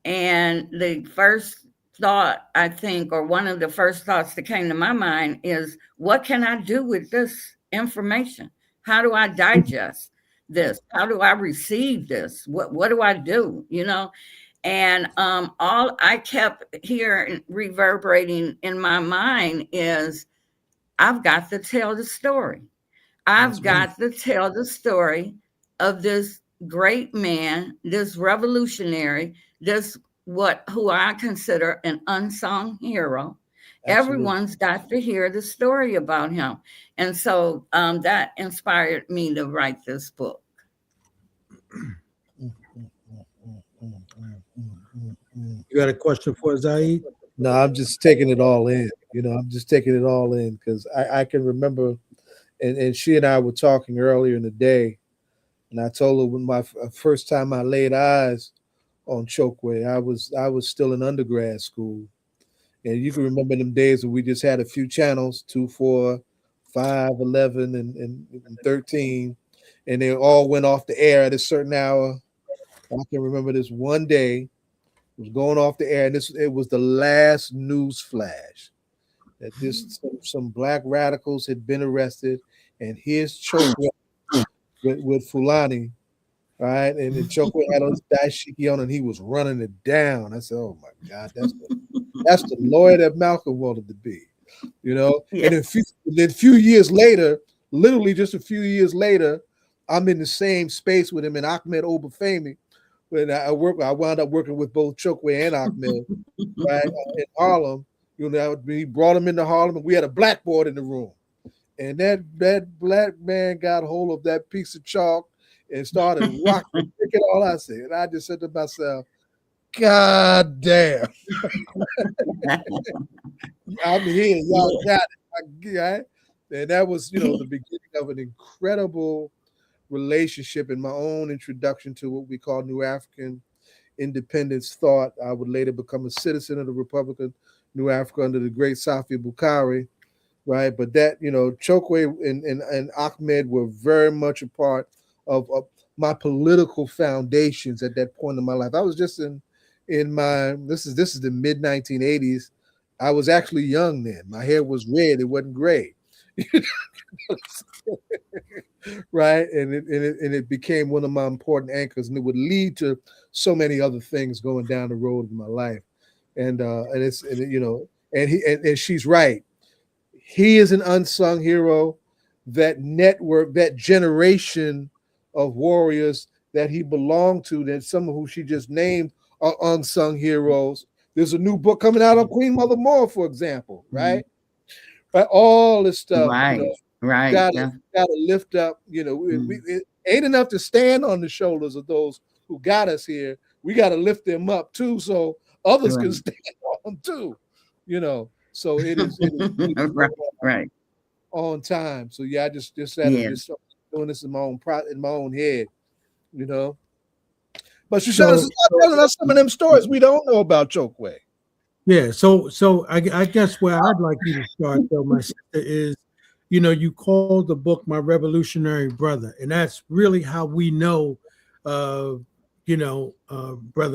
And the first thought, I think, or one of the first thoughts that came to my mind is, what can I do with this information? How do I digest this? How do I receive this? What do I do? And all I kept hearing reverberating in my mind is, I've got to tell the story. I've got to tell the story of this great man, this revolutionary, who I consider an unsung hero. Absolutely. Everyone's got to hear the story about him. And so that inspired me to write this book. You got a question for Zaid? No, I'm just taking it all in. I'm just taking it all in because I can remember, and she and I were talking earlier in the day, and I told her when my first time I laid eyes on Chokwe, I was still in undergrad school, and you can remember them days when we just had a few channels, 2, 4, 5, 11, and 13, and they all went off the air at a certain hour. I can remember this one day. It was going off the air, and it was the last news flash that some black radicals had been arrested, and here's Chokwe with Fulani, right? And then Chokwe had his dashiki on, and he was running it down. I said, "Oh my God, that's the lawyer that Malcolm wanted to be," Yeah. And then a few years later, literally just a few years later, I'm in the same space with him and Ahmed Obafemi. When I wound up working with both Chokwe and Ahmed, right, in Harlem. He brought him into Harlem, and we had a blackboard in the room. And that black man got hold of that piece of chalk and started rocking, picking all I said. And I just said to myself, God damn. I'm here. Y'all got it. Right? And that was, the beginning of an incredible relationship and my own introduction to what we call New African independence thought. I would later become a citizen of the Republic of New Africa under the great Safi Bukari, right? But that, Chokwe and Ahmed were very much a part of my political foundations at that point in my life. I was just in my, this is the mid 1980s. I was actually young then. My hair was red. It wasn't gray. Right, and it became one of my important anchors, and it would lead to so many other things going down the road in my life, and she's right. He is an unsung hero. That network, that generation of warriors that he belonged to, that some of who she just named are unsung heroes. There's a new book coming out on Queen Mother Moore, for example, right? Right, all this stuff, right. Gotta lift up, ain't enough to stand on the shoulders of those who got us here. We got to lift them up too, so others can stand on too. You know, so it is right on time. So yeah, I just started doing this in my own head. You know. But Sushanna, stop telling us some of them stories we don't know about Chokwe. Yeah, so I guess where I'd like you to start, though, my sister, is, you know, you called the book My Revolutionary Brother, and that's really how we know, Brother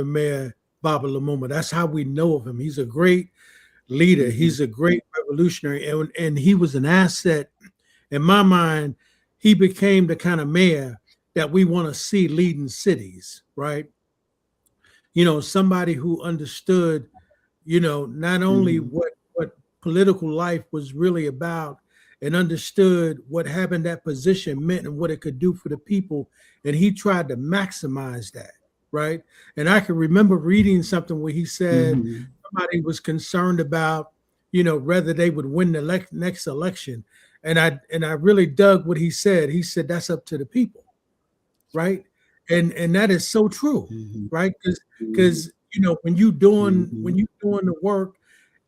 Mayor Baba Lumumba. That's how we know of him. He's a great leader. Mm-hmm. He's a great revolutionary, and he was an asset. In my mind, he became the kind of mayor that we want to see leading cities, right? You know, somebody who understood, you know, not only what political life was really about, and understood what having that position meant and what it could do for the people. And he tried to maximize that, right? And I can remember reading something where he said somebody was concerned about, you know, whether they would win the next election. And I really dug what he said. He said, that's up to the people, right? And that is so true, right? Because you know, when you doing the work,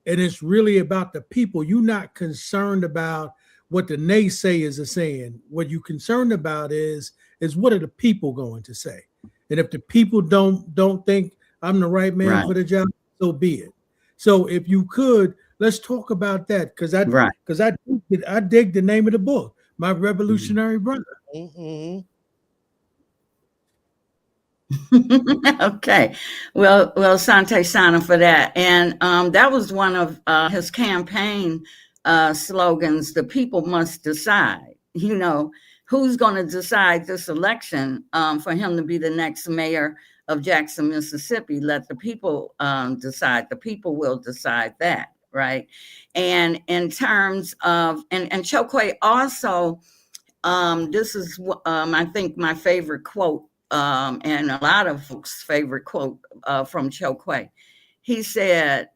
and it's really about the people, you're not concerned about what the naysayers are saying. What you're concerned about is what are the people going to say? And if the people don't think I'm the right man for the job, so be it. So if you could, let's talk about that, because I dig the name of the book, My Revolutionary Brother. Okay, well, Sante Sana for that, and that was one of his campaign slogans. The people must decide. You know, who's going to decide this election for him to be the next mayor of Jackson, Mississippi? Let the people decide. The people will decide that, right? And in terms of and Chokwe also, this is I think my favorite quote. And a lot of folks' favorite quote from Chokwe. He said,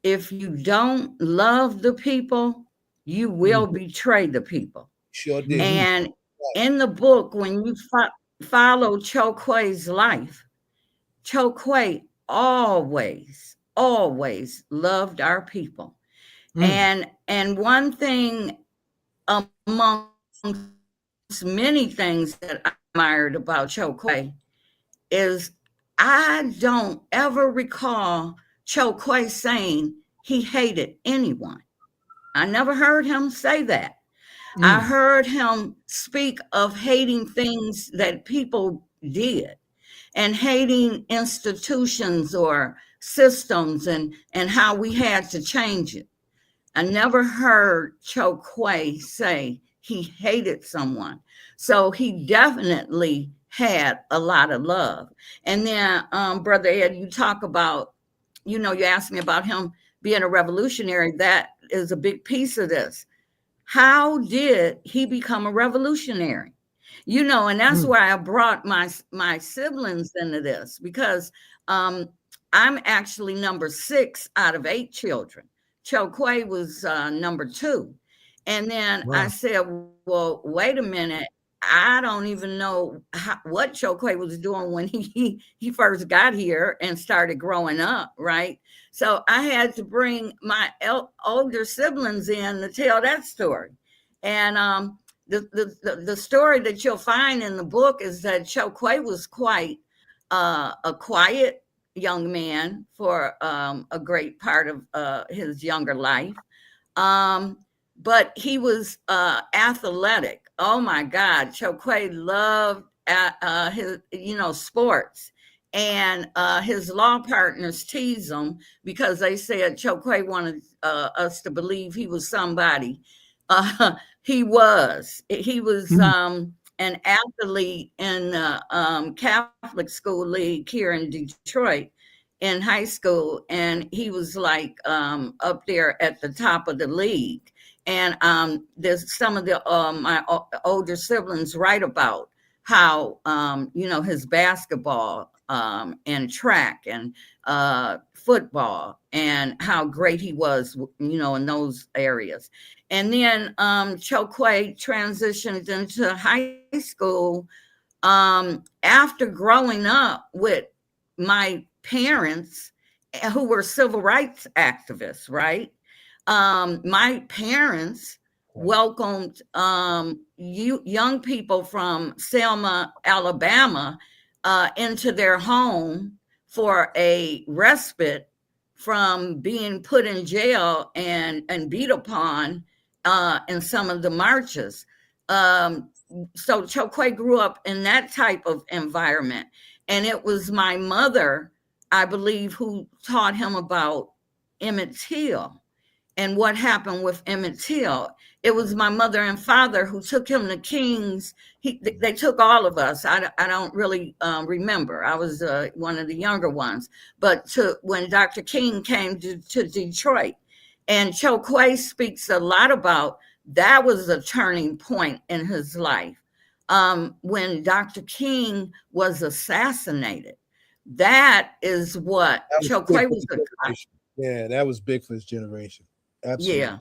if you don't love the people, you will betray the people. Sure did. And in the book, when you follow Chokwe's life, Chokwe always loved our people. And one thing among many things that I admired about Chokwe is I don't ever recall Chokwe saying he hated anyone. I never heard him say that. I heard him speak of hating things that people did and hating institutions or systems and how we had to change it. I never heard Chokwe say he hated someone. So he definitely had a lot of love. And then, Brother Ed, you talk about, you know, you asked me about him being a revolutionary. That is a big piece of this. How did he become a revolutionary? You know, and that's why I brought my siblings into this, because I'm actually number 6 out of 8 children. Chokwe was number 2. And then I said, well, wait a minute. I don't even know what Chokwe was doing when he first got here and started growing up, right? So I had to bring my older siblings in to tell that story. And the story that you'll find in the book is that Chokwe was quite a quiet young man for a great part of his younger life. But he was athletic. Oh my God, Chokwe loved his, you know, sports. And his law partners teased him because they said Chokwe wanted us to believe he was somebody. He was an athlete in the Catholic School League here in Detroit in high school. And he was like up there at the top of the league. And there's some of the my older siblings write about how, you know, his basketball and track and football and how great he was, you know, in those areas. And then Chokwe transitioned into high school After growing up with my parents who were civil rights activists, right? My parents welcomed young people from Selma, Alabama, into their home for a respite from being put in jail and beat upon in some of the marches. So Chokwe grew up in that type of environment. And it was my mother, I believe, who taught him about Emmett Till and what happened with Emmett Till. It was my mother and father who took him to King's. They took all of us. I don't really remember. I was one of the younger ones. But when Dr. King came to Detroit, and Chokwe speaks a lot about that was a turning point in his life. When Dr. King was assassinated, that is what Chokwe was. Yeah, that was big for his generation. Absolutely.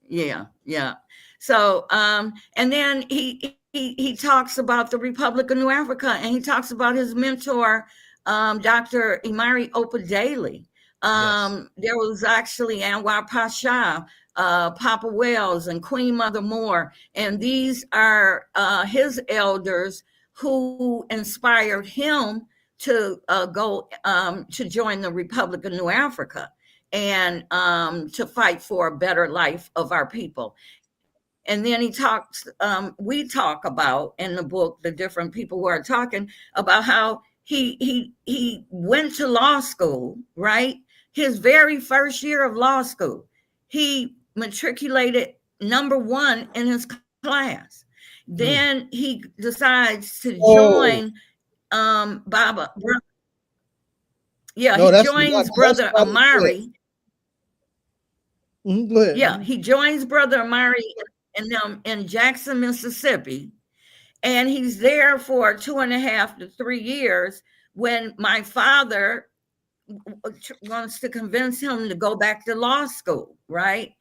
Yeah. So, and then he talks about the Republic of New Africa, and he talks about his mentor, Dr. Imari Opadele. There was actually Anwar Pasha, Papa Wells, and Queen Mother Moore, and these are his elders who inspired him to go to join the Republic of New Africa and to fight for a better life of our people. And then he talks, we talk about in the book, the different people who are talking about how he went to law school, right? His very first year of law school, he matriculated #1 in his class. Then he decides to join Baba. Yeah, he joins Brother Amari. Go ahead. Yeah, he joins Brother Amari in Jackson, Mississippi. And he's there for 2.5 to 3 years when my father wants to convince him to go back to law school, right?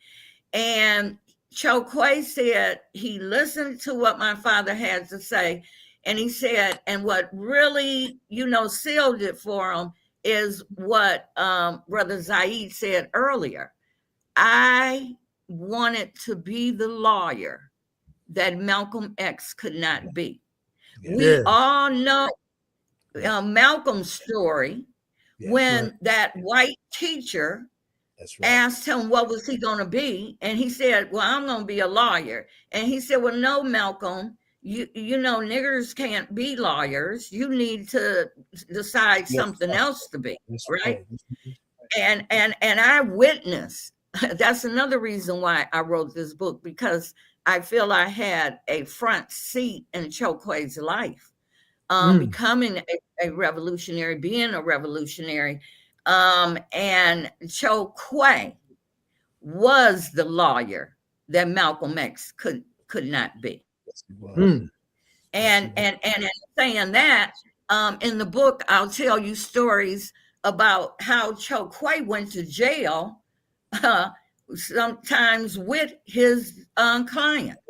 And Chokwe said he listened to what my father had to say. And he said, and what really, sealed it for him is what Brother Zaid said earlier. I wanted to be the lawyer that Malcolm X could not be. Yeah. We all know Malcolm's story when that white teacher asked him what was he going to be, and he said, well, I'm going to be a lawyer. And he said, well, no, Malcolm, you know, niggers can't be lawyers. You need to decide something else to be, right? And I witnessed. That's another reason why I wrote this book, because I feel I had a front seat in Chokwe's life, becoming a revolutionary, being a revolutionary. And Chokwe was the lawyer that Malcolm X could not be. And in saying that, in the book, I'll tell you stories about how Chokwe went to jail sometimes with his clients.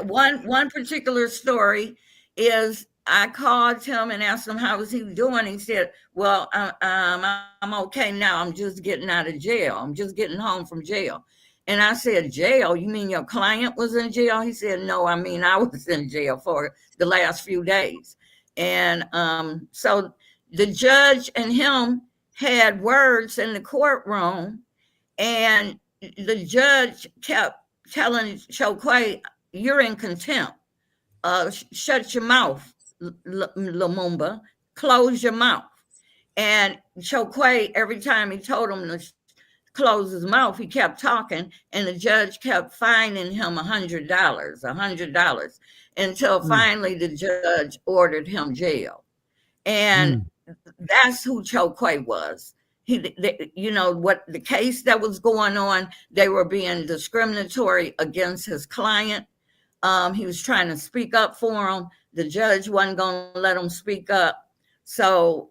One particular story is I called him and asked him how was he doing. He said, well, I'm okay now. I'm just getting out of jail. I'm just getting home from jail. And I said, jail? You mean your client was in jail? He said, no, I mean, I was in jail for the last few days. And so the judge and him had words in the courtroom, and the judge kept telling Chokwe, you're in contempt. Shut your mouth, Lumumba. Close your mouth. And Chokwe, every time he told him to close his mouth, he kept talking, and the judge kept fining him $100 until finally the judge ordered him jail. And that's who Chokwe was. You know what, the case that was going on, they were being discriminatory against his client. He was trying to speak up for him. The judge wasn't going to let him speak up. So,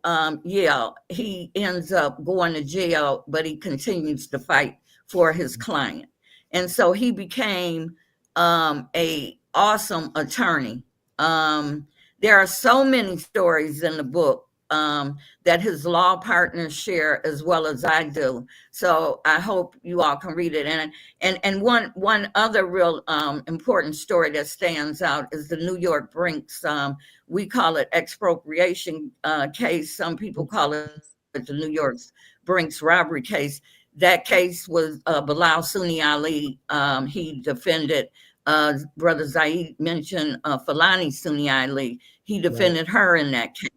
he ends up going to jail, but he continues to fight for his client. And so he became a awesome attorney There are so many stories in the book that his law partners share as well as I do. So I hope you all can read it. And one other real important story that stands out is the New York Brinks. We call it expropriation case. Some people call it the New York Brinks robbery case. That case was Bilal Sunni Ali. He defended Brother Zaid mentioned Fulani Sunni Ali. He defended her in that case.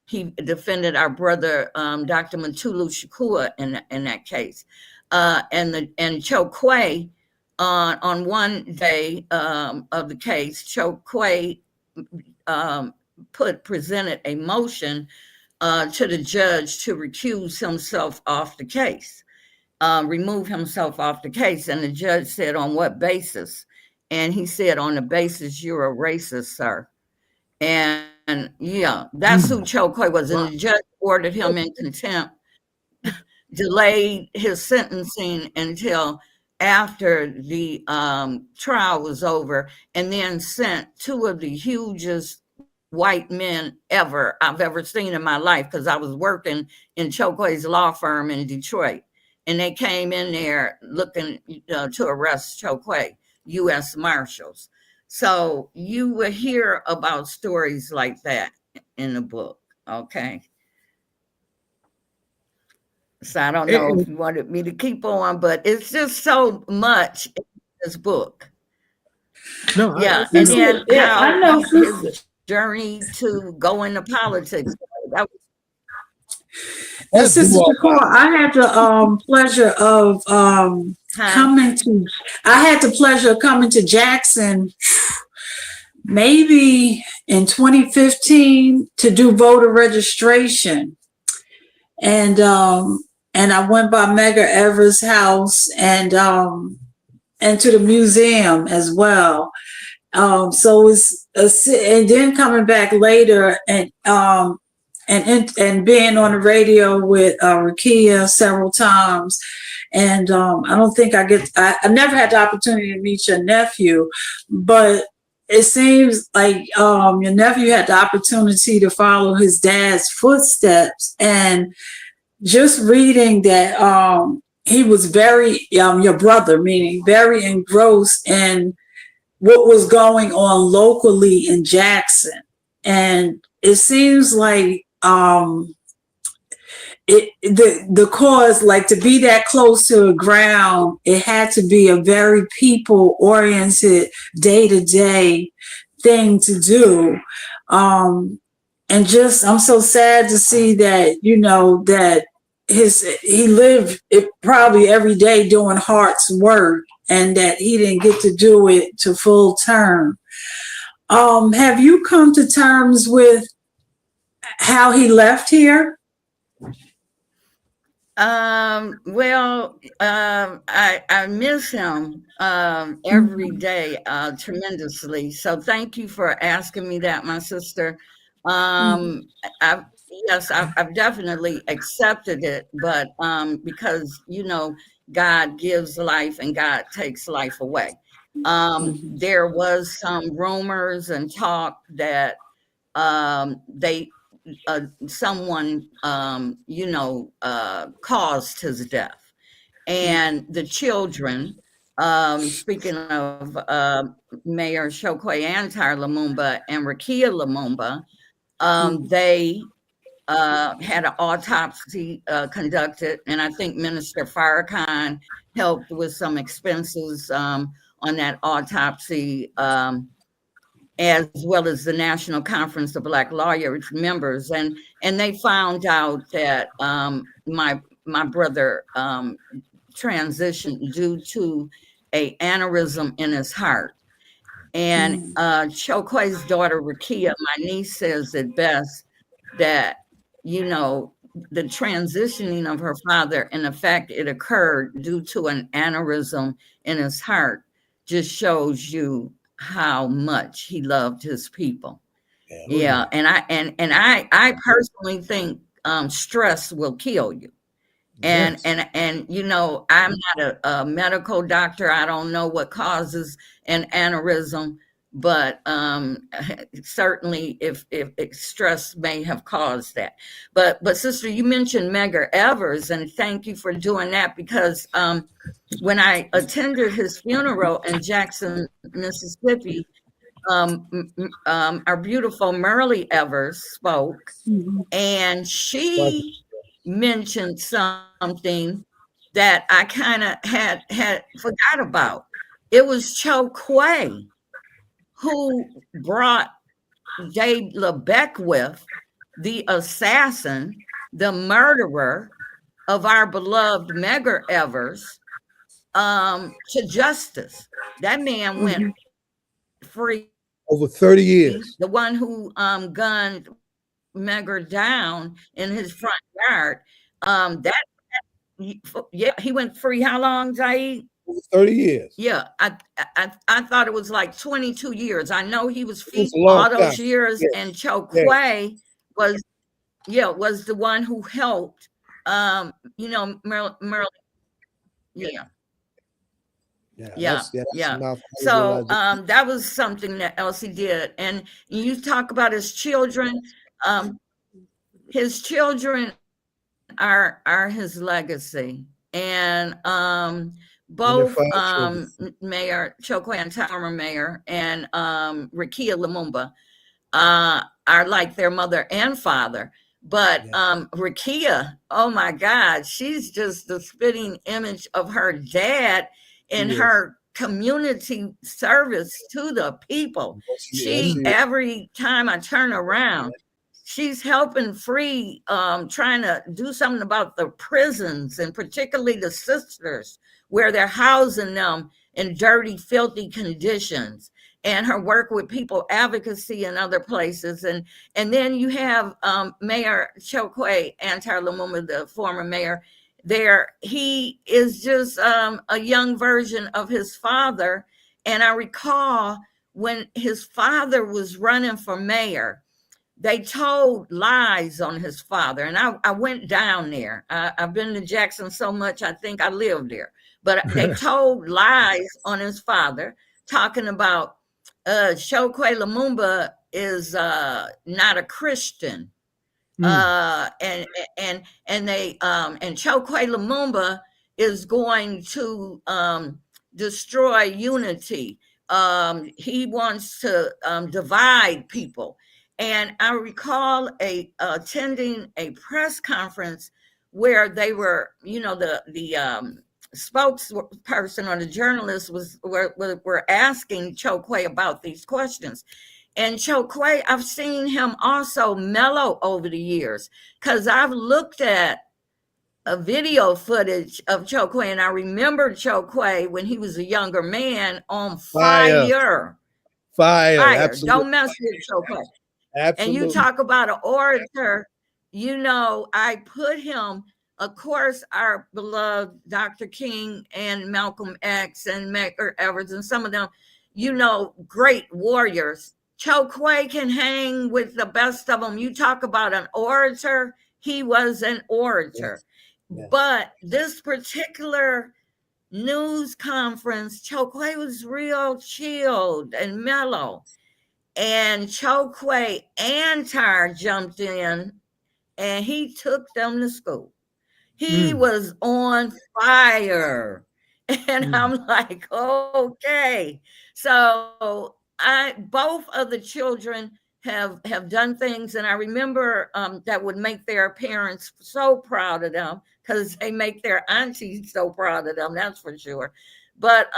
He defended our brother Dr. Matulu Shakur in that case. And Chokwe on one day of the case, Chokwe presented a motion to the judge to recuse himself off the case. Remove himself off the case. And the judge said, on what basis? And he said, on the basis you're a racist, sir. And yeah, that's who Chokwe was. And the judge ordered him in contempt, delayed his sentencing until after the trial was over, and then sent two of the hugest white men I've ever seen in my life, because I was working in Chokwe's law firm in Detroit. And they came in there looking to arrest Chokwe, U.S. Marshals. So you will hear about stories like that in the book, okay? So I don't know if you wanted me to keep on, but it's just so much in this book. No, yeah, and then I know his journey to go into politics. That was Sister Shakur, I had the pleasure of coming to Jackson maybe in 2015 to do voter registration. And I went by Medgar Evers' house and to the museum as well. So it's and then coming back later and being on the radio with Rakia several times. And I don't think I never had the opportunity to meet your nephew, but it seems like your nephew had the opportunity to follow his dad's footsteps. And just reading that he was very, your brother, meaning very engrossed in what was going on locally in Jackson. And it seems like the cause, like to be that close to the ground, it had to be a very people-oriented, day-to-day thing to do. And just, I'm so sad to see that, that he lived it probably every day doing heart's work, and that he didn't get to do it to full term. Have you come to terms with how he left here? Well, I miss him every day tremendously. So thank you for asking me that, my sister. I've definitely accepted it, but because God gives life and God takes life away. There was some rumors and talk that someone caused his death, and the children, speaking of Mayor Chokwe Lumumba and Rakia Lumumba, they had an autopsy conducted, and I think Minister Farrakhan helped with some expenses on that autopsy, as well as the National Conference of Black Lawyers members, and they found out that my brother transitioned due to an aneurysm in his heart. And Chokwe's daughter Rakia, my niece, says it best, that the transitioning of her father and the fact it occurred due to an aneurysm in his heart just shows you how much he loved his people. Yeah. And I personally think stress will kill you. And I'm not a medical doctor. I don't know what causes an aneurysm, but certainly if stress may have caused that. But sister, you mentioned Medgar Evers, and thank you for doing that, because when I attended his funeral in Jackson, Mississippi, our beautiful Merle Evers spoke, and she mentioned something that I kind of had forgot about. It was Chokwe who brought Dave LeBeckwith, the assassin, the murderer of our beloved Medgar Evers, to justice. That man went free. Over 30 years. The one who gunned Medgar down in his front yard. He went free. How long, Zaid? 30 years. Yeah, I thought it was like 22 years. I know he was free all those years, yes. And Chokwe was the one who helped. Merle. Yeah. So that was something that Elsie did, and you talk about his children. His children are his legacy, and both Mayor Chokwe and former mayor and Rakia Lumumba are like their mother and father. But Rakia, oh my God, she's just the spitting image of her dad in her community service to the people. Every time I turn around, she's helping free, trying to do something about the prisons, and particularly the sisters, where they're housing them in dirty, filthy conditions, and her work with people advocacy in other places. And then you have Mayor Chokwe Lumumba, the former mayor there. He is just a young version of his father. And I recall when his father was running for mayor, they told lies on his father. And I went down there. I've been to Jackson so much, I think I lived there. But they told lies on his father, talking about Chokwe Lumumba is not a Christian. And Chokwe Lumumba is going to destroy unity. He wants to divide people. And I recall attending a press conference where they were, the spokesperson or the journalist were asking Chokwe about these questions. And Chokwe, I've seen him also mellow over the years, because I've looked at a video footage of Chokwe, and I remember Chokwe when he was a younger man on fire. Absolutely. Don't mess with Chokwe. Absolutely. And you talk about an orator, I put him, of course, our beloved Dr. King and Malcolm X and Medgar Evers and some of them, great warriors. Chokwe can hang with the best of them. You talk about an orator, he was an orator. Yes. But this particular news conference, Chokwe was real chilled and mellow. And Chokwe Antar jumped in and he took them to school. He was on fire. And I'm like, okay. So both of the children have done things. And I remember that would make their parents so proud of them, because they make their aunties so proud of them, that's for sure. But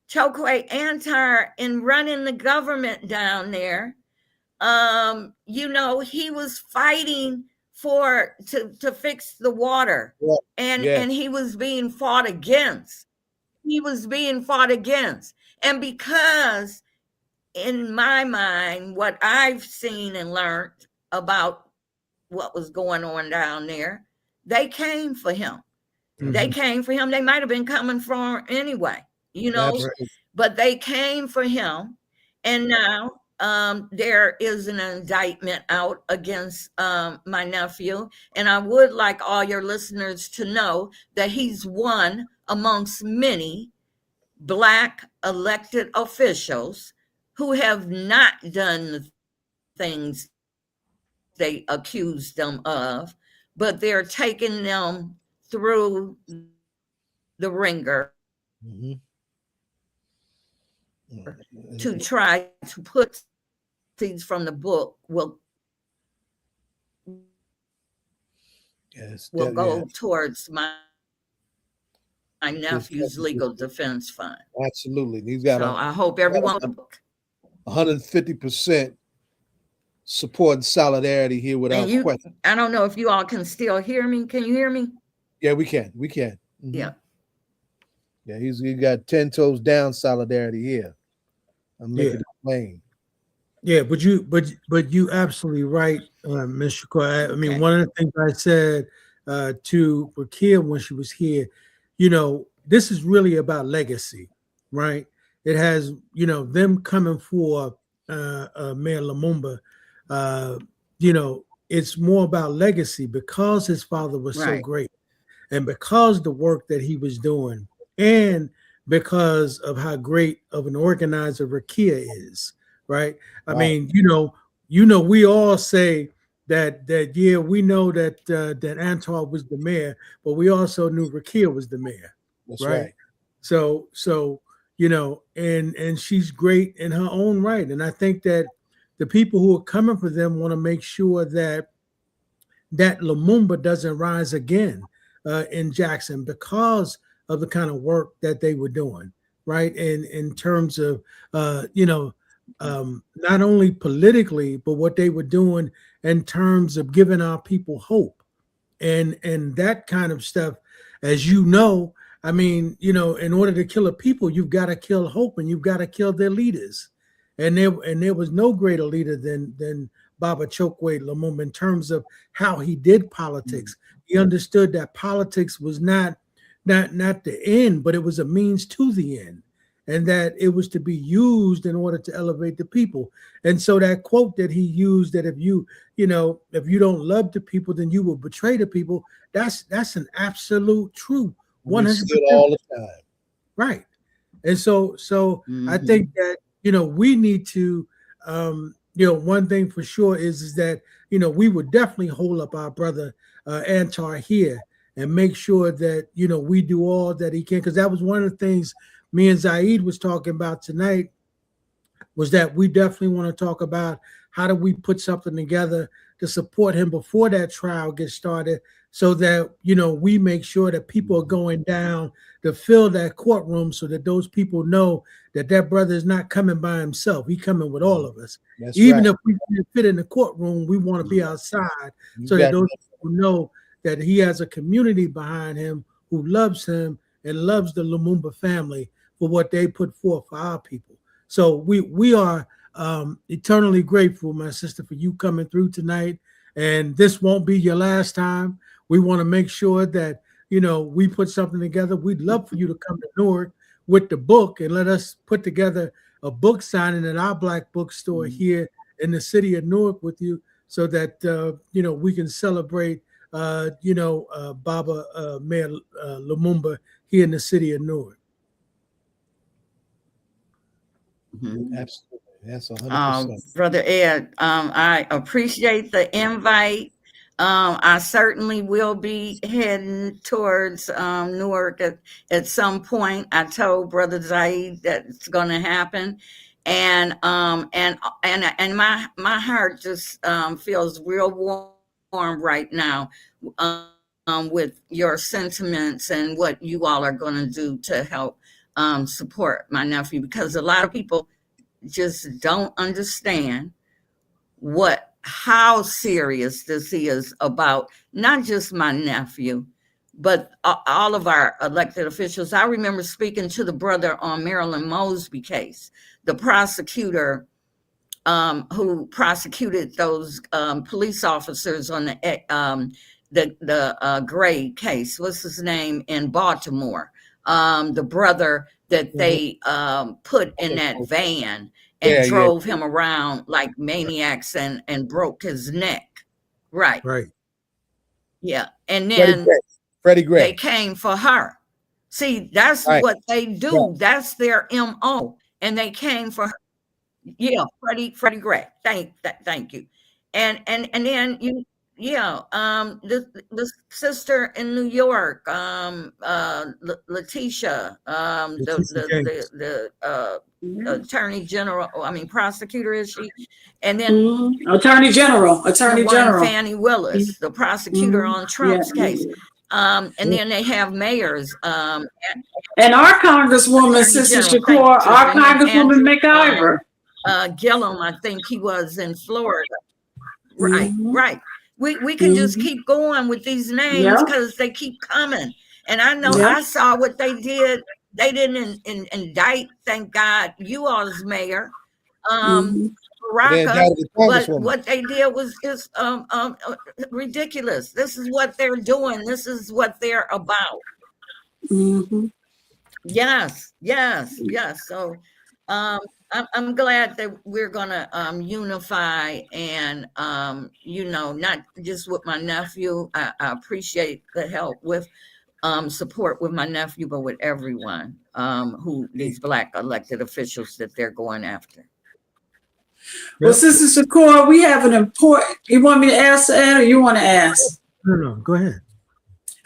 Chokwe Antar, in running the government down there, he was fighting to fix the water. And he was being fought against. And because in my mind, what I've seen and learned about what was going on down there, they came for him. They came for him. They might have been coming for him anyway, but they came for him. And now there is an indictment out against my nephew. And I would like all your listeners to know that he's one amongst many Black elected officials who have not done the things they accuse them of, but they're taking them through the ringer to try to put things from the book will go towards my nephew's legal defense fund. Absolutely. He's got so I hope everyone 150% support and solidarity here without question. I don't know if you all can still hear me. Can you hear me? Yeah, we can. We can. Yeah. Yeah, he got 10 toes down solidarity here. I'm making it plain. Yeah, but you absolutely right, Ms. Shakur. I mean, one of the things I said to Rakia when she was here, this is really about legacy, right? It has, them coming for Mayor Lumumba. It's more about legacy because his father was so great, and because the work that he was doing, and because of how great of an organizer Rakia is. Right. I mean, we all say that yeah, we know that Antar was the mayor, but we also knew Rakia was the mayor. That's right. So and she's great in her own right. And I think that the people who are coming for them want to make sure that Lumumba doesn't rise again in Jackson because of the kind of work that they were doing, right? And in terms of not only politically, but what they were doing in terms of giving our people hope and that kind of stuff. As you know, I mean, in order to kill a people, you've got to kill hope and you've got to kill their leaders. And there was no greater leader than Baba Chokwe Lumumba in terms of how he did politics. He understood that politics was not the end, but it was a means to the end. And that it was to be used in order to elevate the people. And so that quote that he used, that if you don't love the people, then you will betray the people. That's an absolute truth. 100% all the time. Right. And so I think that, we need to, one thing for sure is that, we would definitely hold up our brother Antar here and make sure that, we do all that he can. Because that was one of the things me and Zaid was talking about tonight, was that we definitely want to talk about how do we put something together to support him before that trial gets started, so that we make sure that people are going down to fill that courtroom, so that those people know that that brother is not coming by himself. He's coming with all of us. That's Even right. if we can't fit in the courtroom, we want to be outside so that those people know that he has a community behind him who loves him and loves the Lumumba family for what they put forth for our people. So we are eternally grateful, my sister, for you coming through tonight. And this won't be your last time. We want to make sure that, we put something together. We'd love for you to come to Newark with the book and let us put together a book signing at our Black bookstore here in the city of Newark with you, so that, we can celebrate, Baba Mayor Lumumba here in the city of Newark. Absolutely. That's 100%. Brother Ed, I appreciate the invite. I certainly will be heading towards Newark at some point. I told Brother Zaid that it's going to happen, and my heart just feels real warm right now with your sentiments and what you all are going to do to help support my nephew, because a lot of people just don't understand how serious this is about not just my nephew, but all of our elected officials. I remember speaking to the brother on Marilyn Mosby case, the prosecutor who prosecuted those police officers on the Gray case. What's his name, in Baltimore? The brother that they put in that van and drove him around like maniacs and broke his neck. Right. Yeah. And then Freddie Gray. They came for her. See, that's what they do. That's their MO. And they came for her. Yeah, Freddie Gray. Thank you. And then the sister in New York, Letitia, the attorney general, prosecutor is she? And then Attorney General, Fannie Willis, the prosecutor on Trump's case. And then they have mayors. And our Congresswoman, Sister Shakur, our Congresswoman McIver. Gillum, I think he was in Florida. Right. We can just keep going with these names because they keep coming. And I know I saw what they did. They didn't indict, thank God, you all's mayor. Baraka, but what they did was just ridiculous. This is what they're doing. This is what they're about. Yes. So I'm glad that we're gonna unify and not just with my nephew. I appreciate the help with support with my nephew, but with everyone who these Black elected officials that they're going after. Well, Sister Shakur, we have an important. You want me to ask that, or you want to ask? No, go ahead.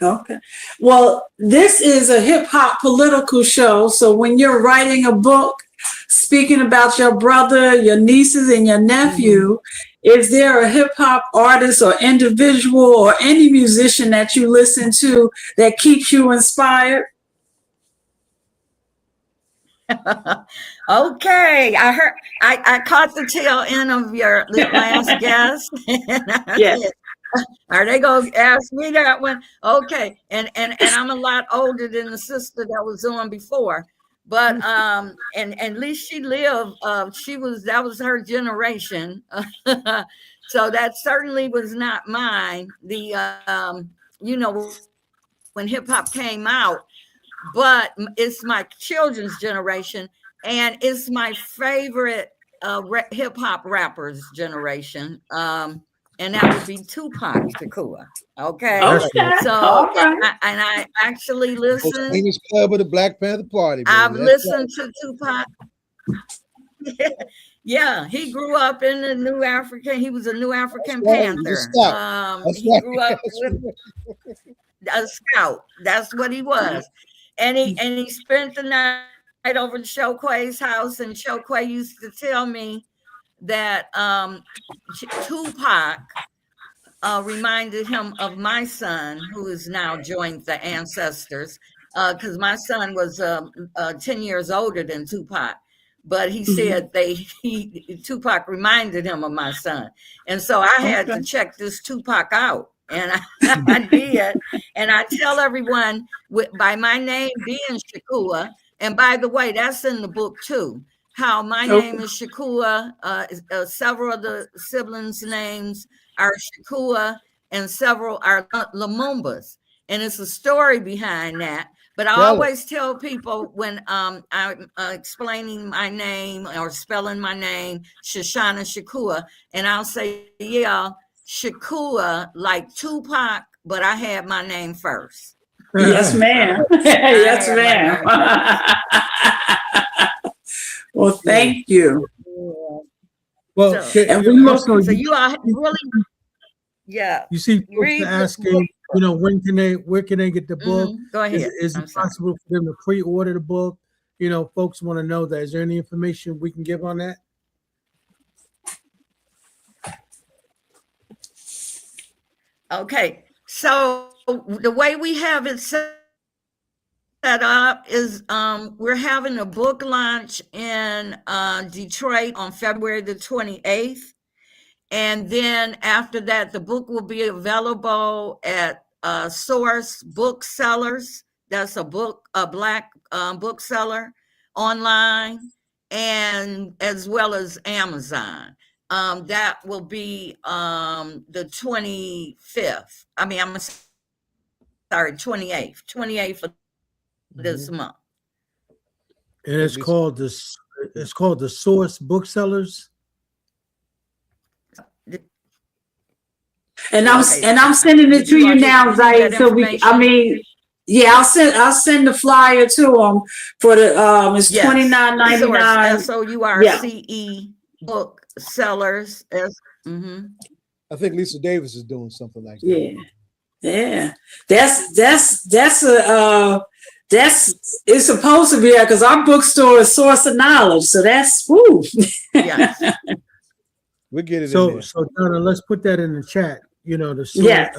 Okay. Well, this is a hip hop political show. So when you're writing a book, speaking about your brother, your nieces, and your nephew, is there a hip hop artist or individual or any musician that you listen to that keeps you inspired? Okay, I caught the tail end of your last guest. Yes. Are they gonna ask me that one? Okay, and I'm a lot older than the sister that was on before, but and at least she lived. That was her generation, so that certainly was not mine. The when hip hop came out. But it's my children's generation, and it's my favorite hip hop rappers generation, and that would be Tupac Shakur. Okay, so and I actually listened. Famous club of the Black Panther Party. Baby. I've listened to Tupac. Yeah, he grew up in the New African. He was a New African Panther. He grew up with a scout. That's what he was. And he spent the night over at Chokwe's house, and Chokwe used to tell me that Tupac reminded him of my son, who is now joined the ancestors, because my son was 10 years older than Tupac. But he said Tupac reminded him of my son. And so I had to check this Tupac out. And I did. And I tell everyone by my name being Shakur. And by the way, that's in the book too. How my name is Shakur. Several of the siblings' names are Shakur, and several are Lumumbas. And it's a story behind that. But I always tell people when I'm explaining my name or spelling my name, Sushanna Shakur, and I'll say, Shakur like Tupac, but I had my name first. Yes, ma'am. Yes, ma'am. Well, thank you. Well, so you are really, You see, folks are asking, where can they get the book? Go ahead. Is it possible for them to pre-order the book? Folks want to know that. Is there any information we can give on that? Okay, so the way we have it set up is we're having a book launch in Detroit on February the 28th. And then after that, the book will be available at Source Booksellers. That's a Black bookseller online, and as well as Amazon. That will be the 25th. I'm sorry, 28th of this month. And it's called the Source Booksellers. And I'm sending it to you now, Zay. So Yeah, I'll send the flyer to them for the it's Yes. $29.99. SOURCE book sellers. I think Lisa Davis is doing something like that. Yeah. Yeah. That's it's supposed to be there because our bookstore is source of knowledge. So that's woo. Yes. We'll get it in So there. so Donna, let's put that in the chat. You know, the source, Yes.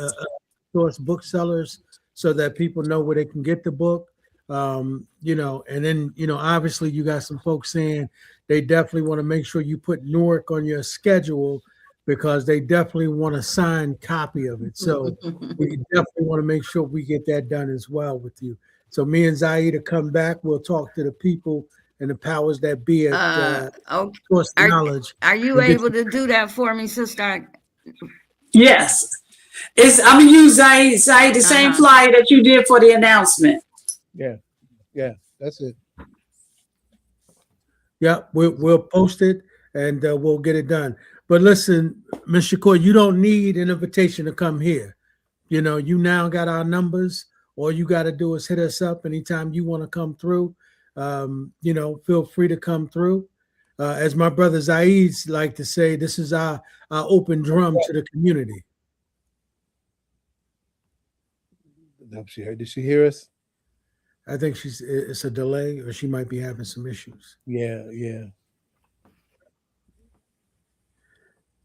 source booksellers, so that people know where they can get the book. You know, and then, you know, obviously you got some folks saying they definitely want to make sure you put Newark on your schedule because they definitely want a signed copy of it. So we definitely want to make sure we get that done as well with you. So me and Zaida come back. We'll talk to the people and the powers that be at Okay. Source Knowledge. Are you able to do that for me, sister? Yes. I'm gonna use Zaid, the same flyer that you did for the announcement. Yeah, that's it. Yeah, we'll post it and we'll get it done. But listen, Ms. Shakur, you don't need an invitation to come here. You know, you now got our numbers. All you got to do is hit us up anytime you want to come through. You know, feel free to come through. As my brother Zaid's like to say, this is our open drum to the community. Did she hear us? I think it's a delay, or she might be having some issues. Yeah.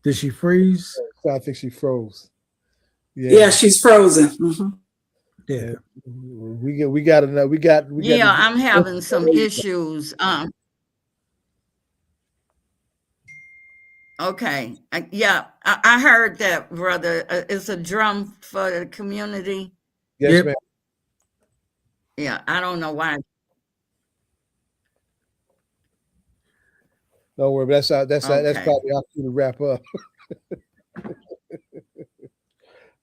Did she freeze? I think she froze. Yeah, she's frozen. Yeah. We got to know. Yeah, I'm having some issues. Okay. I heard that, brother. It's a drum for the community. Yes, ma'am. Yeah, I don't know why. Don't worry, that's probably our cue to wrap up.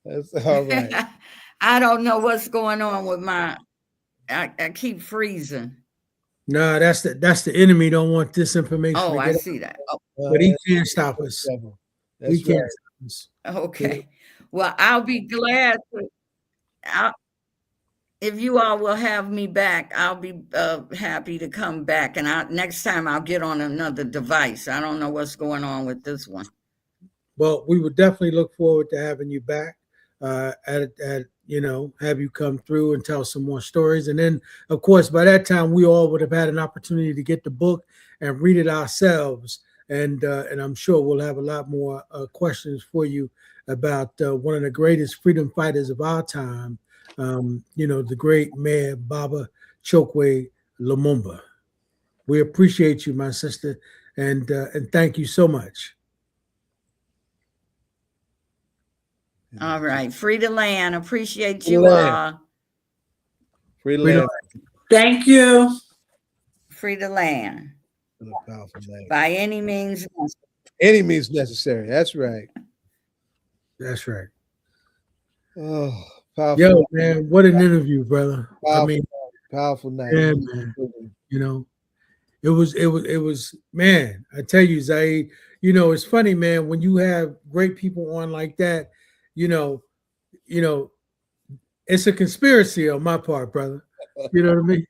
That's all right. I don't know what's going on with I keep freezing. No, that's the enemy. Don't want this information. Oh, I see that. But he can't stop us. He can't stop us. Okay. Well, I'll be glad if you all will have me back. I'll be happy to come back. And next time I'll get on another device. I don't know what's going on with this one. Well, we would definitely look forward to having you back. You know, have you come through and tell some more stories. And then, of course, by that time, we all would have had an opportunity to get the book and read it ourselves. And I'm sure we'll have a lot more questions for you about one of the greatest freedom fighters of our time, you know, the great Mayor Baba Chokwe Lumumba. We appreciate you, my sister, and thank you so much. All right. Free the land. Appreciate you all. Free the land. Thank you. Free the land. By any means necessary. Any means necessary. That's right. That's right. Oh, powerful. Yo, man, what an interview, brother. Powerful, powerful night. Yeah, man. You know, it was, man, I tell you, Zaid, you know, it's funny, man, when you have great people on like that, you know, it's a conspiracy on my part, brother. You know what I mean?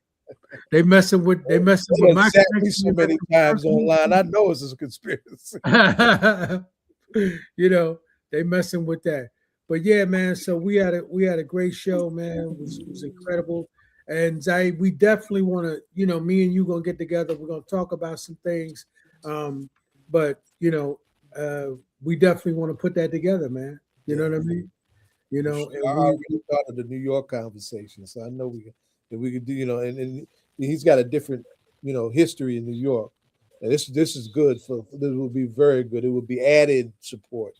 They messing with my so many times online. I know it's a conspiracy. You know, they messing with that. But yeah, man. So we had a great show, man. It was incredible. And Zaid, we definitely want to, you know, me and you gonna get together. We're gonna talk about some things. But you know, we definitely want to put that together, man. You know what I mean? You know, I already started the New York conversation, so I know we could do, you know, and he's got a different, you know, history in New York. And this is good this will be very good. It will be added support.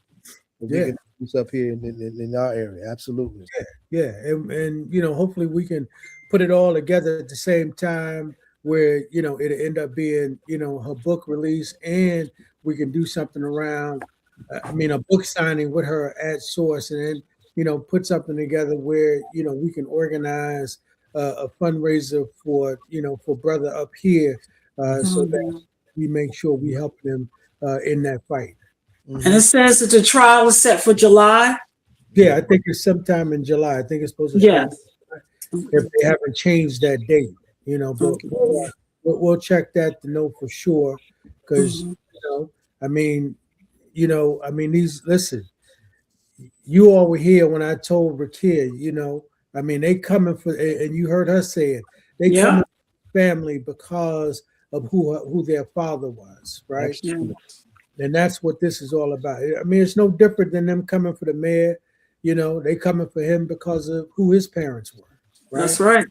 We can do this up here in our area. Absolutely. Yeah. And you know, hopefully we can put it all together at the same time where, you know, it'll end up being, you know, her book release, and we can do something around a book signing with her at Source, and then, you know, put something together where, you know, we can organize a fundraiser for, you know, for brother up here, so that we make sure we help them in that fight. And it says that the trial is set for July. Yeah, I think it's sometime in July. I think it's supposed to start. if they haven't changed that date, but we'll check that to know for sure. Because, I mean, listen, you all were here when I told Rakia, they coming for, and you heard her say it, they coming for family because of who their father was, right? And that's what this is all about. I mean, it's no different than them coming for the mayor. They coming for him because of who his parents were, right? That's right.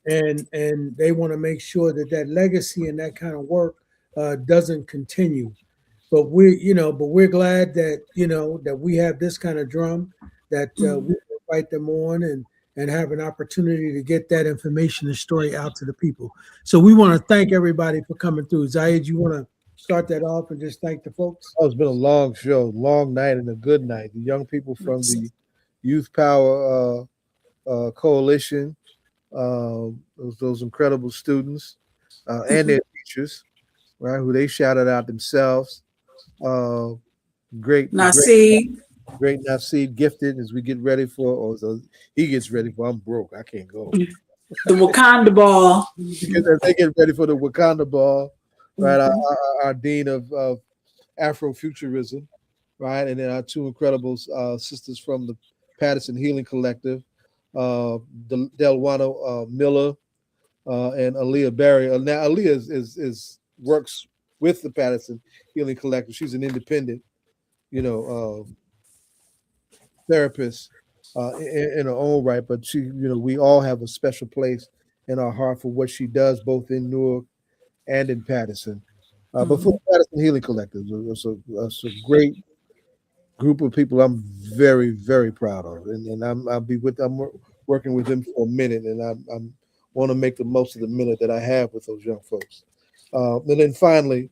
And they want to make sure that legacy and that kind of work doesn't continue. But we're glad that that we have this kind of drum that we invite them on and have an opportunity to get that information and story out to the people. So we want to thank everybody for coming through. Zayed, you want to start that off and just thank the folks? Oh, it's been a long show, long night and a good night. The young people from the Youth Power Coalition, those incredible students and their teachers, right? Who they shouted out themselves. Great Naseed Gifted as we get ready for, he gets ready for. I'm broke. I can't go. The Wakanda Ball. Because they get ready for the Wakanda Ball, right? Our dean of Afrofuturism, right? And then our two incredible sisters from the Patterson Healing Collective, Dellwanna Miller and Aaliyah Berry. Now Aaliyah is works with the Patterson Healing Collective. She's an independent, therapist in her own right, but she, we all have a special place in our heart for what she does, both in Newark and in Patterson. But for the Patterson Healing Collective, it's a great group of people I'm very, very proud of, and I'm working with them for a minute, and I want to make the most of the minute that I have with those young folks. And then finally,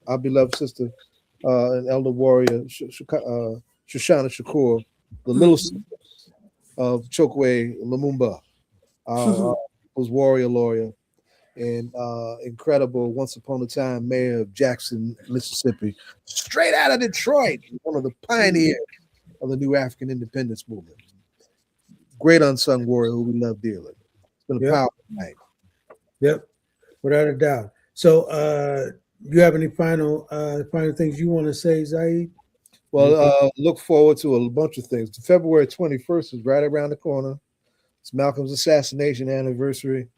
our beloved sister and elder warrior, Sushanna Shakur, the little sister of Chokwe Lumumba, was warrior lawyer and incredible once upon a time mayor of Jackson, Mississippi, straight out of Detroit, one of the pioneers of the new African independence movement. Great unsung warrior who we love dearly. It's been a powerful night. Yep, without a doubt. So, you have any final things you want to say, Zayed? Well, look forward to a bunch of things. February 21st is right around the corner. It's Malcolm's assassination anniversary.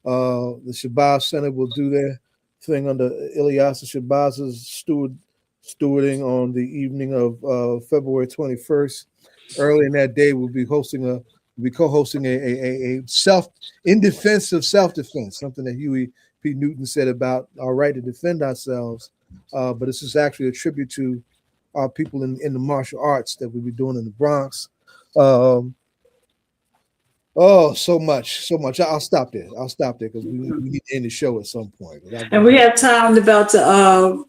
The Shabazz Center will do their thing under Ilyasa Shabazz's stewarding on the evening of February 21st. Early in that day, we'll be co-hosting a in defense of self-defense, something that Huey P. Newton said about our right to defend ourselves. But this is actually a tribute to our people in the martial arts that we'll be doing in the Bronx. So much. I'll stop there because we need to end the show at some point. And we have time about the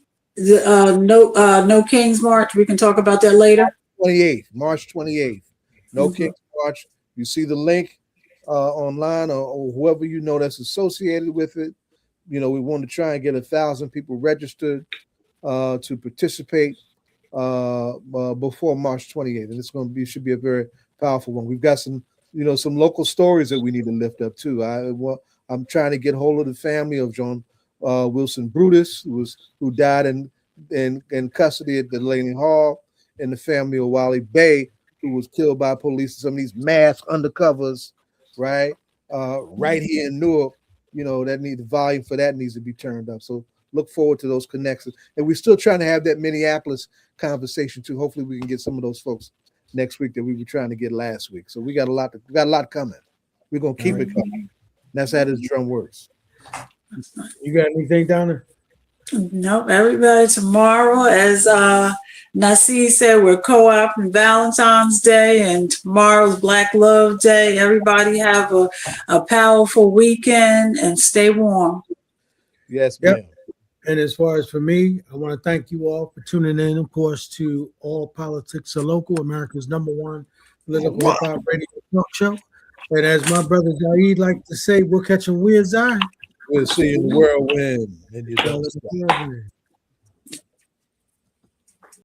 No Kings March. We can talk about that later. March 28th. No Kings March. You see the link online or whoever that's associated with it. We want to try and get 1,000 people registered to participate before March 28th, and should be a very powerful one. We've got some local stories that we need to lift up too. I'm trying to get hold of the family of John Wilson Brutus, who died in custody at Delaney Hall, and the family of Wally Bay, who was killed by police. Some of these masked undercovers, right here in Newark. The volume for that needs to be turned up. So look forward to those connections. And we're still trying to have that Minneapolis conversation too. Hopefully we can get some of those folks next week that we were trying to get last week. So we got a lot coming. We're gonna keep it coming. That's how this drum works. You got anything, Donna? Nope. Everybody, tomorrow, as Naseed said, we're co-opting Valentine's Day, and tomorrow's Black Love Day. Everybody have a powerful weekend and stay warm. Yes, ma'am. And as far as for me, I want to thank you all for tuning in, of course, to All Politics Are Local, America's #1 political hip-hop radio talk show. And as my brother Zayed like to say, we'll catch him where's I. We'll see you in the whirlwind. And you don't stop.